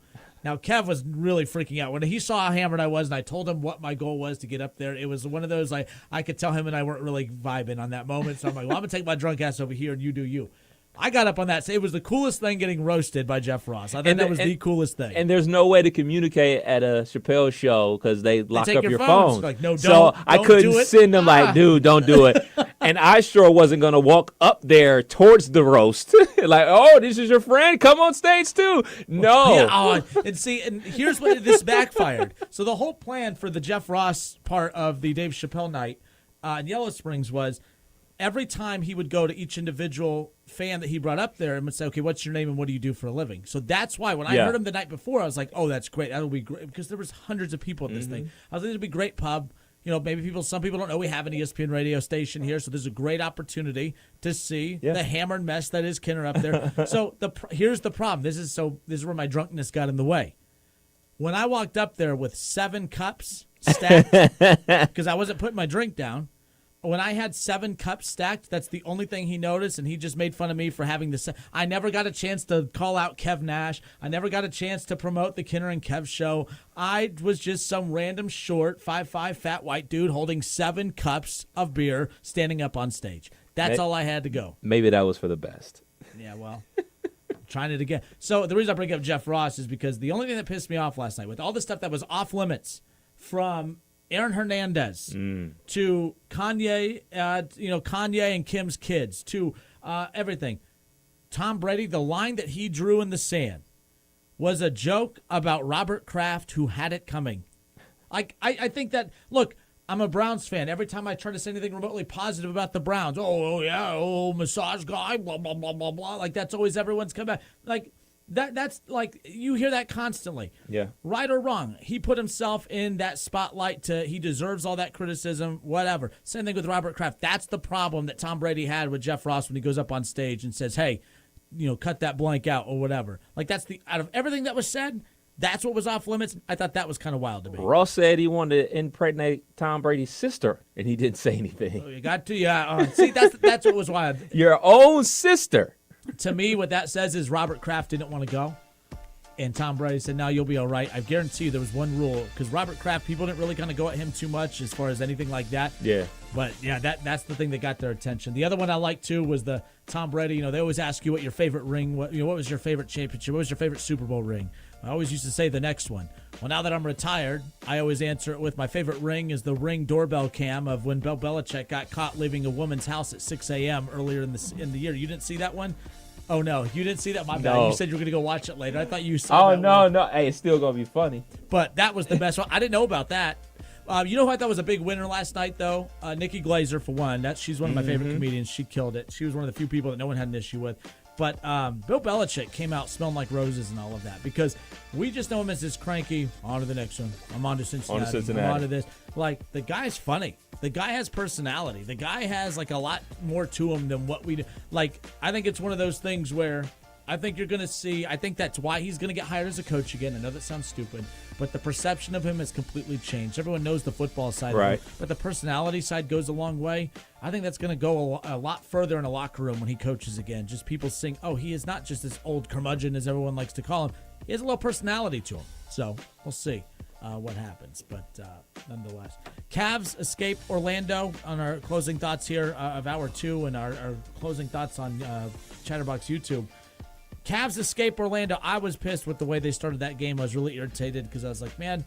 Now, Kev was really freaking out. When he saw how hammered I was, and I told him what my goal was to get up there, it was one of those, like, I could tell him and I weren't really vibing on that moment. So I'm like, well, I'm going to take my drunk ass over here, and you do you. I got up on that. It was the coolest thing getting roasted by Jeff Ross. I thought that was the coolest thing. And there's no way to communicate at a Chappelle show because they lock up your phones. phone. Like, no, so I couldn't send them like, dude, don't do it. And I sure wasn't going to walk up there towards the roast. Like, oh, this is your friend? Come on stage too. No. Yeah, and here's what this backfired. So the whole plan for the Jeff Ross part of the Dave Chappelle night in Yellow Springs was every time he would go to each individual fan that he brought up there and would say, okay, what's your name and what do you do for a living? So that's why when I heard him the night before, I was like, oh, that's great. That'll be great. Because there was hundreds of people at this thing. I was like, it'll be a great pub. Maybe some people don't know we have an ESPN radio station here, so there's a great opportunity to see the hammered mess that is Kenner up there. So here's the problem. This is where my drunkenness got in the way. When I walked up there with 7 cups stacked, because I wasn't putting my drink down, when I had 7 cups stacked, that's the only thing he noticed, and he just made fun of me for having the. I never got a chance to call out Kev Nash. I never got a chance to promote the Kinner and Kev show. I was just some random short 5'5" fat white dude holding 7 cups of beer standing up on stage. That's all I had to go. Maybe that was for the best. Yeah, well, trying it again. So the reason I bring up Jeff Ross is because the only thing that pissed me off last night, with all the stuff that was off limits from Aaron Hernandez to Kanye, Kanye and Kim's kids, to everything. Tom Brady, the line that he drew in the sand was a joke about Robert Kraft, who had it coming. I think that, look, I'm a Browns fan. Every time I try to say anything remotely positive about the Browns, massage guy, blah, blah, blah, blah, blah. Like, that's always everyone's come back. Like, that's like, you hear that constantly. Yeah. Right or wrong, he put himself in that spotlight he deserves all that criticism, whatever. Same thing with Robert Kraft. That's the problem that Tom Brady had with Jeff Ross when he goes up on stage and says, hey, cut that blank out or whatever. Like, that's out of everything that was said, that's what was off limits. I thought that was kind of wild to me. Ross said he wanted to impregnate Tom Brady's sister, and he didn't say anything. Oh, you got to, yeah. See, that's what was wild. Your own sister. To me, what that says is Robert Kraft didn't want to go, and Tom Brady said, no, you'll be all right. I guarantee you there was one rule, because Robert Kraft, people didn't really kind of go at him too much as far as anything like that. Yeah. But, yeah, that's the thing that got their attention. The other one I liked, too, was the Tom Brady. They always ask you what your favorite ring, what was your favorite championship, what was your favorite Super Bowl ring? I always used to say the next one. Well, now that I'm retired, I always answer it with my favorite ring is the Ring doorbell cam of when Bill Belichick got caught leaving a woman's house at 6 a.m. earlier in the year. You didn't see that one? Oh, no. You didn't see that? My bad. No. You said you were going to go watch it later. I thought you saw that no, one. no. Hey, it's still going to be funny. But that was the best one. I didn't know about that. You know who I thought was a big winner last night, though? Nikki Glaser, for one. She's one of my favorite comedians. She killed it. She was one of the few people that no one had an issue with. But Bill Belichick came out smelling like roses and all of that, because we just know him as this cranky, on to the next one. I'm on to Cincinnati. I'm on to this. Like, the guy's funny. The guy has personality. The guy has, like, a lot more to him than what we do. Like, I think it's one of those things where I think you're going to see, I think that's why he's going to get hired as a coach again. I know that sounds stupid, but the perception of him has completely changed. Everyone knows the football side of him, but the personality side goes a long way. I think that's going to go a lot further in a locker room when he coaches again. Just people saying, oh, he is not just this old curmudgeon, as everyone likes to call him. He has a little personality to him. So we'll see what happens. But nonetheless, Cavs escape Orlando on our closing thoughts here of Hour 2 and our closing thoughts on Chatterbox YouTube. Cavs escape Orlando. I was pissed with the way they started that game. I was really irritated because I was like, the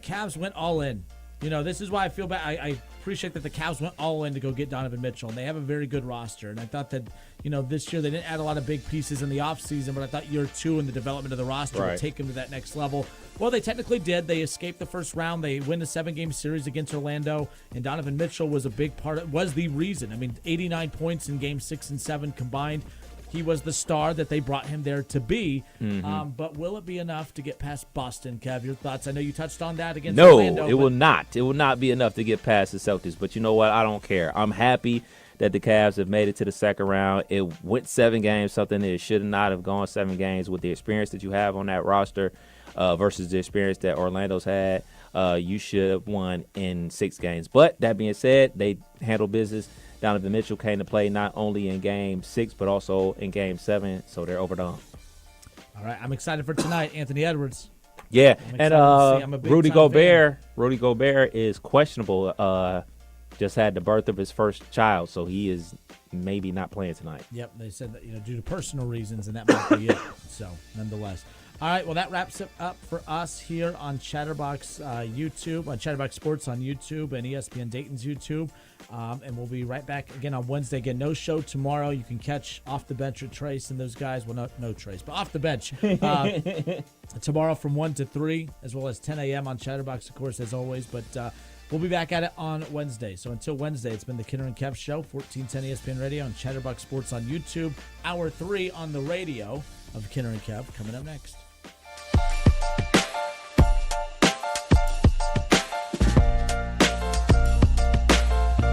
Cavs went all in. This is why I feel bad. I appreciate that the Cavs went all in to go get Donovan Mitchell, and they have a very good roster. And I thought that, this year they didn't add a lot of big pieces in the offseason, but I thought year 2 in the development of the roster would take them to that next level. Well, they technically did. They escaped the first round. They win a 7-game series against Orlando, and Donovan Mitchell was a big part was the reason. 89 points in Game 6 and 7 combined. He was the star that they brought him there to be. Mm-hmm. But will it be enough to get past Boston, Kev? Your thoughts? I know you touched on that against Orlando. No, it will not. It will not be enough to get past the Celtics. But you know what? I don't care. I'm happy that the Cavs have made it to the second round. It went 7 games, something that it should not have gone 7 games with the experience that you have on that roster versus the experience that Orlando's had. You should have won in 6 games. But that being said, they handled business. Donovan Mitchell came to play not only in Game 6 but also in Game 7, so they're overdone. All right, I'm excited for tonight, Anthony Edwards. Yeah, and Rudy Gobert is questionable. Just had the birth of his first child, so he is maybe not playing tonight. Yep, they said that due to personal reasons, and that might be it. So, nonetheless. All right, well, that wraps it up for us here on Chatterbox YouTube, on Chatterbox Sports on YouTube and ESPN Dayton's YouTube. And we'll be right back again on Wednesday. Again, no show tomorrow. You can catch Off the Bench with Trace and those guys. Well, no Trace, but Off the Bench. Tomorrow from 1 to 3, as well as 10 a.m. on Chatterbox, of course, as always. But we'll be back at it on Wednesday. So until Wednesday, it's been the Kinner and Kev Show, 1410 ESPN Radio and Chatterbox Sports on YouTube. Hour 3 on the radio of Kinner and Kev coming up next.